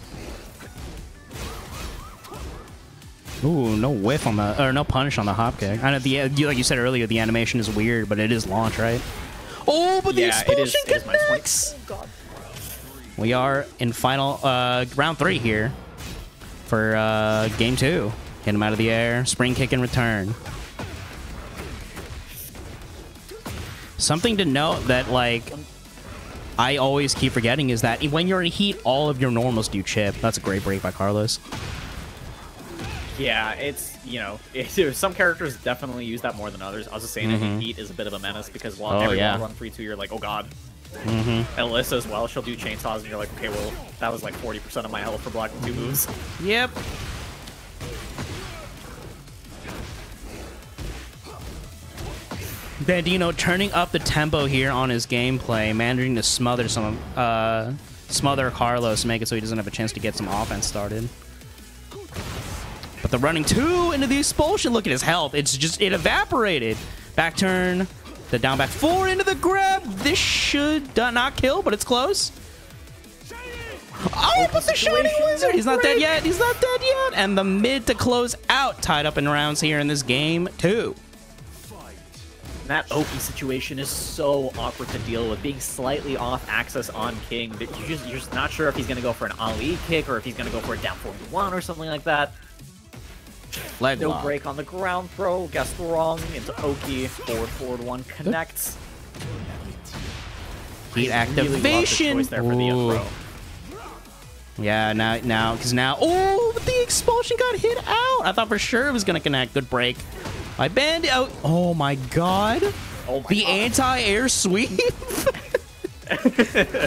Ooh, no whiff on the, or no punish on the hop kick. I know like you said earlier, the animation is weird, but it is launch, right? Oh, but the explosion connects. Oh, God. We are in final round 3 here for game 2. Hit him out of the air, spring kick and return. Something to note that like I always keep forgetting is that when you're in heat, all of your normals do chip. That's a great break by Carlos. Yeah, it's, you know, some characters definitely use that more than others. I was just saying that heat is a bit of a menace because while every wall run 3-2, you're like, oh god. And Alyssa as well, she'll do chainsaws and you're like, okay, well, that was like 40% of my health for blocking 2 moves. Yep. Bandito turning up the tempo here on his gameplay, managing to smother Carlos, make it so he doesn't have a chance to get some offense started. But the running 2 into the expulsion, look at his health. It's just, it evaporated. Back turn, the down back 4 into the grab. This should not kill, but it's close. Oh, but the Shining Wizard! He's not dead yet. He's not dead yet. And the mid to close out, tied up in rounds here in this game 2. That Oki situation is so awkward to deal with, being slightly off axis on King. You're just not sure if he's going to go for an Ali kick or if he's going to go for a down 41 or something like that. Leg no lock. break on the ground throw, guessed wrong into Oki, forward 1 connects. Heat activation. Really there for the throw. Yeah, now, because now, oh, but the expulsion got hit out. I thought for sure it was going to connect. Good break. My Bandit. Oh my god. Oh my the god. anti-air sweep.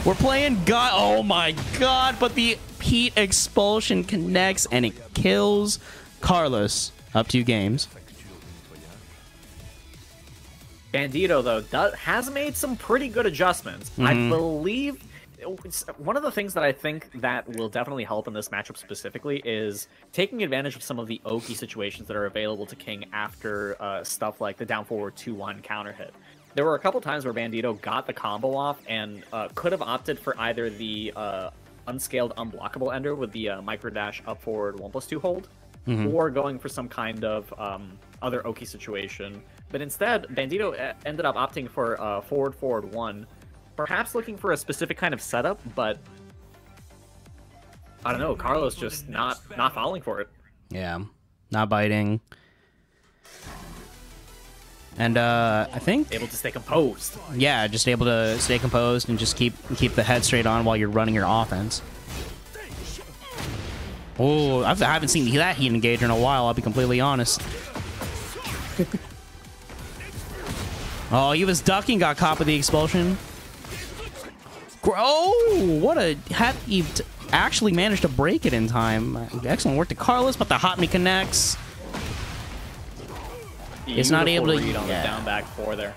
We're playing god. Oh my god. But the heat expulsion connects and it kills Carlos. Up 2 games. Bandito, though, has made some pretty good adjustments. I believe one of the things that I think that will definitely help in this matchup specifically is taking advantage of some of the Oki situations that are available to King after stuff like the down forward 2-1 counter hit. There were a couple times where Bandito got the combo off and could have opted for either the unscaled unblockable ender with the micro dash up forward 1+2 hold, or going for some kind of other Oki situation. But instead, Bandito ended up opting for forward 1, perhaps looking for a specific kind of setup, but I don't know, Carlos just not falling for it. Yeah, not biting. And I think able to stay composed. Yeah, just able to stay composed and just keep the head straight on while you're running your offense. Oh, I haven't seen that heat engager in a while, I'll be completely honest. Oh, he was ducking, got caught with the expulsion. Oh, what a... He actually managed to break it in time. Excellent work to Carlos, but the hot me connects. It's not able to read on the down back 4 there.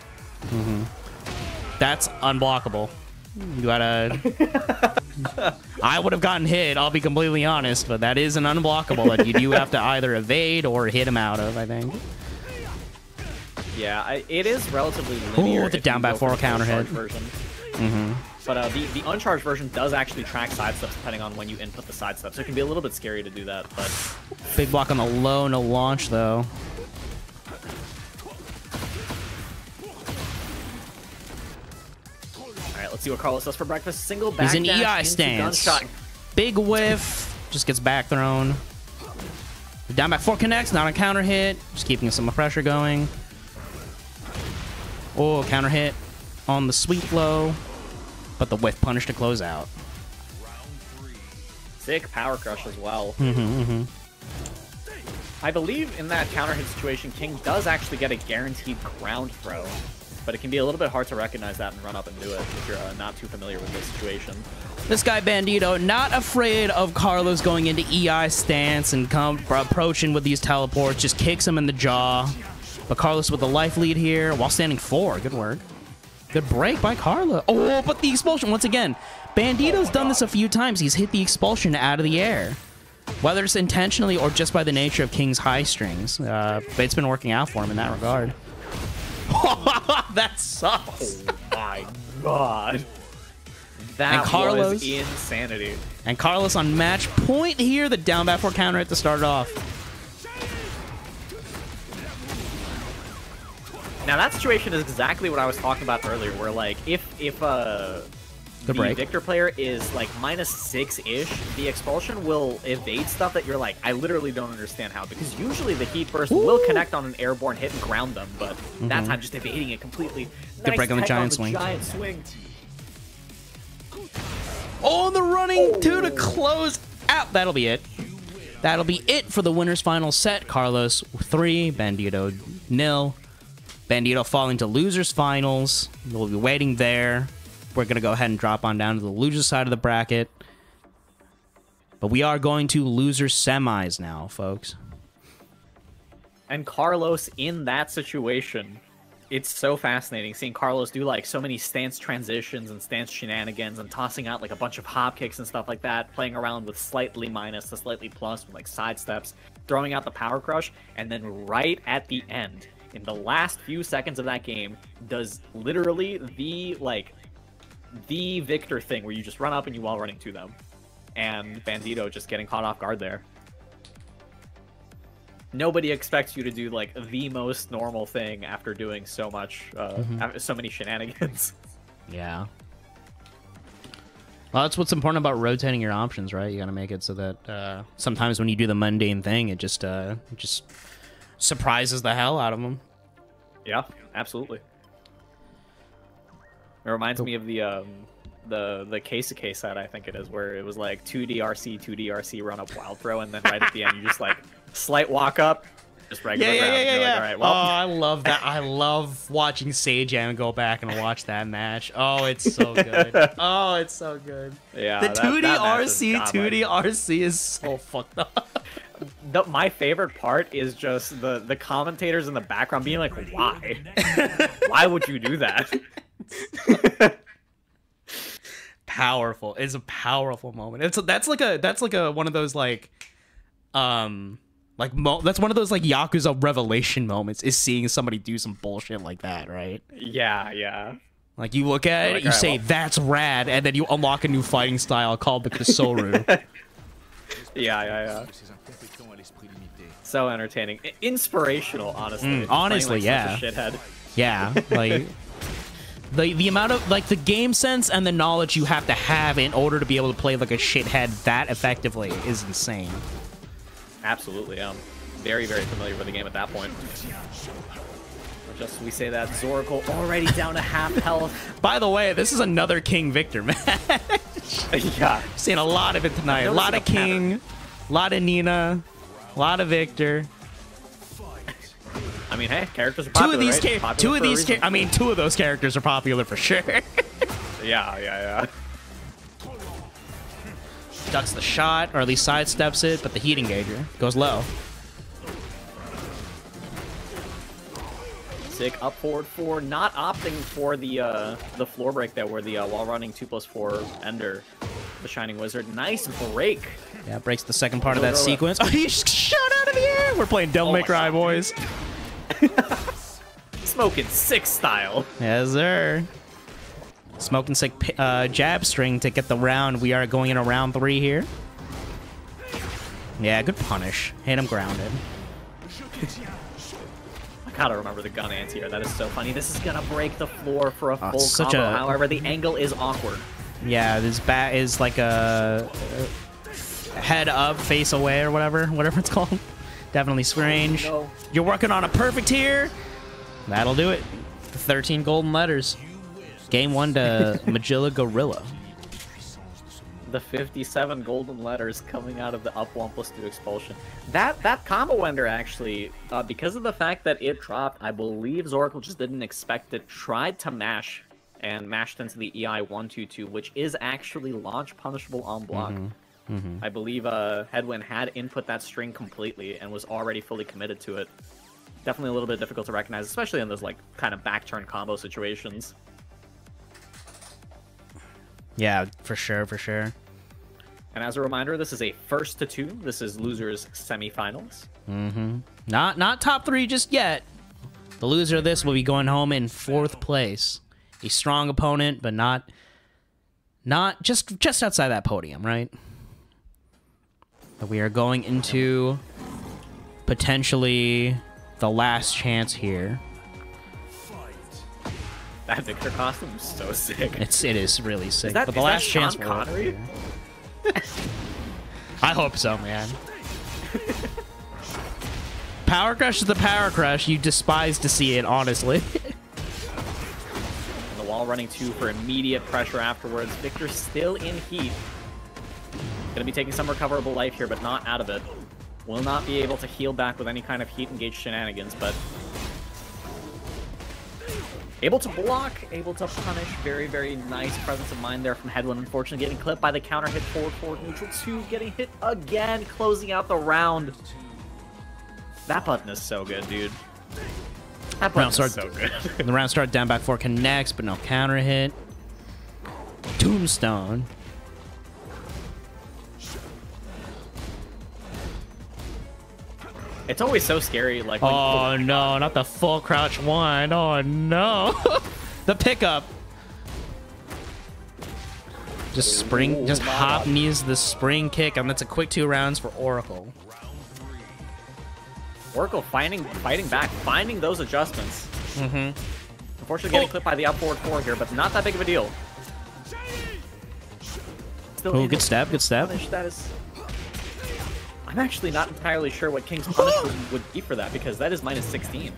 That's unblockable. You gotta... I would have gotten hit, I'll be completely honest, but that is an unblockable that you do have to either evade or hit him out of, I think. Yeah, it is relatively linear. Ooh, the down back 4 counter hit. Version. But the uncharged version does actually track sidesteps depending on when you input the sidestep, so it can be a little bit scary to do that. But big block on the low, no launch though. Let's see what Carlos does for breakfast. Single back He's in EI stance. Gunshot. Big whiff. Just gets back thrown. The down back 4 connects, not a counter hit. Just keeping some pressure going. Oh, counter hit on the sweep low. But the whiff punish to close out. Sick power crush as well. I believe in that counter hit situation, King does actually get a guaranteed ground throw. But it can be a little bit hard to recognize that and run up and do it if you're not too familiar with this situation. This guy Bandito, not afraid of Carlos going into EI stance and approaching with these teleports, just kicks him in the jaw. But Carlos with the life lead here while standing 4. Good work. Good break by Carlos. Oh, but the expulsion once again. Bandito's done this a few times. He's hit the expulsion out of the air. Whether it's intentionally or just by the nature of King's high strings. But it's been working out for him in that regard. That sucks. Oh my god. That was insanity. And Carlos on match point here. The down back 4 counter hit to start it off. Now that situation is exactly what I was talking about earlier, where like if the Victor player is like -6-ish, the expulsion will evade stuff that you're like, I literally don't understand how, because usually the heat burst will connect on an airborne hit and ground them, but that time just evading it completely. Good break on the giant swing. Giant swing. Oh, the running 2 to close out. That'll be it. That'll be it for the winner's final set. Carlos 3, Bandito 0. Bandito falling to loser's finals. We'll be waiting there. We're going to go ahead and drop on down to the loser side of the bracket. But we are going to loser semis now, folks. And Carlos in that situation, it's so fascinating seeing Carlos do like so many stance transitions and stance shenanigans and tossing out like a bunch of hop kicks and stuff like that, playing around with slightly minus to slightly plus with like side steps, throwing out the power crush, and then right at the end, in the last few seconds of that game, does literally the Victor thing where you just run up and you wall running to them. And Bandito just getting caught off guard there. Nobody expects you to do like the most normal thing after doing so much, after so many shenanigans. Yeah. Well, that's what's important about rotating your options, right? You gotta make it so that sometimes when you do the mundane thing, it just surprises the hell out of them. Yeah, absolutely. It reminds me of the case set, I think it is, where it was like 2DRC, run up wild throw, and then right at the end you just like slight walk up, just regular ground. Yeah. Like, all right, well. Oh, I love that. I love watching Sajam go back and watch that match. Oh, it's so good. Oh, it's so good. Yeah, the 2DRC is so fucked up. My favorite part is just the commentators in the background being like, why? Why would you do that? powerful. It's a powerful moment. That's like a one of those like that's one of those like Yakuza revelation moments, is seeing somebody do some bullshit like that, right? Yeah. Like you look at it, you say that's rad, and then you unlock a new fighting style called the Kosoru. Yeah. So entertaining, inspirational, honestly. Honestly, playing, like, yeah. such a shithead. Yeah, like the amount of like the game sense and the knowledge you have to have in order to be able to play like a shithead that effectively is insane. Absolutely, very, very familiar with the game at that point. Just we say that Zoracle already down to half health. By the way, this is another King Victor match. Yeah, seen a lot of it tonight. A lot of King, a lot of Nina, a lot of Victor. I mean, hey, characters are popular, two of those characters are popular for sure. Yeah. Ducks the shot, or at least sidesteps it, but the heat engager goes low. Sick up forward 4, not opting for the floor break there, where the while running 2+4 Ender, the Shining Wizard. Nice break. Yeah, breaks the second part of that sequence. Oh, he just shot out of the air. We're playing Devil May Cry, boys. Smoking sick style. Yes, sir. Smoking sick jab string to get the round. We are going into round 3 here. Yeah, good punish. Hit him grounded. I gotta remember the gun anti-air. That is so funny. This is gonna break the floor for a full such combo. However, the angle is awkward. Yeah, this bat is like a head up, face away, or whatever it's called. Definitely strange. No. You're working on a perfect here. That'll do it. 13 golden letters. Game 1 to Magilla Gorilla. The 57 golden letters coming out of the up 1+2 expulsion. That combo ender actually, because of the fact that it dropped, I believe Zoracle just didn't expect it, tried to mash, and mashed into the EI 122, which is actually launch punishable on block. I believe Hedwyn had input that string completely and was already fully committed to it. Definitely a little bit difficult to recognize, especially in those like kind of back turn combo situations. Yeah, for sure. And as a reminder, this is a 1st to 2. This is losers semifinals. Not top 3 just yet. The loser of this will be going home in 4th place. A strong opponent, but not just outside that podium, right? But we are going into potentially the last chance here. That Victor costume is so sick. It is really sick. But the last chance. Connery? I hope so, man. Power Crush is the Power Crush. You despise to see it, honestly. And the wall running 2 for immediate pressure afterwards. Victor still in heat. Gonna be taking some recoverable life here, but not out of it. Will not be able to heal back with any kind of heat engaged shenanigans, but able to block, able to punish. Very, very nice presence of mind there from Hedwyn. Unfortunately, getting clipped by the counter hit forward neutral 2, getting hit again, closing out the round. That button is so good, dude. That button is so good. The round start down back 4 connects, but no counter hit. Tombstone. It's always so scary, like... Oh no, not the full crouch 1. Oh no. The pickup. Just spring, just hop knees the spring kick, and that's a quick 2 rounds for Oracle. Oracle fighting back, finding those adjustments. Unfortunately getting clipped by the up forward 4 here, but not that big of a deal. Oh, good stab, good stab. That is... I'm actually not entirely sure what King's punishment would be for that, because that is -16.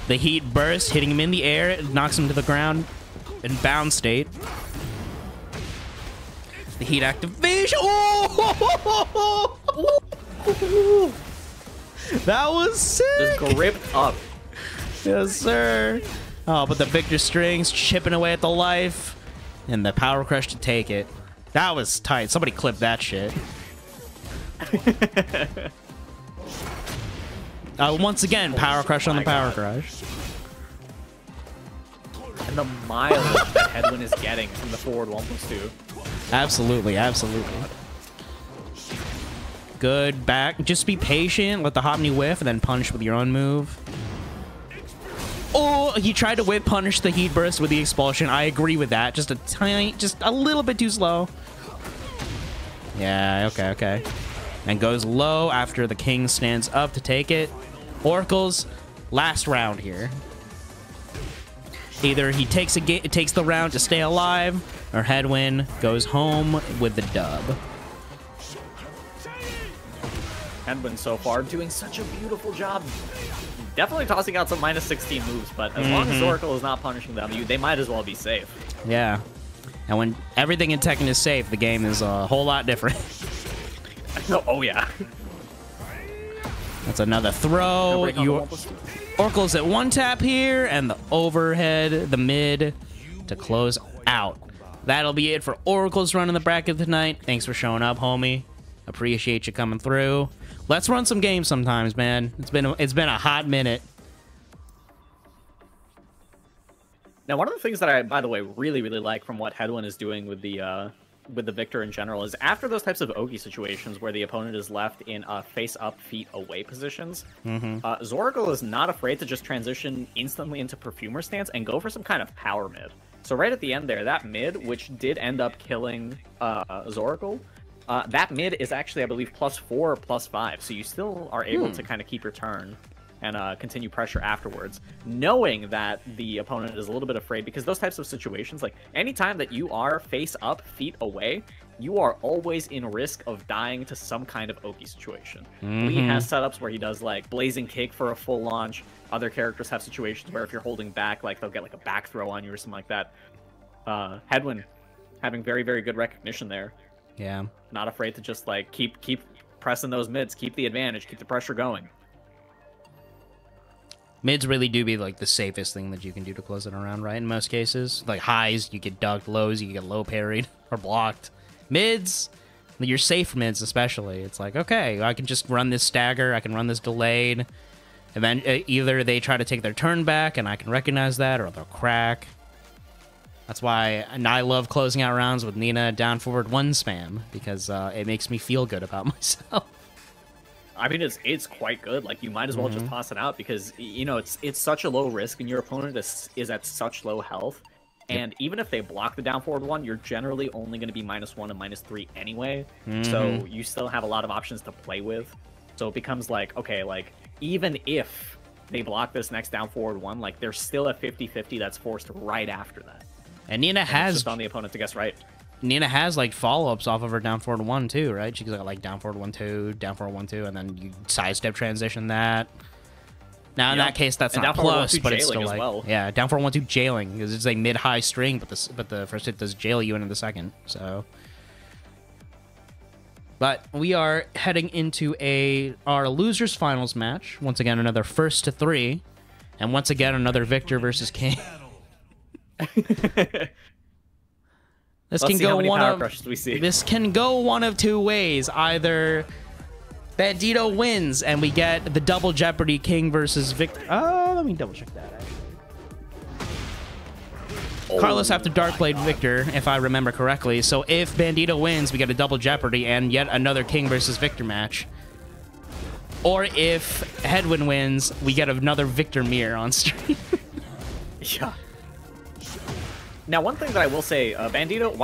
The heat burst, hitting him in the air, it knocks him to the ground in bound state. The heat activation. Oh! That was sick. Just gripped up. Yes, sir. Oh, but the Victor strings chipping away at the life, and the Power Crush to take it. That was tight. Somebody clip that shit. Once again, Power Crush on the Power Crush. And the mileage that Hedwyn is getting from the forward 1+2. Absolutely, absolutely. Good back. Just be patient. Let the Hopney whiff and then punish with your own move. Oh, he tried to whip punish the heat burst with the expulsion. I agree with that. Just a little bit too slow. Yeah, okay. And goes low after the king stands up to take it. Oracle's last round here. Either he takes the round to stay alive, or Hedwyn goes home with the dub. Hedwyn so far doing such a beautiful job. Definitely tossing out some -16 moves, but as long as Oracle is not punishing them, they might as well be safe. Yeah. And when everything in Tekken is safe, the game is a whole lot different. Oh, yeah. That's another throw. Oracle's at one tap here, and the overhead, the mid, to close out. That'll be it for Oracle's run in the bracket tonight. Thanks for showing up, homie. Appreciate you coming through. Let's run some games sometimes, man. It's been a hot minute. Now, one of the things that I, by the way, really like from what Hedwyn is doing with the Victor in general is after those types of Ogi situations where the opponent is left in face-up, feet-away positions, Zoracle is not afraid to just transition instantly into Perfumer stance and go for some kind of power mid. So right at the end there, that mid, which did end up killing Zoracle, that mid is actually, I believe, +4 or +5, so you still are able to kind of keep your turn and continue pressure afterwards, knowing that the opponent is a little bit afraid, because those types of situations, like anytime that you are face up, feet away, you are always in risk of dying to some kind of Oki situation. Lee has setups where he does like blazing kick for a full launch. Other characters have situations where if you're holding back, like they'll get like a back throw on you or something like that. Hedwyn having very good recognition there. Yeah. Not afraid to just like keep pressing those mids, keep the advantage, keep the pressure going. Mids really do be like the safest thing that you can do to close it around, right? In most cases, like highs, you get ducked. Lows, you get low parried or blocked. Mids, you're safe mids especially. It's like, okay, I can just run this stagger. I can run this delayed. And then either they try to take their turn back, and I can recognize that, or they'll crack. That's why I love closing out rounds with Nina down forward 1 spam, because it makes me feel good about myself. I mean, it's quite good. Like, you might as well just toss it out, because, you know, it's such a low risk, and your opponent is at such low health. And even if they block the down forward 1, you're generally only going to be -1 and -3 anyway. So you still have a lot of options to play with. So it becomes like, okay, like, even if they block this next down forward 1, like, they're still at 50-50 that's forced right after that. And Nina has... It's just on the opponent to guess right. Nina has, like, follow-ups off of her down forward 1, too, right? She's got, like, down forward 1-2, down forward 1-2, and then you sidestep transition that. Now, in that case, that's not plus, but it's still, like... Well. Yeah, down forward 1-2 jailing, because it's a mid-high string, but the first hit does jail you into the second, so... But we are heading into our losers finals match. Once again, another 1st to 3. And once again, another Victor versus King. This can go one of 2 ways. Either Bandito wins and we get the double Jeopardy King versus Victor. Let me double check that, actually. CarlosAfterDark played Victor, if I remember correctly. So if Bandito wins, we get a double Jeopardy and yet another King versus Victor match. Or if Hedwyn wins, we get another Victor mirror on stream. Yeah. Now, one thing that I will say, while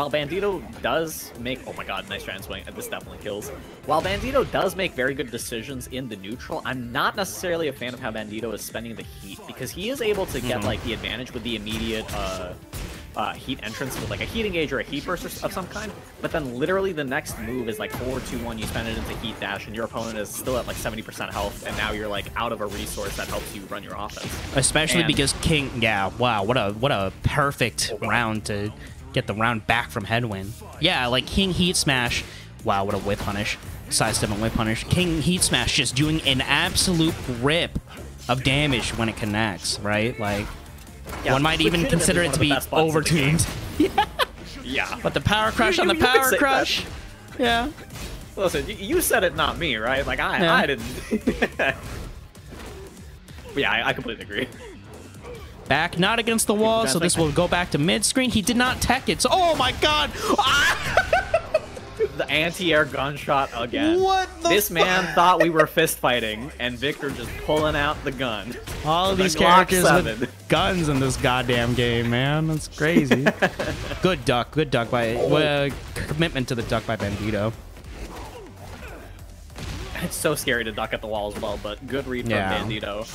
Bandito does make... Oh my god, nice trans swing. This definitely kills. While Bandito does make very good decisions in the neutral, I'm not necessarily a fan of how Bandito is spending the heat, because he is able to get, like, the advantage with the immediate heat entrance with, like, a heat engage or a heat burst of some kind, but then literally the next move is, like, 4-2-1, you spend it into heat dash, and your opponent is still at, like, 70% health, and now you're, like, out of a resource that helps you run your offense. Especially because King... Yeah, wow, what a perfect round to get the round back from Hedwyn. Yeah, like, King Heat Smash... Wow, what a whip punish. Sidestep and whip punish. King Heat Smash just doing an absolute grip of damage when it connects, right? Like... Yeah, one might even consider it to be overtuned. Yeah. But the power crush on the power crush. Yeah. Listen, you said it, not me, right? Like, I didn't. Yeah, I completely agree. Back, not against the wall, so this will go back to mid-screen. He did not tech it, so... Oh, my God! the anti-air gunshot again. What the This man thought we were fist fighting, and Victor just pulling out the gun. All of The these Glock characters 7. with guns in this goddamn game, man. That's crazy. Good duck by commitment to the duck by Bandito. It's so scary to duck at the wall as well, but good read from Yeah. Bandito.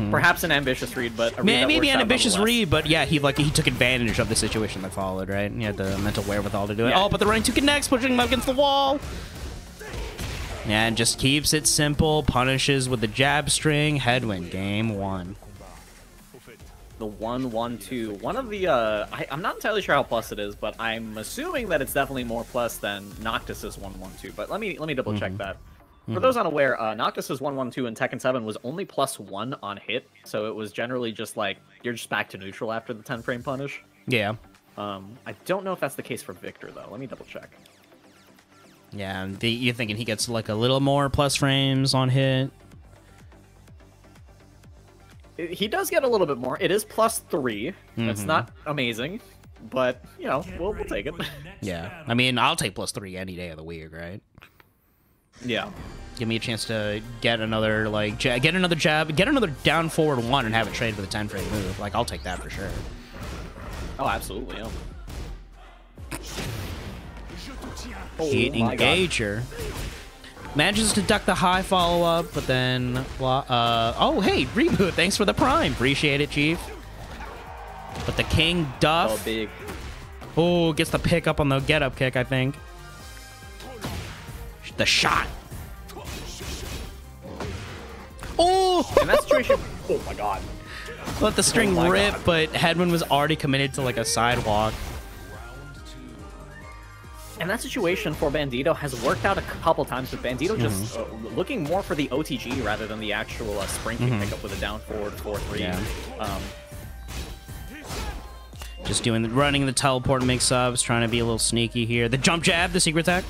Perhaps an ambitious read, but a read that Maybe works an out ambitious nonetheless. read, but yeah, he took advantage of the situation that followed, right? He had the mental wherewithal to do it. Yeah. Oh, but the running 2 connects, pushing him up against the wall. Yeah, and just keeps it simple, punishes with the jab string. Hedwyn, game 1. The 1-1-2. One of the, I'm not entirely sure how plus it is, but I'm assuming that it's definitely more plus than Noctis's 1-1-2. But let me double check that. For those unaware, Noctis's 1-1-2 in Tekken 7 was only +1 on hit, so it was generally just like, you're just back to neutral after the 10-frame punish. Yeah. I don't know if that's the case for Victor, though. Let me double check. Yeah, and you're thinking he gets like a little more plus frames on hit. He does get a little bit more. It is +3. That's not amazing, but, you know, we'll take it. Yeah, I mean, I'll take +3 any day of the week, right? Yeah. Give me a chance to get another like get another jab, get another down forward 1, and have it trade with a 10-frame move. Like, I'll take that for sure. Oh, absolutely, yeah. Heat engager. Manages to duck the high follow-up, but then... oh, hey, Ribu, thanks for the prime. Appreciate it, Chief. But the King Duff... Oh, big. Oh, gets the pick up on the get-up kick, I think. The shot. Oh! In that situation... Oh, my God. Let the string Oh my rip, God. but Hedwyn was already committed to, like, a sidewalk. And that situation for Bandito has worked out a couple times, with Bandito just looking more for the OTG rather than the actual spring kick pickup with a down forward 4-3. Yeah. Um, Just running the teleport mix-ups, trying to be a little sneaky here. The jump jab, the secret attack.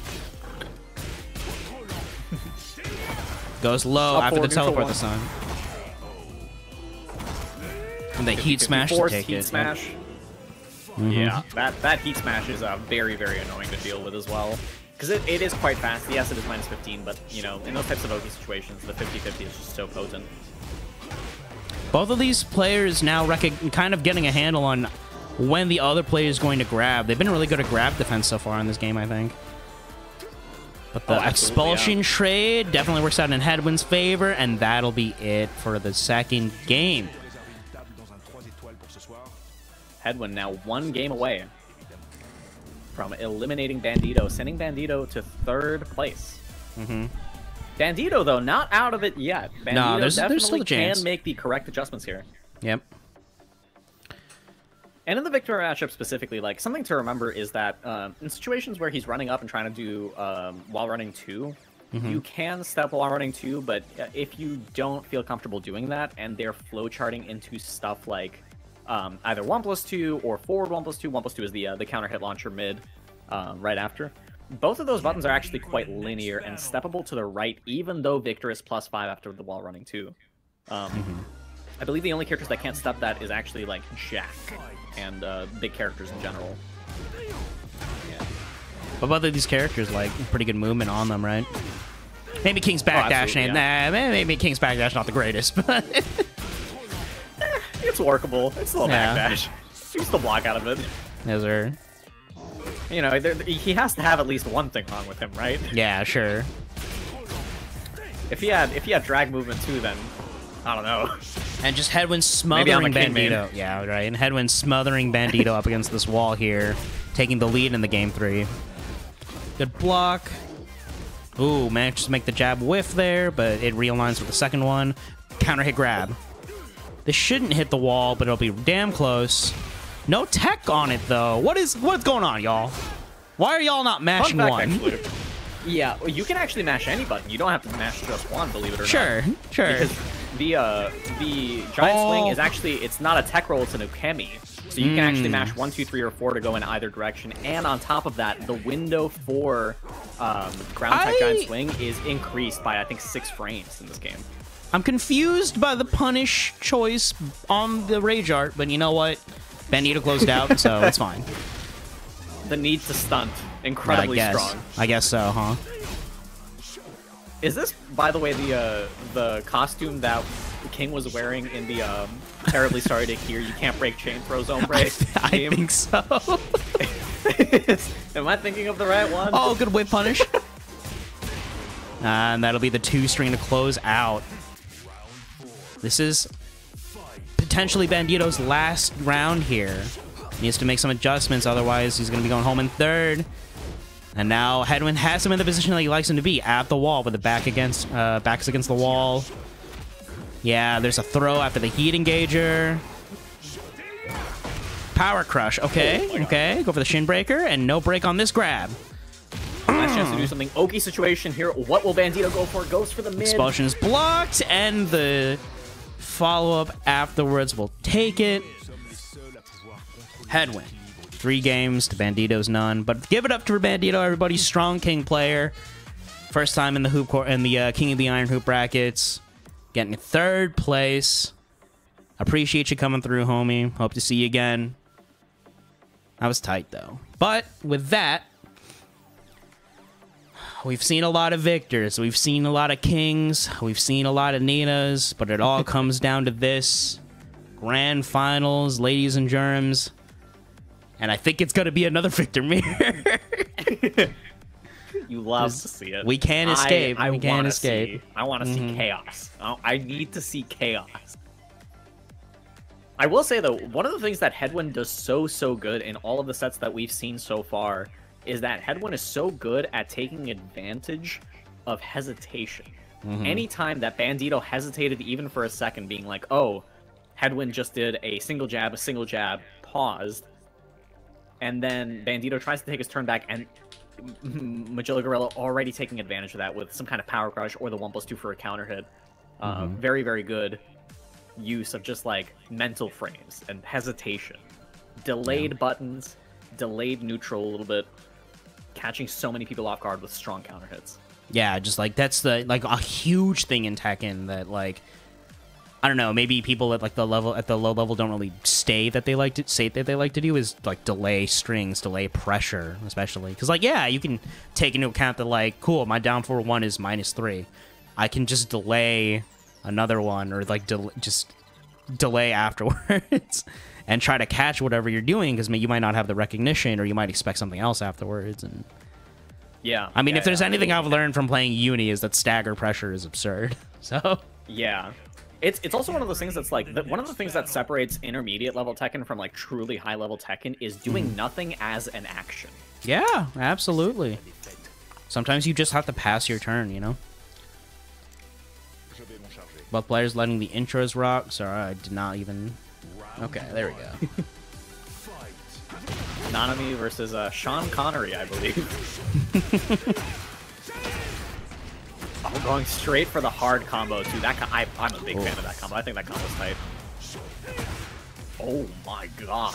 Goes low Up after the forward, teleport neutral this time. And the heat smash to forced take heat it. smash. Yeah, that heat smash is very, very annoying to deal with as well. Because it is quite fast. Yes, it is -15, but, you know, in those types of OP situations, the 50-50 is just so potent. Both of these players now kind of getting a handle on when the other player is going to grab. They've been really good at grab defense so far in this game, I think. But the expulsion trade definitely works out in Hedwyn's favor, and that'll be it for the second game. Hedwyn now 1 game away from eliminating Bandito, sending Bandito to 3rd place. Bandito, though, not out of it yet. Bandito there's definitely still a chance. can make the correct adjustments here. Yep. And in the Victor matchup specifically, like, something to remember is that in situations where he's running up and trying to do while running 2, you can step while running 2, but if you don't feel comfortable doing that and they're flowcharting into stuff like either 1+2 or forward 1+2. 1+2 is the counter hit launcher mid right after. Both of those buttons are actually quite linear and steppable to the right, even though Victor is +5 after the wall running 2. I believe the only characters that can't step that is actually like Jack and big characters in general. But both of these characters, like, pretty good movement on them, right? Maybe King's Backdash ain't maybe King's Backdash not the greatest, but... It's workable. It's still a backdash. You can still block out of it. Yes, sir. You know, he has to have at least one thing wrong with him, right? Yeah, sure. If he had drag movement too, then I don't know. And just Hedwyn smothering Bandito. Yeah, right. And Hedwyn smothering Bandito up against this wall here, taking the lead in the game 3. Good block. Ooh, manages to make the jab whiff there, but it realigns with the second one. Counter hit grab. This shouldn't hit the wall, but it'll be damn close. No tech on it, though. What's going on, y'all? Why are y'all not mashing one? Yeah, well, you can actually mash any button. You don't have to mash just one, believe it or not. Sure. Because the giant swing is actually, it's not a tech roll, it's an ukemi. So you can actually mash 1, 2, 3, or 4 to go in either direction. And on top of that, the window for ground tech giant swing is increased by, I think, 6 frames in this game. I'm confused by the punish choice on the rage art, but you know what? Bandito closed out, so it's fine. the need to stunt. Incredibly strong. I guess so, huh? Is this, by the way, the costume that King was wearing in the Terribly Sorry to Hear You Can't Break Chain Throw Zone Break? I think so. Am I thinking of the right one? Oh, good whip punish. And that'll be the 2-string to close out. This is potentially Bandito's last round here. He needs to make some adjustments, otherwise he's going to be going home in third. And now Hedwyn has him in the position that he likes him to be, at the wall with the backs against the wall. Yeah, there's a throw after the heat engager. Power crush. Okay, okay. Go for the shin breaker, and no break on this grab. Last chance to do something. Okie situation here. What will Bandito go for? Goes for the mid. Expulsion is blocked, and the follow-up afterwards will take it. Hedwyn. 3 games to Bandito's none, but give it up to Bandito, everybody. Strong King player. First time in the hoop court, in the King of the Iron Hoop brackets. Getting 3rd place. Appreciate you coming through, homie. Hope to see you again. I was tight, though. But with that, we've seen a lot of victors. We've seen a lot of Kings. We've seen a lot of Ninas. But it all comes down to this. Grand Finals, ladies and germs. And I think it's going to be another Victor Mirror. You love to see it. We can't escape. We can't escape. I want to see chaos. I need to see chaos. I will say, though, one of the things that Hedwyn does so good in all of the sets that we've seen so far is that Hedwyn is so good at taking advantage of hesitation. Anytime that Bandito hesitated even for a second, being like, oh, Hedwyn just did a single jab, paused, and then Bandito tries to take his turn back, and Magilla Gorilla already taking advantage of that with some kind of power crush or the 1+2 for a counter hit. Very, very good use of just like mental frames and hesitation. Delayed buttons, delayed neutral a little bit, catching so many people off guard with strong counter hits. Yeah, just like that's the a huge thing in Tekken that like I don't know, maybe people at like the low level don't really say that they like to do is like delay strings, delay pressure, especially because like yeah, you can take into account that like cool, my down 4-1 is -3. I can just delay another one or like just delay afterwards and try to catch whatever you're doing because you might not have the recognition or you might expect something else afterwards. And yeah, I mean, if there's anything I've learned from playing Uni is that stagger pressure is absurd. So yeah. It's also one of those things that's like one of the things that separates intermediate level Tekken from like truly high level Tekken is doing nothing as an action. Yeah, absolutely. Sometimes you just have to pass your turn, you know? Both players letting the intros rock. Sorry, I did not even... Okay, there we go. Nanami versus Sean Connery, I believe. Oh, going straight for the hard combo, too. I'm a big fan of that combo. I think that combo's tight. Oh my god.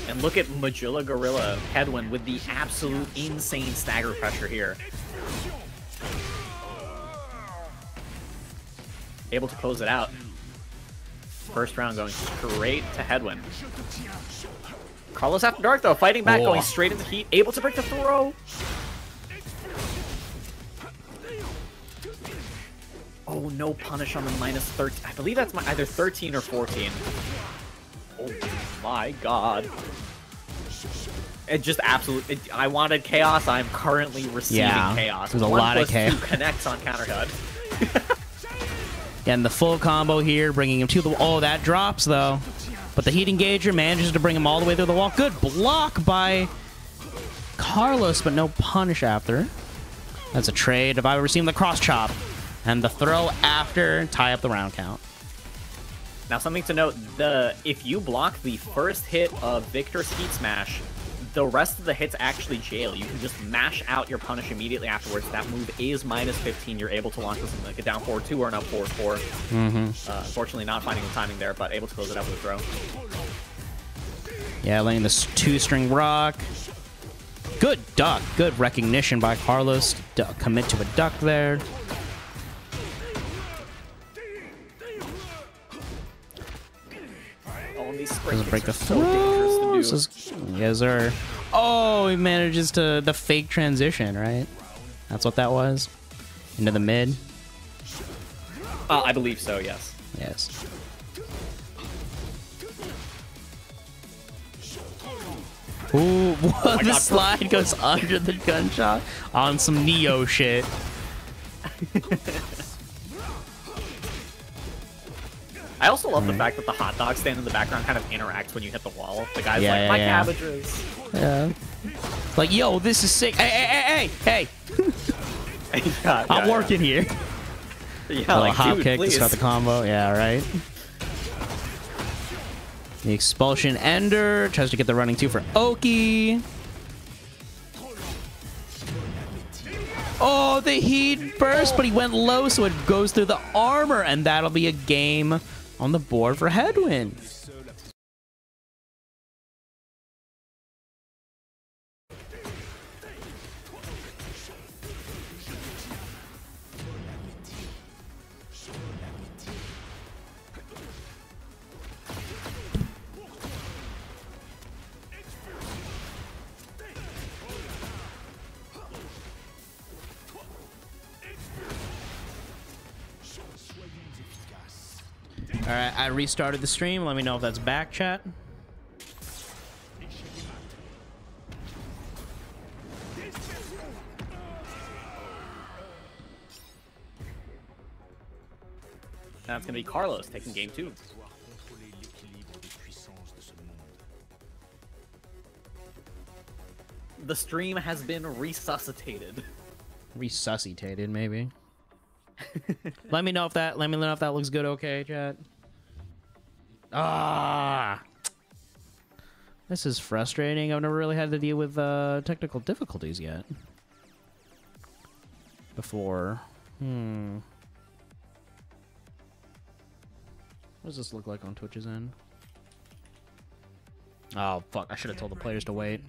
And look at Magilla Gorilla Hedwyn with the absolute insane stagger pressure here. Able to close it out. First round going straight to Hedwyn. CarlosAfterDark, though, fighting back, going straight into heat. Able to break the throw. Oh, no punish on the -13. I believe that's either 13 or 14. Oh my god. It just absolutely... I wanted chaos. I'm currently receiving chaos. There's a lot of chaos. 1+2 connects on counter HUD. Getting the full combo here, bringing him to the... Oh, that drops, though. But the heat engager manages to bring him all the way through the wall. Good block by Carlos, but no punish after. That's a trade. If I ever seen the cross chop. And the throw after, tie up the round count. Now, something to note, if you block the first hit of Victor's Heat Smash, the rest of the hits actually jail. You can just mash out your punish immediately afterwards. That move is -15. You're able to launch with something like a down 4-2 or an up 4-4. Unfortunately, not finding the timing there, but able to close it out with a throw. Yeah, laying this 2-string rock. Good duck. Good recognition by Carlos. Commit to a duck there. Doesn't break the throw. Yes, sir. Oh, he manages to the fake transition, right? That's what that was? Into the mid? I believe so, yes. Yes. Ooh, what? The slide goes under the gunshot on some Neo shit. I also love the fact that the hot dog stand in the background kind of interacts when you hit the wall. The guy's like, my cabbages. Yeah. Like, yo, this is sick. Hey. I'm working here. Yeah, like, hop dude, kick please. to start the combo. Yeah, right. The expulsion ender tries to get the running 2 for Oki. Oh, the heat burst, but he went low, so it goes through the armor, and that'll be a game on the board for Hedwyn. Alright, I restarted the stream. Let me know if that's back, chat. Now it's going to be Carlos taking game 2. The stream has been resuscitated. Resuscitated, maybe. Let me know if that looks good, okay, chat. This is frustrating. I've never really had to deal with technical difficulties yet. Before. What does this look like on Twitch's end? Oh, fuck. I should have told the players to wait.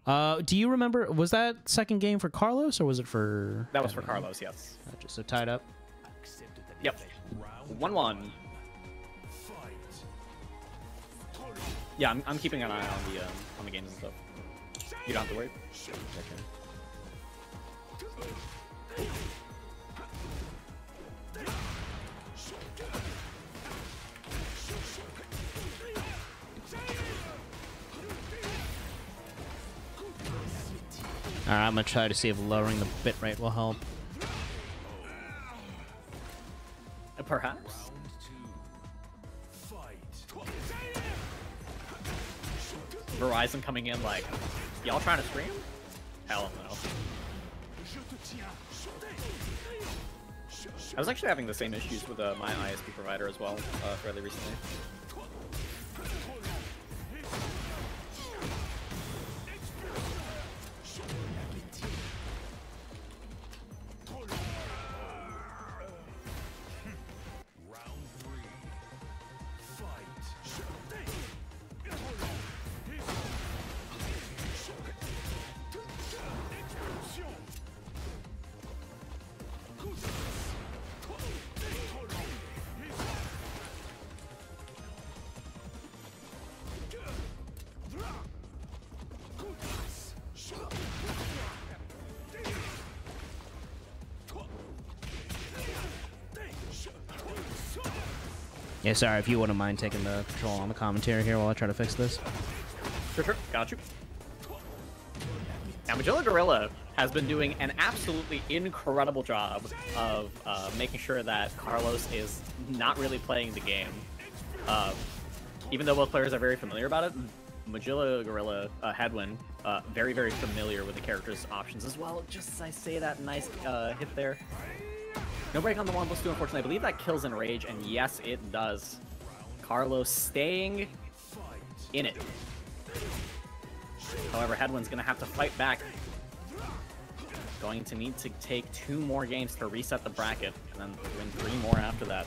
Do you remember, was that second game for Carlos, or was it for... That was for Carlos, yes. Gotcha. So tied up? Yep. 1-1. Yeah, I'm keeping an eye on the games and stuff. You don't have to worry. Alright, I'm gonna try to see if lowering the bitrate will help. Perhaps. Verizon coming in like, y'all trying to stream? Hell no. I was actually having the same issues with my ISP provider as well, fairly recently. Yeah, sorry, if you wouldn't mind taking the control on the commentary here while I try to fix this. Sure, got you. Now, Magilla Gorilla has been doing an absolutely incredible job of making sure that Carlos is not really playing the game. Even though both players are very familiar about it, Magilla Gorilla, Hedwyn, very, very familiar with the character's options as well. Just as I say that, nice hit there. No break on the 1+2, unfortunately. I believe that kills Enrage, and yes, it does. Carlos staying in it. However, Hedwyn's going to have to fight back. Going to need to take 2 more games to reset the bracket, and then win 3 more after that.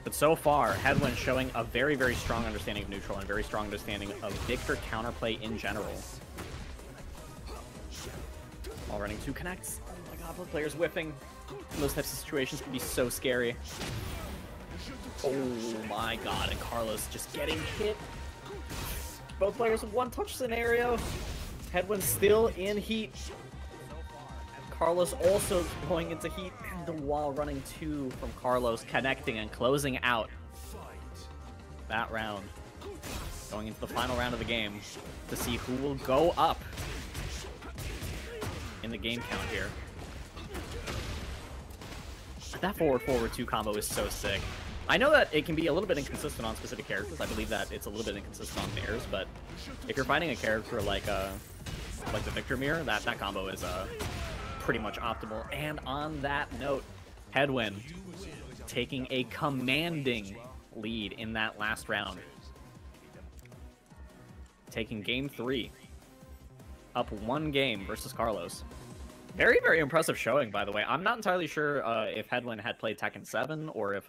But so far, Hedwyn showing a very, very strong understanding of neutral and very strong understanding of Victor counterplay in general. While running 2 connects. Oh my god, both players whiffing. Those types of situations can be so scary. Oh my god, and Carlos just getting hit. Both players with one touch scenario. Hedwyn still in heat. Carlos also going into heat, and the wall running 2 from Carlos, connecting and closing out that round. Going into the final round of the game to see who will go up in the game count here. That forward 2 combo is so sick. I know that it can be a little bit inconsistent on specific characters. I believe that it's a little bit inconsistent on Nares, but if you're fighting a character like the Victor Mirror, that combo is pretty much optimal. And on that note, Hedwyn taking a commanding lead in that last round. Taking game 3. Up 1 game versus Carlos. Very, very impressive showing, by the way. I'm not entirely sure if Hedwyn had played Tekken 7 or if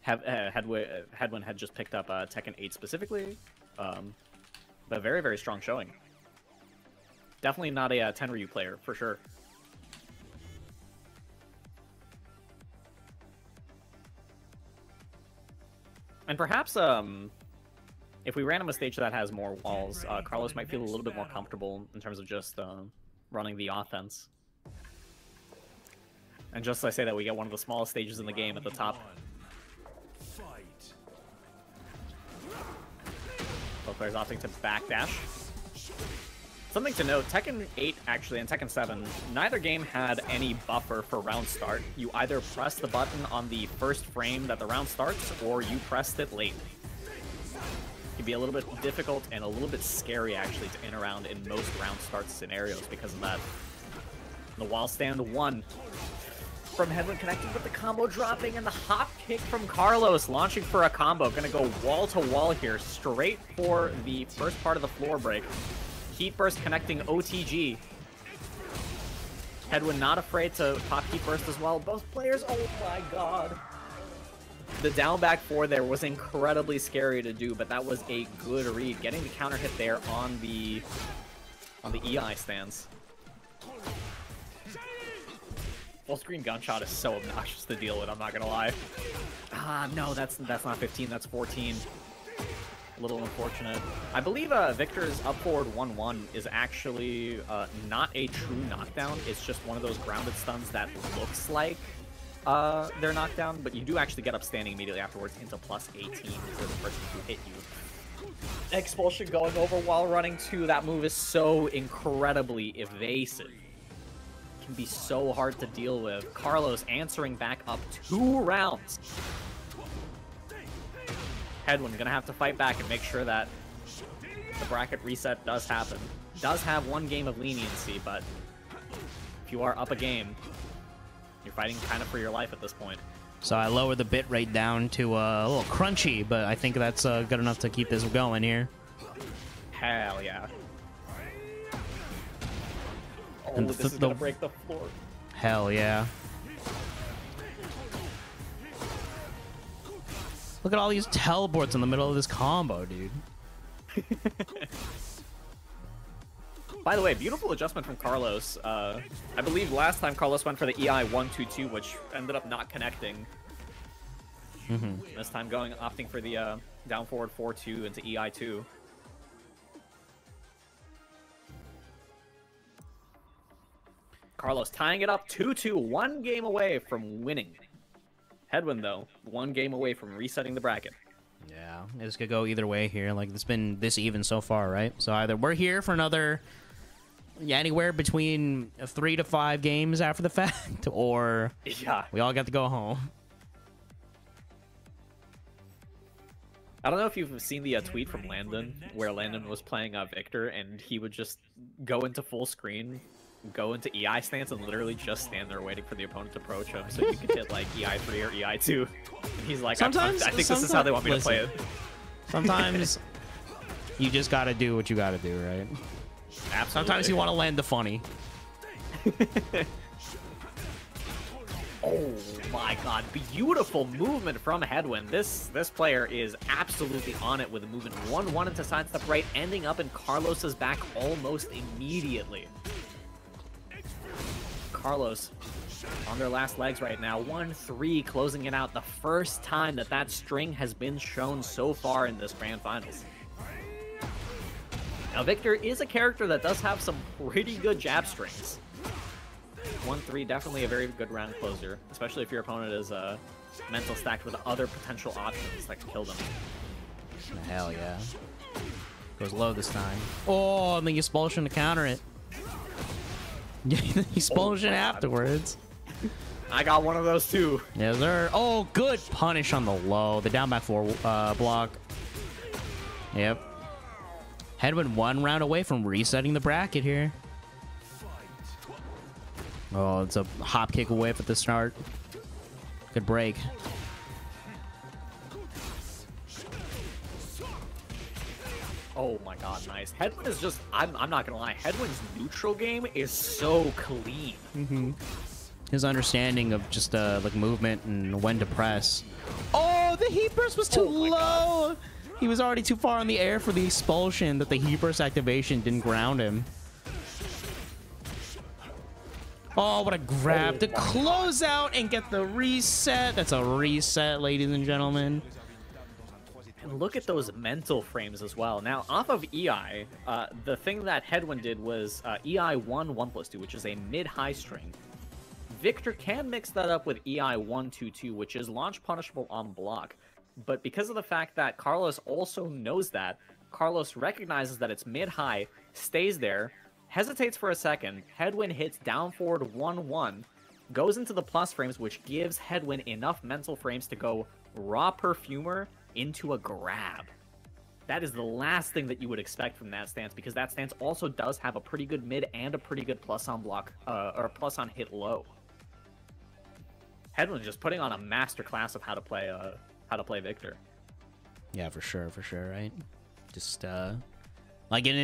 Hedwyn had just picked up Tekken 8 specifically. But very, very strong showing. Definitely not a Tenryu player, for sure. And perhaps, if we ran him a stage that has more walls, Carlos might feel a little bit more comfortable in terms of just running the offense. And just as I say that, we get one of the smallest stages in the game at the top. Both players opting to backdash. Something to note, Tekken 8 actually and Tekken 7, neither game had any buffer for round start. You either press the button on the first frame that the round starts, or you pressed it late. It can be a little bit difficult and a little bit scary actually to in around in most round start scenarios because of that. The wall stand 1 from Hedwyn connecting with the combo dropping, and the hop kick from Carlos launching for a combo. Gonna go wall to wall here, straight for the first part of the floor break. Heat burst connecting OTG. Hedwyn not afraid to pop heat burst as well. Both players, oh my god. The down back 4 there was incredibly scary to do, but that was a good read. Getting the counter hit there on the EI stance. Full screen gunshot is so obnoxious to deal with, I'm not gonna lie. Ah, no, that's not 15, that's 14. A little unfortunate. I believe Victor's up forward 1-1 is actually not a true knockdown. It's just one of those grounded stuns that looks like they're knocked down, but you do actually get up standing immediately afterwards into plus 18 for the person who hit you. Expulsion going over while running 2. That move is so incredibly evasive. Can be so hard to deal with. Carlos answering back up 2 rounds. Hedwyn gonna have to fight back and make sure that the bracket reset does happen. Does have 1 game of leniency, but if you are up a game, you're fighting kind of for your life at this point. So I lowered the bit rate down to a little crunchy, but I think that's good enough to keep this going here. Hell yeah. Oh, And this is gonna break the floor. Hell yeah. Look at all these teleports in the middle of this combo, dude. By the way, beautiful adjustment from Carlos. I believe last time Carlos went for the EI 1-2-2, which ended up not connecting. This time opting for the down forward 4-2 into EI 2. Carlos tying it up 2-2, 1 game away from winning. Hedwyn, though, 1 game away from resetting the bracket. Yeah, this could go either way here. Like, it's been this even so far, right? So either we're here for another, anywhere between 3 to 5 games after the fact, or we all got to go home. I don't know if you've seen the tweet from Landon, where Landon was playing Victor, and he would just go into full screen, go into EI stance, and literally just stand there waiting for the opponent to approach him, so you could hit like EI 3 or EI 2. And he's like, I think this is how they want me to play it. Sometimes you just gotta do what you gotta do, right? Absolutely. Sometimes you want to land the funny. Oh my god, beautiful movement from Hedwyn. This player is absolutely on it with a movement 1-1 into sidestep right, ending up in Carlos's back almost immediately. Carlos on their last legs right now, 1-3, closing it out. The first time that string has been shown so far in this grand finals. Now, Victor is a character that does have some pretty good jab strings. 1-3, definitely a very good round closer, especially if your opponent is mental stacked with other potential options that can kill them. Hell yeah. Goes low this time. Oh, and the expulsion to counter it. Yeah, the expulsion afterwards. I got one of those too. Yes, sir. Oh, good punish on the low. The down back 4 block. Yep. Hedwyn 1 round away from resetting the bracket here. Oh, it's a hop kick whip at the start. Good break. Oh my god, nice. Hedwyn is just, I'm not gonna lie, Hedwyn's neutral game is so clean. Mm-hmm. His understanding of just like movement and when to press. Oh, the heat burst was too low. God. He was already too far in the air for the expulsion that the heat burst activation didn't ground him. Oh, what a grab to close out and get the reset. That's a reset, ladies and gentlemen. And look at those mental frames as well. Now, off of eeee, the thing that Hedwyn did was eeee 1/1+2, which is a mid-high string. Victor can mix that up with eeee 1/2/2, which is launch punishable on block. But because of the fact that Carlos also knows that, Carlos recognizes that it's mid-high, stays there, hesitates for a second, Hedwyn hits down forward 1-1, goes into the plus frames, which gives Hedwyn enough mental frames to go raw perfumer into a grab. That is the last thing that you would expect from that stance, because that stance also does have a pretty good mid and a pretty good plus on block, or plus on hit low. Hedwyn just putting on a master class of how to play Victor. Yeah, for sure, right? Just like, and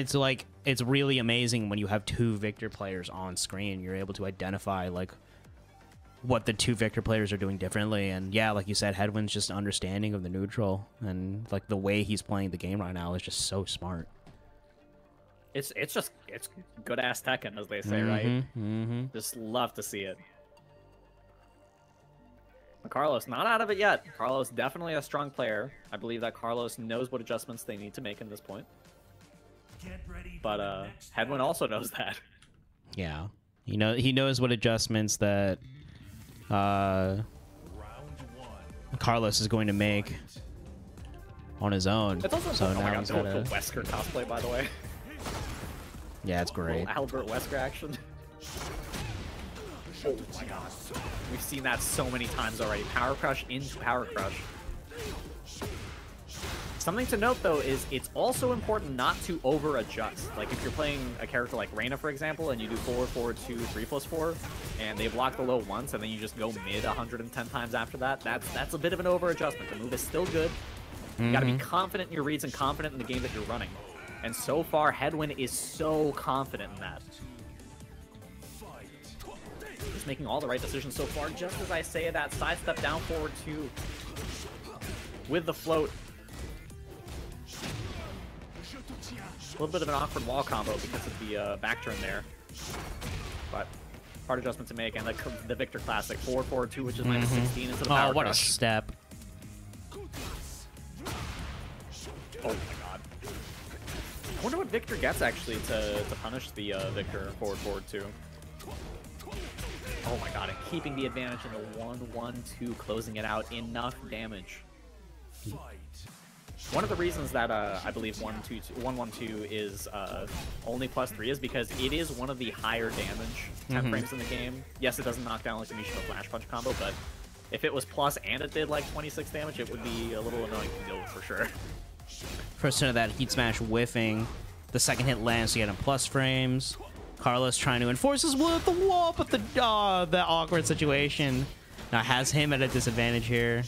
it's really amazing when you have 2 Victor players on screen. You're able to identify like what the 2 Victor players are doing differently, and yeah, like you said, Hedwyn's just understanding of the neutral, and like the way he's playing the game right now is just so smart. It's good ass Tekken, as they say, right? Mm-hmm. Just love to see it. But Carlos, not out of it yet. Carlos definitely a strong player. I believe that Carlos knows what adjustments they need to make in this point. But Hedwyn also knows that. Yeah, he knows what adjustments that Carlos is going to make on his own. It's also so now he's got the Wesker cosplay, by the way. Yeah, it's great. Albert Wesker action. Oh my god. We've seen that so many times already. Power Crush into Power Crush. Something to note, though, is it's also important not to over-adjust. Like, if you're playing a character like Reyna, for example, and you do forward, forward, 2, 3+4, and they block the low once, and then you just go mid 110 times after that, that's a bit of an over-adjustment. The move is still good. You gotta be confident in your reads and confident in the game that you're running. And so far, Hedwyn is so confident in that. He's making all the right decisions so far. Just as I say that, sidestep down forward 2 with the float. A little bit of an awkward wall combo because of the back turn there. But hard adjustment to make, and the Victor classic, forward, forward 2, which is minus 16 into the power Oh, what crush. a step. Oh my god. I wonder what Victor gets, actually, to punish the Victor forward, forward 2. Oh my god, and keeping the advantage in the 1-1-2, closing it out, enough damage. One of the reasons that I believe 1-1-2 is only +3 is because it is one of the higher damage 10 frames in the game. Yes, it doesn't knock down like the Mishima Flash Punch combo, but if it was plus and it did like 26 damage, it would be a little annoying to deal with for sure. First hit of that heat smash whiffing. The second hit lands to get him plus frames. Carlos trying to enforce his will at the wall, but the awkward situation now has him at a disadvantage here.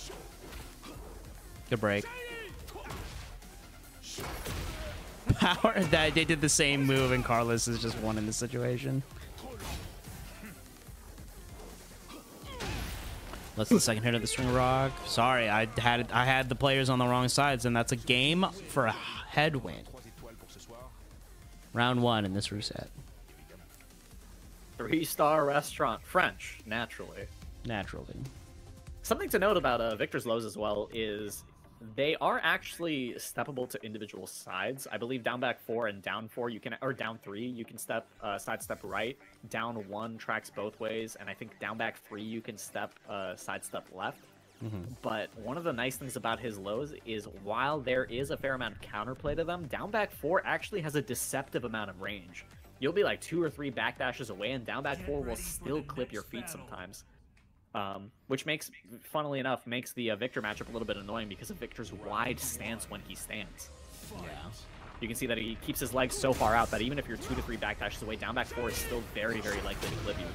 Good break. Power that they did the same move, and Carlos is just one in this situation. That's the second hit of the string rock. Sorry, I had the players on the wrong sides, and that's a game for a Hedwyn. Round 1 in this reset. 3-star restaurant, French, naturally. Naturally. Something to note about Victor's lows as well is They are actually steppable to individual sides. I believe down back 4 and down 4 you can, or down 3 you can step sidestep right. Down 1 tracks both ways, and I think down back 3 you can step sidestep left. But one of the nice things about his lows is while there is a fair amount of counterplay to them, down back 4 actually has a deceptive amount of range. You'll be like 2 or 3 backdashes away, and down back 4 will still clip your feet sometimes. Which makes, funnily enough, makes the Victor matchup a little bit annoying because of Victor's wide stance when he stands. Yeah. You can see that he keeps his legs so far out that even if you're 2 to 3 backdashes away, down back 4 is still very, very likely to clip you.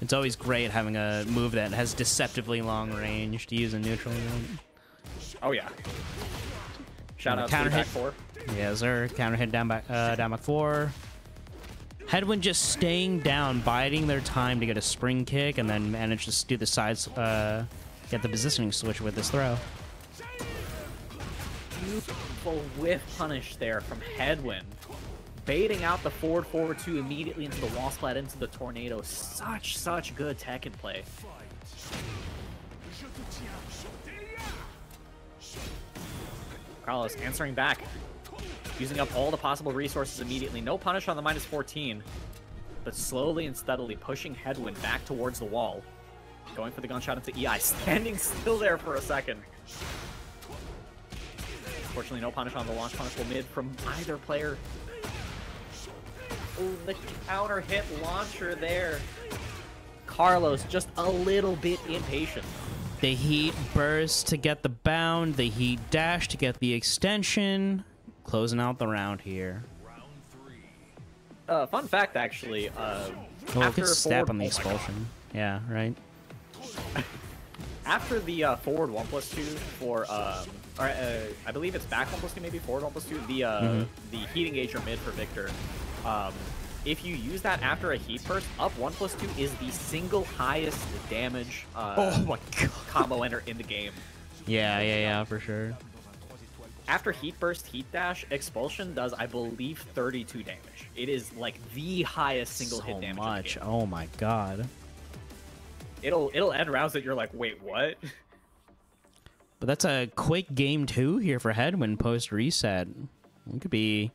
It's always great having a move that has deceptively long range to use in neutral. Oh yeah. Shout out to back 4. Yeah, sir. Counter hit down back 4. Hedwyn just staying down, biding their time to get a spring kick, and then manage to do the sides, get the positioning switch with this throw. Beautiful whiff punish there from Hedwyn. Baiting out the forward 2 immediately into the wall splat into the tornado. Such good Tekken play. Carlos answering back. Using up all the possible resources immediately. No punish on the -14. But slowly and steadily pushing Hedwyn back towards the wall. Going for the gunshot into eeee. Standing still there for a second. Unfortunately, no punish on the launch punishable mid from either player. Oh, the counter hit launcher there. Carlos just a little bit impatient. The heat burst to get the bound, the heat dash to get the extension. Closing out the round here. Fun fact, actually. After a step on the expulsion. Yeah, right. After the forward 1+2 for, I believe it's back 1+2, maybe forward 1+2. The heat engager mid for Victor. If you use that after a heat burst, up 1+2 is the single highest damage oh my God. combo enter in the game. Yeah, for sure. After heat burst, heat dash, expulsion does, I believe, 32 damage. It is like the highest single hit damage. So much. In the game. Oh my God. It'll end rounds that you're like, wait, what? But that's a quick game 2 here for Hedwyn post reset. This could be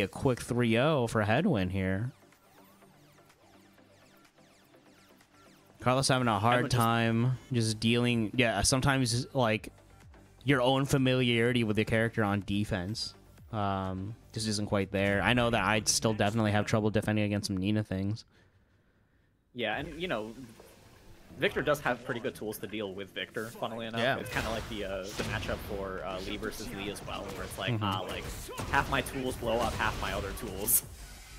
a quick 3-0 for Hedwyn here. Carlos having a hard time just dealing. Yeah, sometimes like your own familiarity with the character on defense just isn't quite there. I know that I'd still definitely have trouble defending against some Nina things. Yeah, and you know, Victor does have pretty good tools to deal with Victor, funnily enough. Yeah. It's kind of like the matchup for Lee versus Lee as well, where it's like, like, half my tools blow up half my other tools.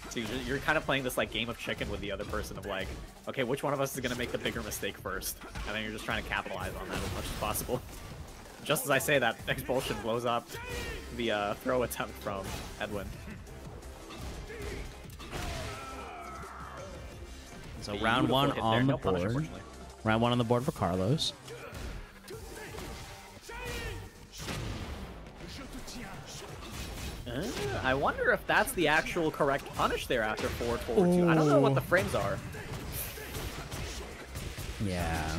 So you're kind of playing this like game of chicken with the other person of like, okay, which one of us is going to make the bigger mistake first? And then you're just trying to capitalize on that as much as possible. Just as I say that, expulsion blows up the throw attempt from Hedwyn. So round 1 on the board. Round 1 on the board for Carlos. I wonder if that's the actual correct punish there after forward 2. I don't know what the frames are. Yeah.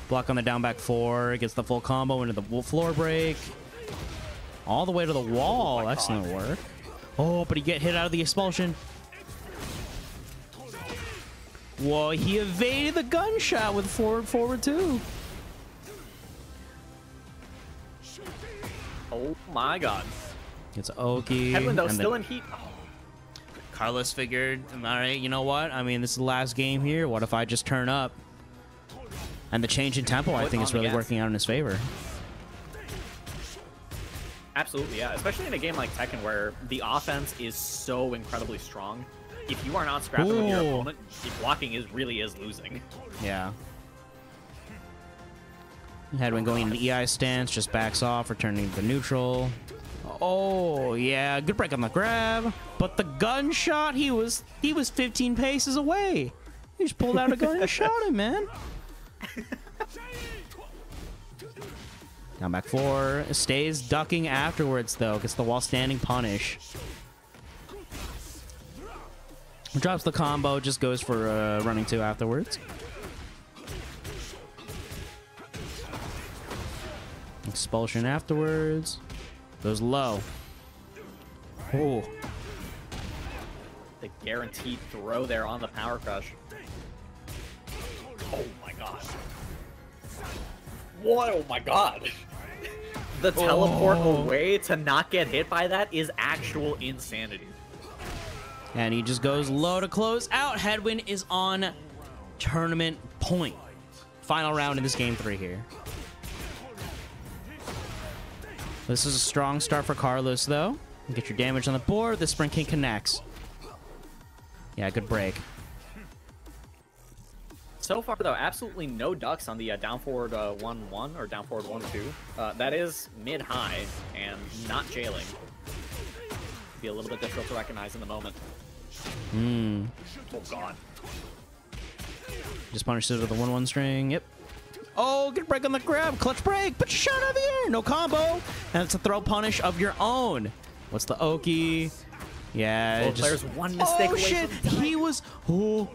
Block on the down back 4. Gets the full combo into the floor break. All the way to the wall. Oh, excellent work. Oh, but he get hit out of the expulsion. Whoa, he evaded the gunshot with forward 2. Oh my God. It's Oki. Hedwyn, though, still in heat. Oh. Carlos figured, all right, you know what? I mean, this is the last game here. What if I just turn up? And the change in tempo, I think, is really working out in his favor. Absolutely, yeah. Especially in a game like Tekken where the offense is so incredibly strong. If you are not scrapping with your opponent, the blocking really is losing. Yeah. Hedwyn going into eeee stance, just backs off, returning to neutral. Oh, yeah, good break on the grab. But the gunshot, he was 15 paces away. He just pulled out a gun and shot him, man. Down back 4. Stays ducking afterwards, though. Gets the wall standing punish. Drops the combo, just goes for running 2 afterwards. Expulsion afterwards. Goes low. Oh. The guaranteed throw there on the power crush. Oh my god. What? Oh my god. The teleport away to not get hit by that is actual insanity. And he just goes low to close out. Hedwyn is on tournament point. Final round in this game 3 here. This is a strong start for Carlos, though. Get your damage on the board. The Sprint King connects. Yeah, good break. So far, though, absolutely no ducks on the down forward 1-1 or down forward 1-2. That is mid-high and not jailing. Be a little bit difficult to recognize in the moment. Oh, God. Just punishes it with a 1-1 string. Yep. Oh, good break on the grab. Clutch break. Put your shot out of the air. No combo. And it's a throw punish of your own. What's the Oki? Yeah. Both players one mistake away shit. From dying. He was... Oh.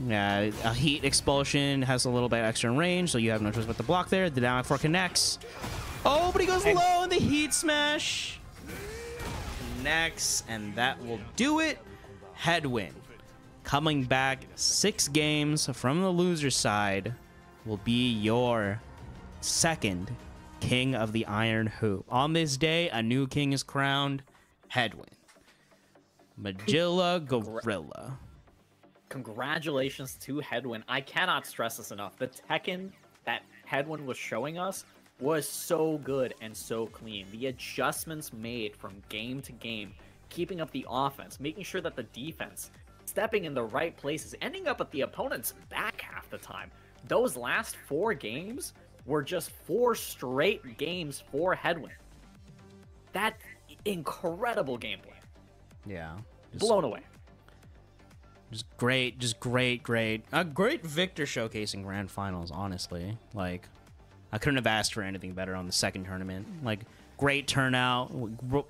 Yeah, a heat expulsion has a little bit extra range, so you have no choice but to block there. The down 4 connects. Oh, but he goes low in the heat smash. Connects, and that will do it. Hedwyn, coming back 6 games from the loser side, will be your second king of the Iron Hoop. On this day, a new king is crowned. Hedwyn. Magilla Gorilla. Congratulations to Hedwyn. I cannot stress this enough. The Tekken that Hedwyn was showing us was so good and so clean. The adjustments made from game to game, keeping up the offense, making sure that the defense, stepping in the right places, ending up at the opponent's back half the time. Those last 4 games were just 4 straight games for Hedwyn. That incredible gameplay. Yeah. Blown away. Just great, great. A great Victor showcasing grand finals, honestly. Like, I couldn't have asked for anything better on the second tournament. Like, great turnout.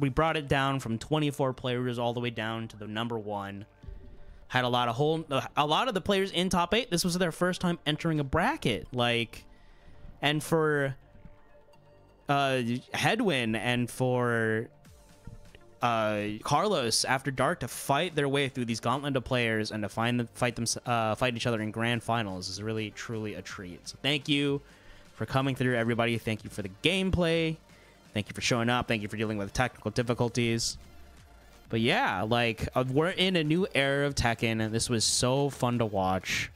We brought it down from 24 players all the way down to the number 1. Had a lot of the players in top 8. This was their first time entering a bracket. Like, and for Hedwyn and for Carlos After Dark to fight their way through these gauntlet of players and to fight each other in grand finals is really truly a treat. So thank you for coming through, everybody. Thank you for the gameplay. Thank you for showing up. Thank you for dealing with technical difficulties. But yeah, like, we're in a new era of Tekken, and this was so fun to watch.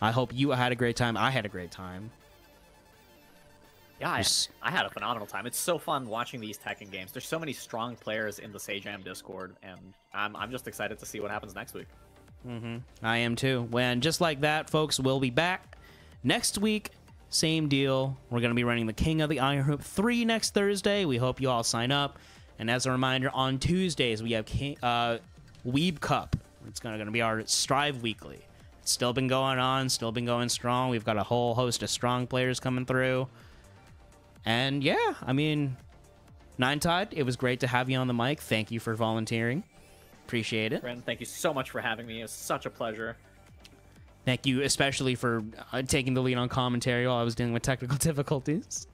I hope you had a great time. I had a great time. Yeah, I had a phenomenal time. It's so fun watching these Tekken games. There's so many strong players in the Sajam Discord, and I'm just excited to see what happens next week. I am too. When just like that, folks, we'll be back next week. Same deal. We're going to be running the King of the Iron Hoop 3 next Thursday. We hope you all sign up. And as a reminder, on Tuesdays, we have Weeb Cup. It's going to be our Strive Weekly. It's still been going on, still been going strong. We've got a whole host of strong players coming through. And yeah, I mean, Ninetide, it was great to have you on the mic. Thank you for volunteering. Appreciate it. Brandon, thank you so much for having me. It was such a pleasure. Thank you especially for taking the lead on commentary while I was dealing with technical difficulties.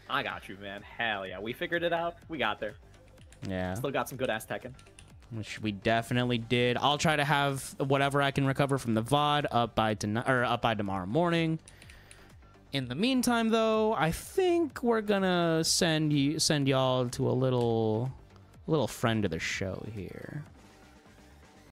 I got you, man. Hell yeah. We figured it out. We got there. Yeah. Still got some good ass Tekken. Which we definitely did. I'll try to have whatever I can recover from the VOD up by tomorrow morning. In the meantime, though, I think we're gonna send y'all to a little friend of the show here.